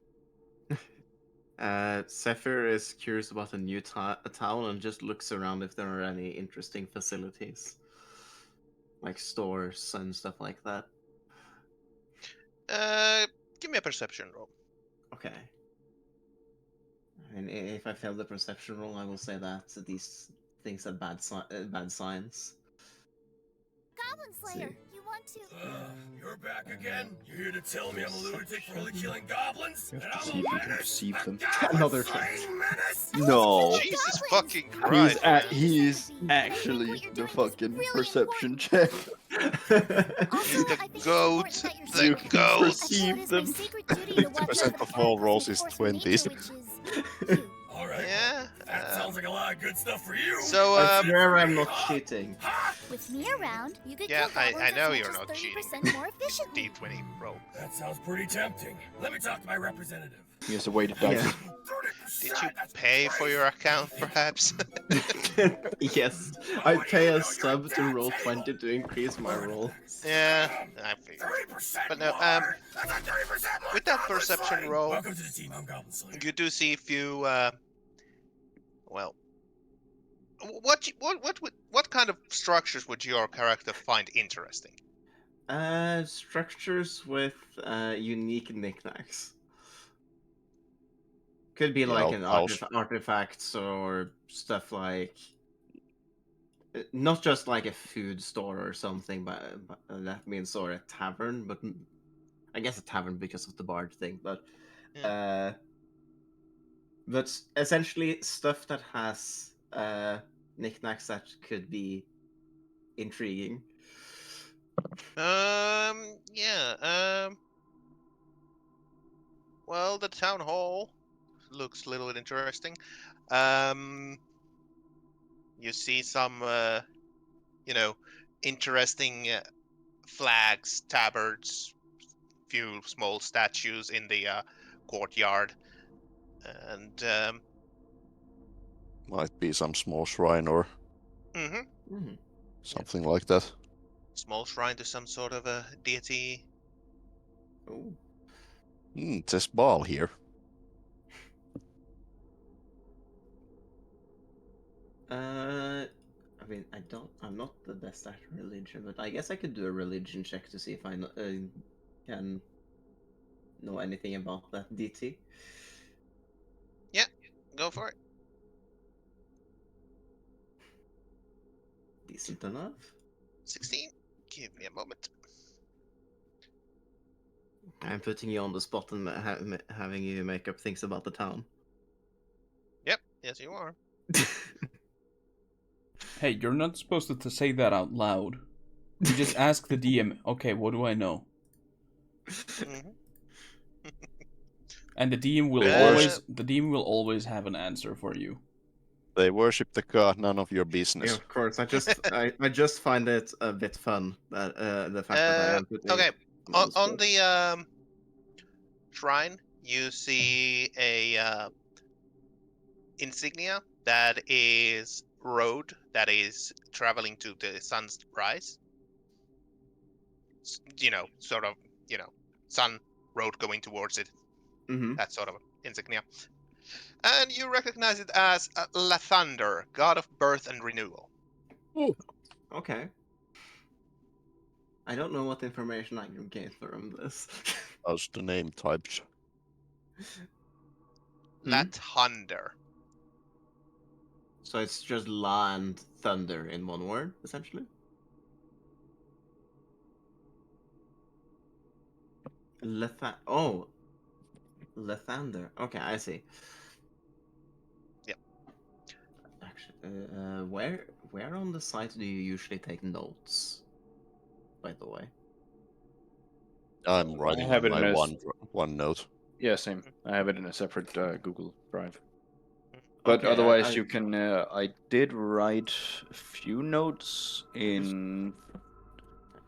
Zephyr is curious about the new town and just looks around if there are any interesting facilities, like stores and stuff like that. Give me a perception roll. Okay. And if I fail the perception roll, I will say that these things are bad signs. Goblin Slayer. You want to? You're back again? You're here to tell me I'm a lunatic for only killing goblins? You And have to I'm see a if you can menace? perceive them. Another Goblin-slaying menace? No. Jesus fucking He's Christ. man. he is actually the fucking perception check. He's the goat. The You can goat. perceive them. 50% of all rolls is 20s. Alright. Yeah. That sounds like a lot of good stuff for you. So, I swear I'm not cheating. With me around, you could Yeah, kill I goblins know as you're much not as cheating. 30% more efficiently. D20 roll. That sounds pretty tempting. Let me talk to my representative. He has a weighted dice. Yeah. Did you pay for your account, perhaps? Yes, I pay a sub to roll 20 to increase my roll. Yeah, I figured. 30% But no, more. That's a 30% more with that goblin perception slaying. roll, Welcome to the team. I'm Goblin Slayer. you do see a few. Well, what kind of structures would your character find interesting? Structures with unique knickknacks. Could be Yeah, like an I'll artifacts or stuff like, not just like a food store or something, but that means or a tavern, but I guess a tavern because of the bard thing, but essentially stuff that has knickknacks that could be intriguing. Yeah. Well, the town hall looks a little bit interesting. You see some, interesting flags, tabards, few small statues in the courtyard, and Might be some small shrine or something like that. small shrine to some sort of a deity. Oh. It says ball here. I mean, I'm not the best at religion, but I guess I could do a religion check to see if I can know anything about that deity. Yeah, go for it. Decent enough. 16. Give me a moment. I'm putting you on the spot and having you make up things about the town. Yep, yes you are. Hey, you're not supposed to say that out loud. You just ask the DM, okay, what do I know? And the DM will always have an answer for you. They worship the god, none of your Yeah, business. of course. I just find it a bit fun that the fact that I am putting. Okay, on on the shrine, you see a insignia that is road that is traveling to the sun's rise. Sort of, sun road going towards it. That sort of insignia. And you recognize it as Lathander, god of birth and renewal. Okay. I don't know what information I can gain from this. How's the name typed? Lathander. So it's just La and Thunder in one word, essentially? Lathander. Okay, I see. Yep. Actually, where on the site do you usually take notes? By the way. I'm writing have on it in my a OneNote. Yeah, same. I have it in a separate Google Drive. But Okay, otherwise, you can. I did write a few notes in.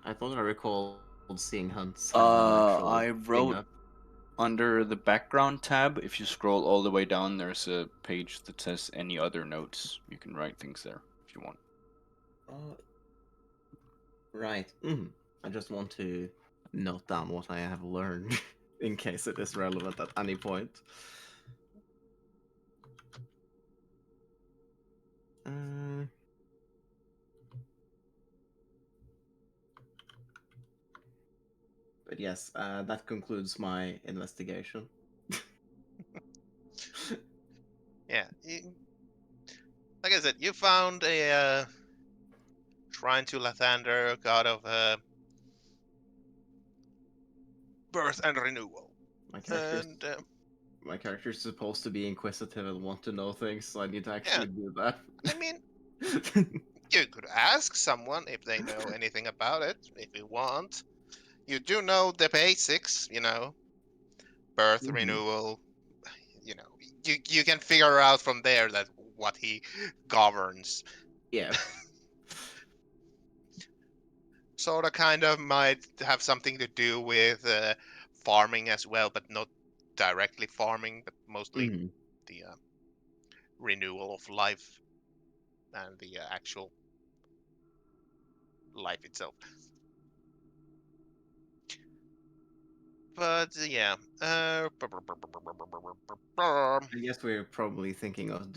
I thought I recalled seeing Hunt's. I wrote under the background tab. If you scroll all the way down, there's a page that says any other notes. You can write things there if you want. Right. I just want to note down what I have learned in case it is relevant at any point. But yes, that concludes my investigation. Yeah. Like I said, you found a shrine to Lathander, god of birth and renewal. My character's And my character's supposed to be inquisitive and want to know things, so I need to actually do that. I mean, you could ask someone if they know anything about it, if you want. You do know the basics, you know, birth, renewal. You know, you can figure out from there that what he governs. Yeah. Sort of, kind of might have something to do with farming as well, but not directly farming, but mostly the renewal of life and the actual life itself. But yeah, I guess we're probably thinking of,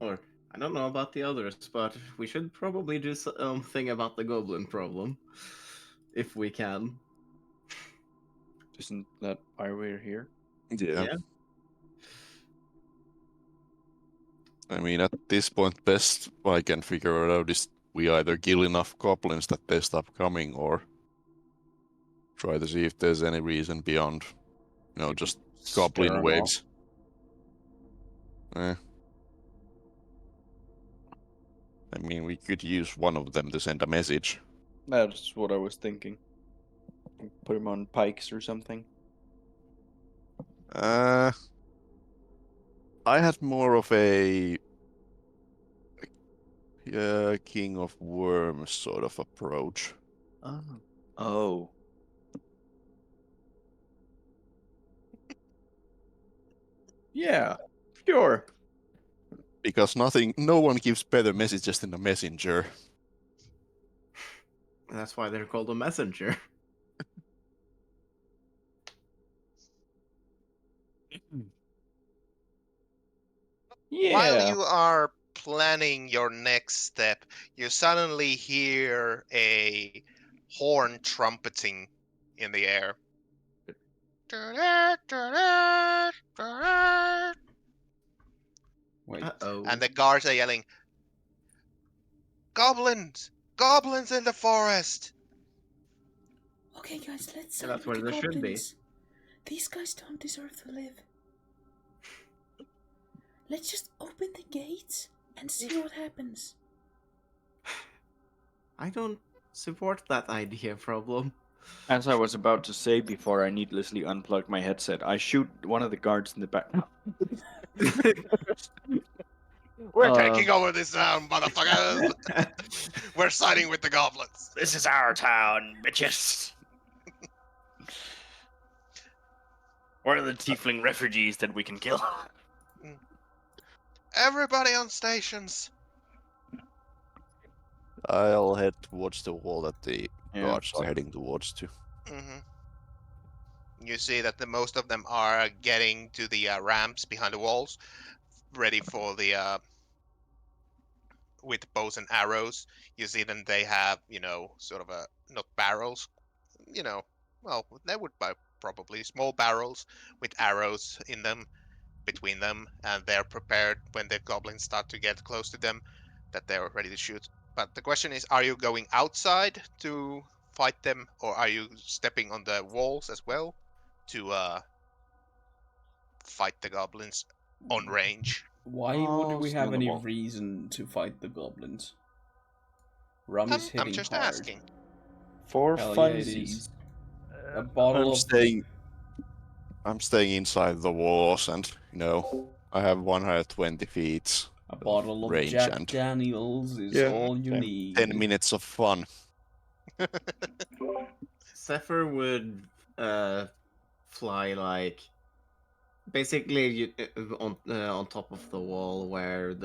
or I don't know about the others, but we should probably do something about the goblin problem, if we can. Isn't that why we're here? Yeah. Yeah. I mean, at this point, best I can figure it out is we either kill enough goblins that they stop coming, or try to see if there's any reason beyond, you know, just goblin Stir 'em waves. I mean, we could use one of them to send a message. That's what I was thinking. Put him on pikes or something. I had more of a King of Worms sort of approach. Oh. Yeah, sure. Because no one gives better messages than a messenger. And that's why they're called a messenger. Yeah. While you are planning your next step, you suddenly hear a horn trumpeting in the air. Wait. Uh-oh. And the guards are yelling, "Goblins! Goblins in the forest!" Okay, guys, let's Yeah, side that's with where the they should be. goblins. These guys don't deserve to live. Let's just open the gates and see what happens. I don't support that idea, problem. As I was about to say before I needlessly unplugged my headset, I shoot one of the guards in the back. We're taking over this town, motherfuckers! We're siding with the goblins. This is our town, bitches. We're the tiefling refugees that we can kill. Everybody on stations. I'll head towards the wall that the Yeah, guards are same. heading towards to. You see that most of them are getting to the ramps behind the walls, ready for the with bows and arrows. You see them; they have, you know, sort of not barrels, you know, well, they would buy probably small barrels with arrows in them, between them, and they're prepared when the goblins start to get close to them, that they're ready to shoot. But the question is, are you going outside to fight them, or are you stepping on the walls as well to fight the goblins on range? Why would we have any reason to fight the goblins? Rum is hitting I'm just hard. asking. For Hell yeah, it is. A bottle of... I'm staying inside the walls, and you know, I have 120 feet. A bottle of range Jack and Daniels is all you need. 10 minutes of fun. Zephyr would fly like basically on top of the wall where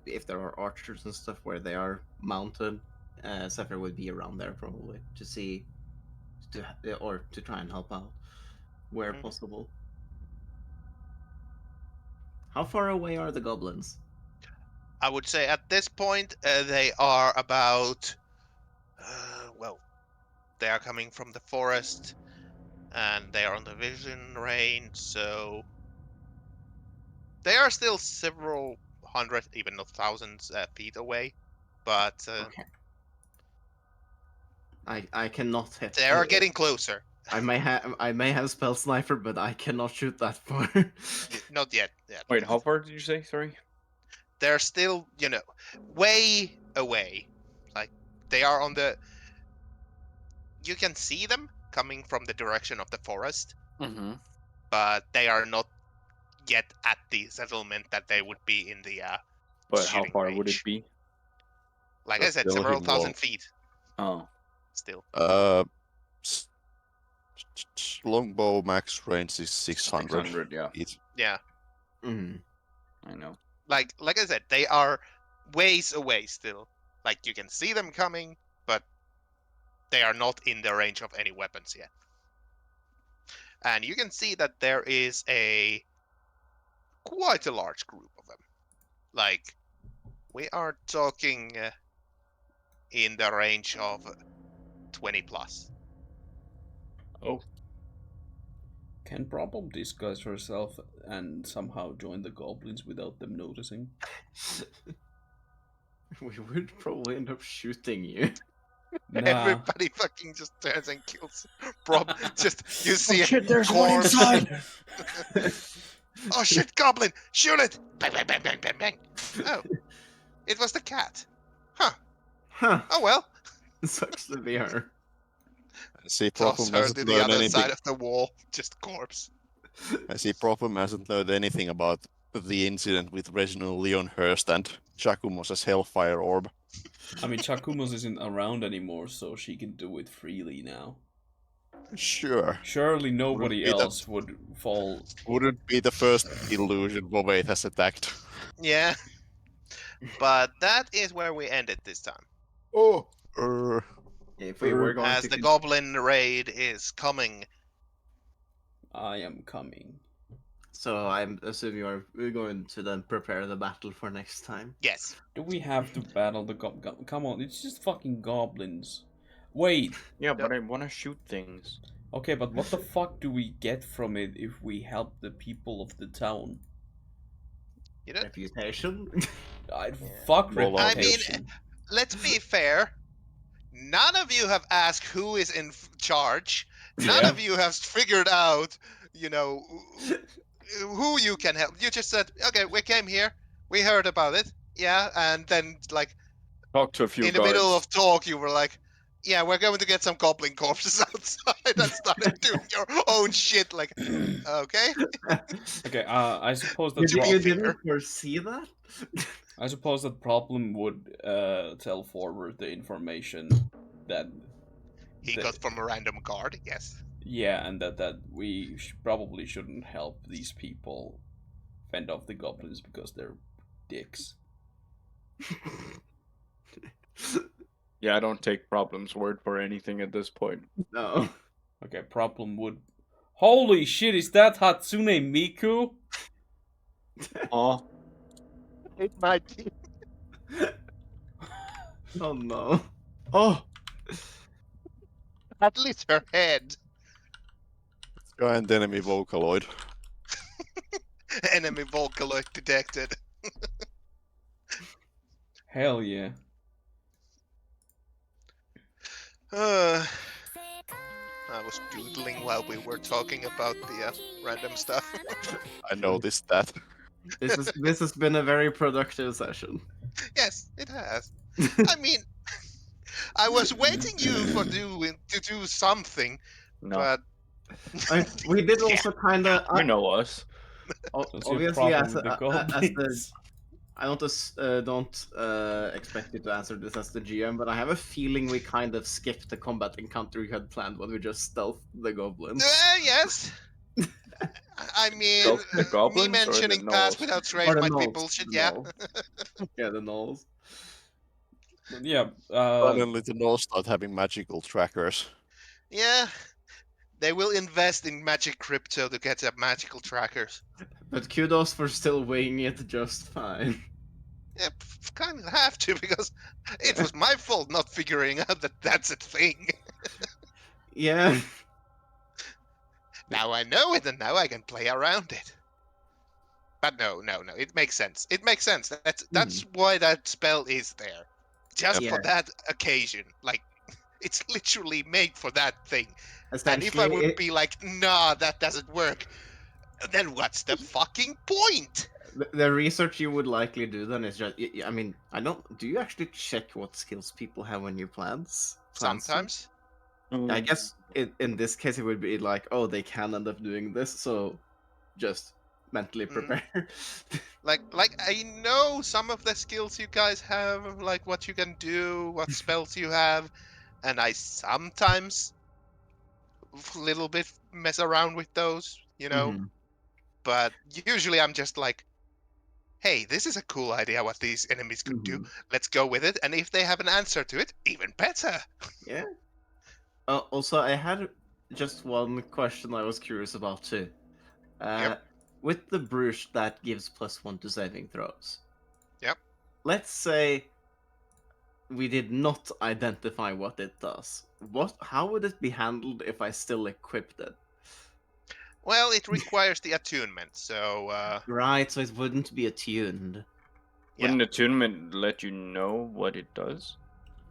if there are archers and stuff where they are mounted. Zephyr would be around there probably to see or to try and help out where possible. How far away are the goblins? I would say at this point they are about well, they are coming from the forest and they are on the vision range, so they are still several hundred, even not thousands feet away, but I cannot hit. They are getting closer. I may have spell sniper, but I cannot shoot that far. Not yet. Yeah. Wait, how far did you say? Sorry. They're still, way away. Like they are on the. You can see them coming from the direction of the forest, Mm-hmm. but they are not yet at the settlement that they would be in the. But how shooting far would it range. be? Like I That's said, still several hitting thousand low. feet. Oh. Still. Longbow max range is 600. 600, yeah. feet. Yeah. I know. Like I said, they are ways away still. Like you can see them coming, but they are not in the range of any weapons yet. And you can see that there is quite a large group of them. Like we are talking in the range of 20 plus. Oh. Can Problem disguise herself and somehow join the goblins without them noticing? We would probably end up shooting you. Nah. Everybody fucking just turns and kills Prob. Just you see shit, a there's one corpse. inside! Oh shit, goblin! Shoot it! Bang, bang, bang, bang, bang, bang. Oh, it was the cat. Huh. Oh well. Sucks to be her. I see Toss Problem her hasn't to the learned other anything. side of the wall. Just corpse. I see Problem hasn't learned anything about the incident with Reginald Leon Hurst and Chakumos' Hellfire Orb. I mean, Chakumos isn't around anymore, so she can do it freely now. Sure. Surely nobody be the- else would fall. Wouldn't be the first illusion Bovate has attacked. Yeah. But that is where we ended this time. Oh. If we were going As to the goblin raid is coming. I am coming. So I'm assuming we're going to then prepare the battle for next time. Yes. Do we have to battle the come on, it's just fucking goblins. Wait. Yeah, but I want to shoot things. Okay, but what the fuck do we get from it if we help the people of the town? You know? Reputation? Fuck Roll out. reputation. Let's be fair. None of you have asked who is in charge. None Yeah. of you have figured out, who you can help. You just said, okay, we came here. We heard about it. Yeah, and then, like, Talk to a few in the guards. middle of talk, you were like, yeah, we're going to get some goblin corpses outside and started doing your own shit. Like, okay. Okay, I suppose that You didn't foresee that? I suppose that Problem would tell Forward the information that He got from a random guard, yes. yeah, and that we probably shouldn't help these people fend off the goblins because they're dicks. Yeah, I don't take Problem's word for anything at this point. No. Okay, Problem would. Holy shit! Is that Hatsune Miku? Oh. It might be. Oh no. Oh. At least her head. Giant enemy Vocaloid. Enemy Vocaloid detected. Hell yeah. I was doodling while we were talking about the random stuff. I noticed that. This has been a very productive session. Yes, it has. I mean, I was waiting you to do something, No. but We did also kind of. You know us. What's your Obviously, problem as with the the goblins? I don't expect you to answer this as the GM, but I have a feeling we kind of skipped the combat encounter we had planned when we just stealthed the goblins. yes. I mean, Go for the me goblins or the mentioning pass gnolls? without trace Or the might be gnolls, bullshit. the Yeah. gnolls. Yeah, the gnolls. Yeah. Suddenly the Gnolls start having magical trackers. Yeah. They will invest in magic crypto to get their magical trackers. But kudos for still weighing it just fine. Yeah, kind of have to because it was my fault not figuring out that that's a thing. Yeah. Now I know it, and now I can play around it. But no, it makes sense. It makes sense. That's why that spell is there, just Yeah. for that occasion. Like, It's literally made for that thing. And if I Essentially, would be like, nah, that doesn't work, then what's the fucking point? the research you would likely do then is just. I mean, I don't. Do you actually check what skills people have when you plans? Sometimes. I guess in this case it would be like, oh, they can end up doing this, so just mentally prepare. Like I know some of the skills you guys have, like what you can do, what spells you have, and I sometimes little bit mess around with those, you know. Mhm. But usually I'm just like, hey, this is a cool idea what these enemies could do. Let's go with it, and if they have an answer to it, even better. Yeah. Also, I had just one question I was curious about too. With the bruise that gives +1 to saving throws. Yep. Let's say we did not identify what it does. How would it be handled if I still equipped it? Well, it requires the attunement, so Right, so it wouldn't be attuned. Wouldn't attunement let you know what it does?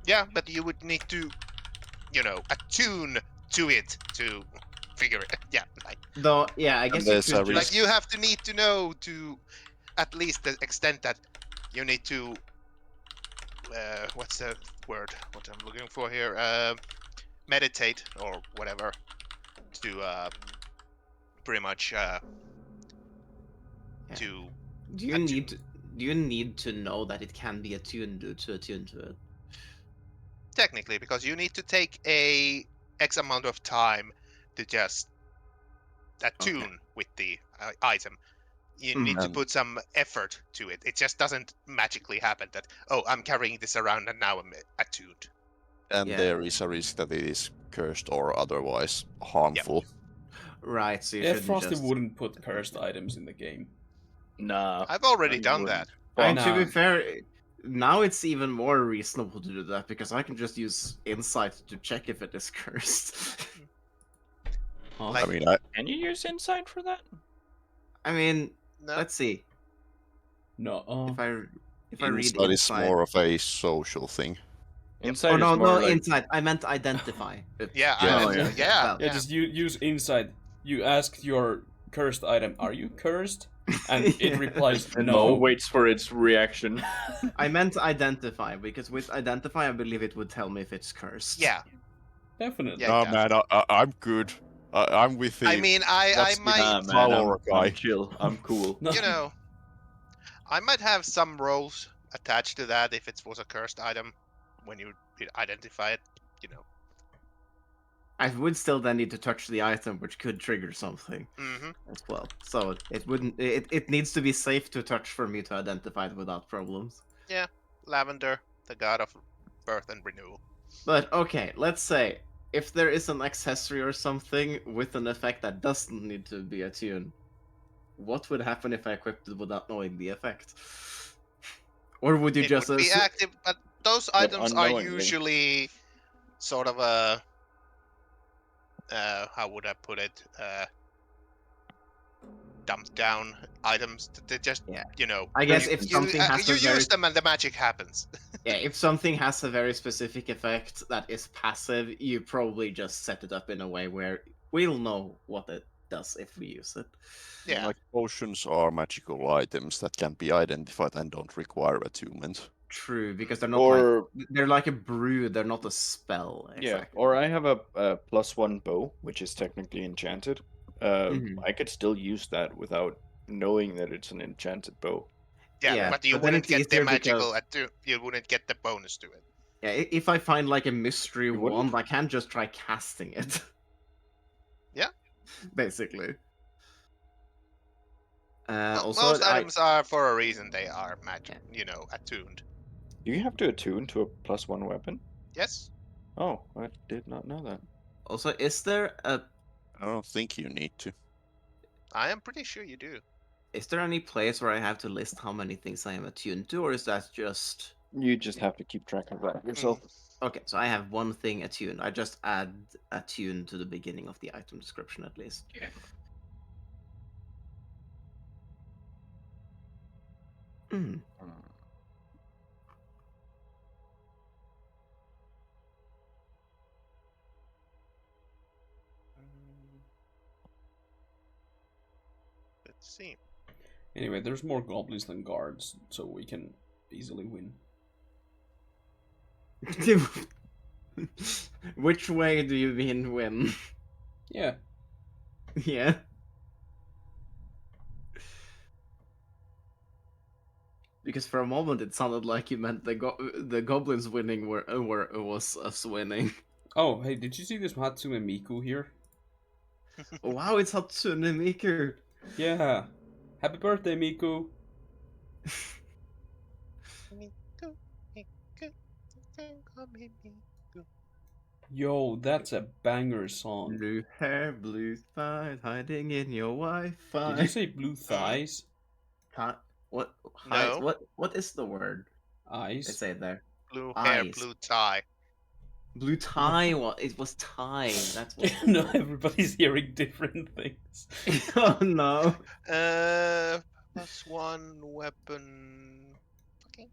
yeah, but you would need to, you know, attune to it to figure it. Yeah, like Though, yeah, I guess you there's a could like you have to need to know to at least the extent that you need to what's the word what I'm looking for here, meditate or whatever to pretty much to Do you need to know that it can be attuned to attune to it? technically, because you need to take a X amount of time to just attune with the item. You need to put some effort to it. It just doesn't magically happen that, oh, I'm carrying this around and now I'm attuned. And there is a risk that it is cursed or otherwise harmful. Right, so you Yeah, shouldn't Frosty just... wouldn't put cursed items in the game. Nah. I've already done that. And to be Nah. fair, now it's even more reasonable to do that because I can just use insight to check if it is cursed. Like, I mean, Can you use insight for that? I mean, no. let's see. No. If I read insight is insight... more of a social thing. Insight Oh is no, more no, like... insight. I meant identify. Yeah, Yeah, just use insight. You ask your cursed item, "Are you cursed?" And it replies, And "No." Mo waits for its reaction. I meant identify because with identify, I believe it would tell me if it's cursed. Yeah, definitely. No, man, I'm good. I'm with the. I mean, I might, Nah, man, Valor guy. I'm chill. I'm cool. you know, I might have some roles attached to that if it was a cursed item when you identify it, you know. I would still then need to touch the item, which could trigger something as well. So it wouldn't. It needs to be safe to touch for me to identify it without problems. Yeah, Lavender, the god of birth and renewal. But okay, let's say if there is an accessory or something with an effect that doesn't need to be attuned, what would happen if I equipped it without knowing the effect? Or would you It just would be active, but those But items are unknowingly. usually sort of a how would I put it? Dumped down items. They just, you know. I guess you, if you, something has you a very... use them and the magic happens. Yeah, if something has a very specific effect that is passive, you probably just set it up in a way where we'll know what it does if we use it. Yeah. Like potions are magical items that can be identified and don't require attunement. True, because they're not Or- like they're like a brew. They're not a spell. Yeah, Exactly. or I have a +1 bow, which is technically enchanted. Mhm. I could still use that without knowing that it's an enchanted bow. Yeah, but you but then wouldn't it's get the easier magical. because- You wouldn't get the bonus to it. Yeah, if I find like a mystery wouldn't? wand, I can just try casting it. Yeah. Basically. Well, Also, most items are for a reason. They are magic, attuned. Do you have to attune to a +1 weapon? Yes. Oh, I did not know that. Also, is there a... I don't think you need to. I am pretty sure you do. Is there any place where I have to list how many things I am attuned to, or is that just... You just have to keep track of that yourself. Okay, so I have one thing attuned. I just add attune to the beginning of the item description at least. Yeah. Hmm. see. Anyway, there's more goblins than guards, so we can easily win. Which way do you mean win? Yeah. Yeah. Because for a moment it sounded like you meant the goblins winning was us winning. Oh, hey, did you see this Hatsune Miku here? Wow, it's Hatsune Miku. Yeah. Happy birthday, Miku. Yo, that's a banger song. Blue hair, blue thighs, hiding in your Wi-Fi. Did you say blue thighs? What? No. What is the word? Eyes. They say it there. Blue hair, Eyes. blue tie. Blue tie. What? It was tie. That's what. No, everybody's hearing different things. Oh no. Plus one weapon. Okay.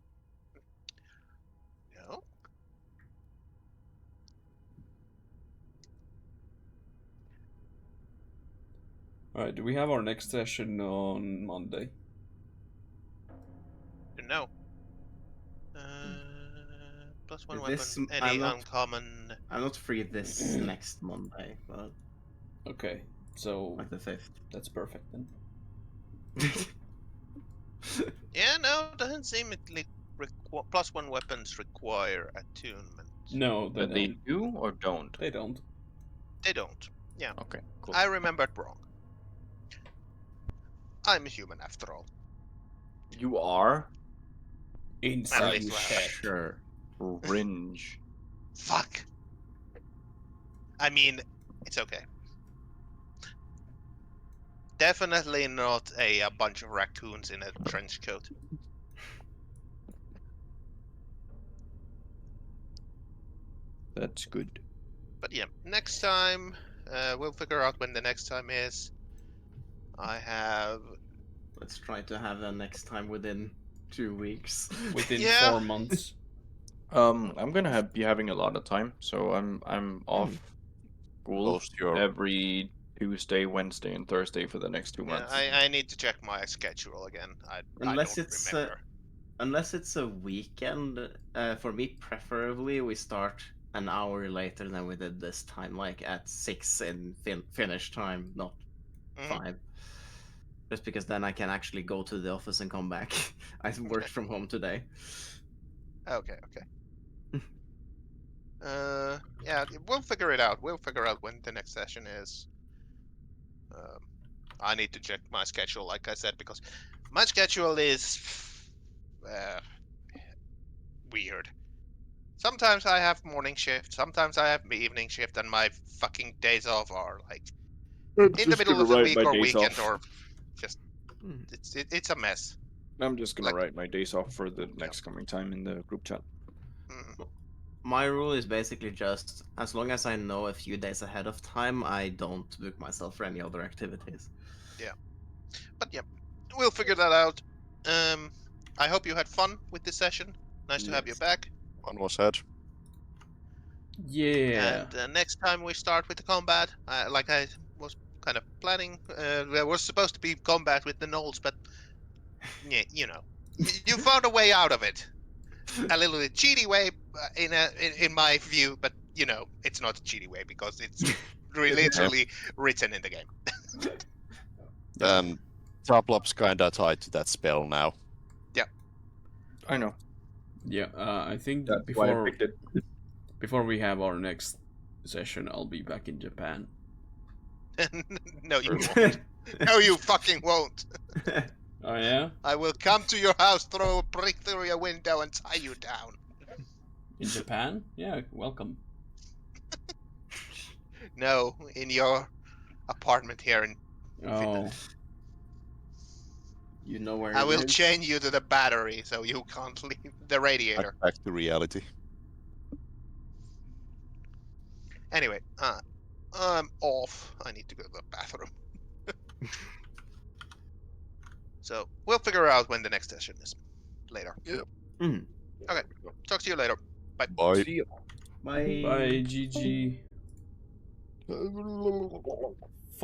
No. Alright, do we have our next session on Monday? No. Plus one This- weapon. Any I'm not- uncommon. I'm not free this next Monday, but Okay, so like the 5th. that's perfect then. Yeah, no, doesn't seem it like plus one weapons require attunement. No, But they do or don't? They don't. They don't. Yeah. Okay, cool. I remembered wrong. I'm a human after all. You are? Inside least your I- head. Sure. Cringe. Fuck. I mean, it's okay. Definitely not a bunch of raccoons in a trench coat. That's good. But yeah, next time, we'll figure out when the next time is. I have... Let's try to have a next time within 2 weeks. Within Yeah. 4 months. I'm gonna be having a lot of time, so I'm off school Post your- every Tuesday, Wednesday, and Thursday for the next 2 Yeah, months. I need to check my schedule again. I Unless don't it's remember. unless it's a weekend, for me preferably we start an hour later than we did this time, like at 6 in Finnish time, not Mhm. 5. Just because then I can actually go to the office and come back. I worked from home today. Okay. Yeah, we'll figure it out. We'll figure out when the next session is. I need to check my schedule, like I said, because my schedule is weird. Sometimes I have morning shift, sometimes I have evening shift, and my fucking days off are like in the just middle gonna of the write week my or days weekend off. or just it's a mess. I'm just gonna like- write my days off for the next coming time in the group chat. My rule is basically just as long as I know a few days ahead of time, I don't book myself for any other activities. Yeah, but yeah, we'll figure that out. I hope you had fun with this session. Nice to have you back. One was had. Yeah. And next time we start with the combat, like I was kind of planning, there was supposed to be combat with the Knolls, but yeah, you know, you found a way out of it. A little bit cheaty way, in my view, but you know, it's not a cheaty way because it's literally written in the game. Toplop's kinda tied to that spell now. I know. Yeah, I think That's why I before picked it. before we have our next session, I'll be back in Japan. No, you won't. No, you fucking won't. Oh yeah? I will come to your house, throw a brick through your window, and tie you down. In Japan? Yeah, welcome. No, in your apartment here in Oh. You know where I it will is? chain you to the battery so you can't leave the radiator. Back to reality. Anyway, I'm off. I need to go to the bathroom. So we'll figure out when the next session is later. Yep. Okay. Talk to you later. Bye. Bye. See you. Bye. Bye, GG.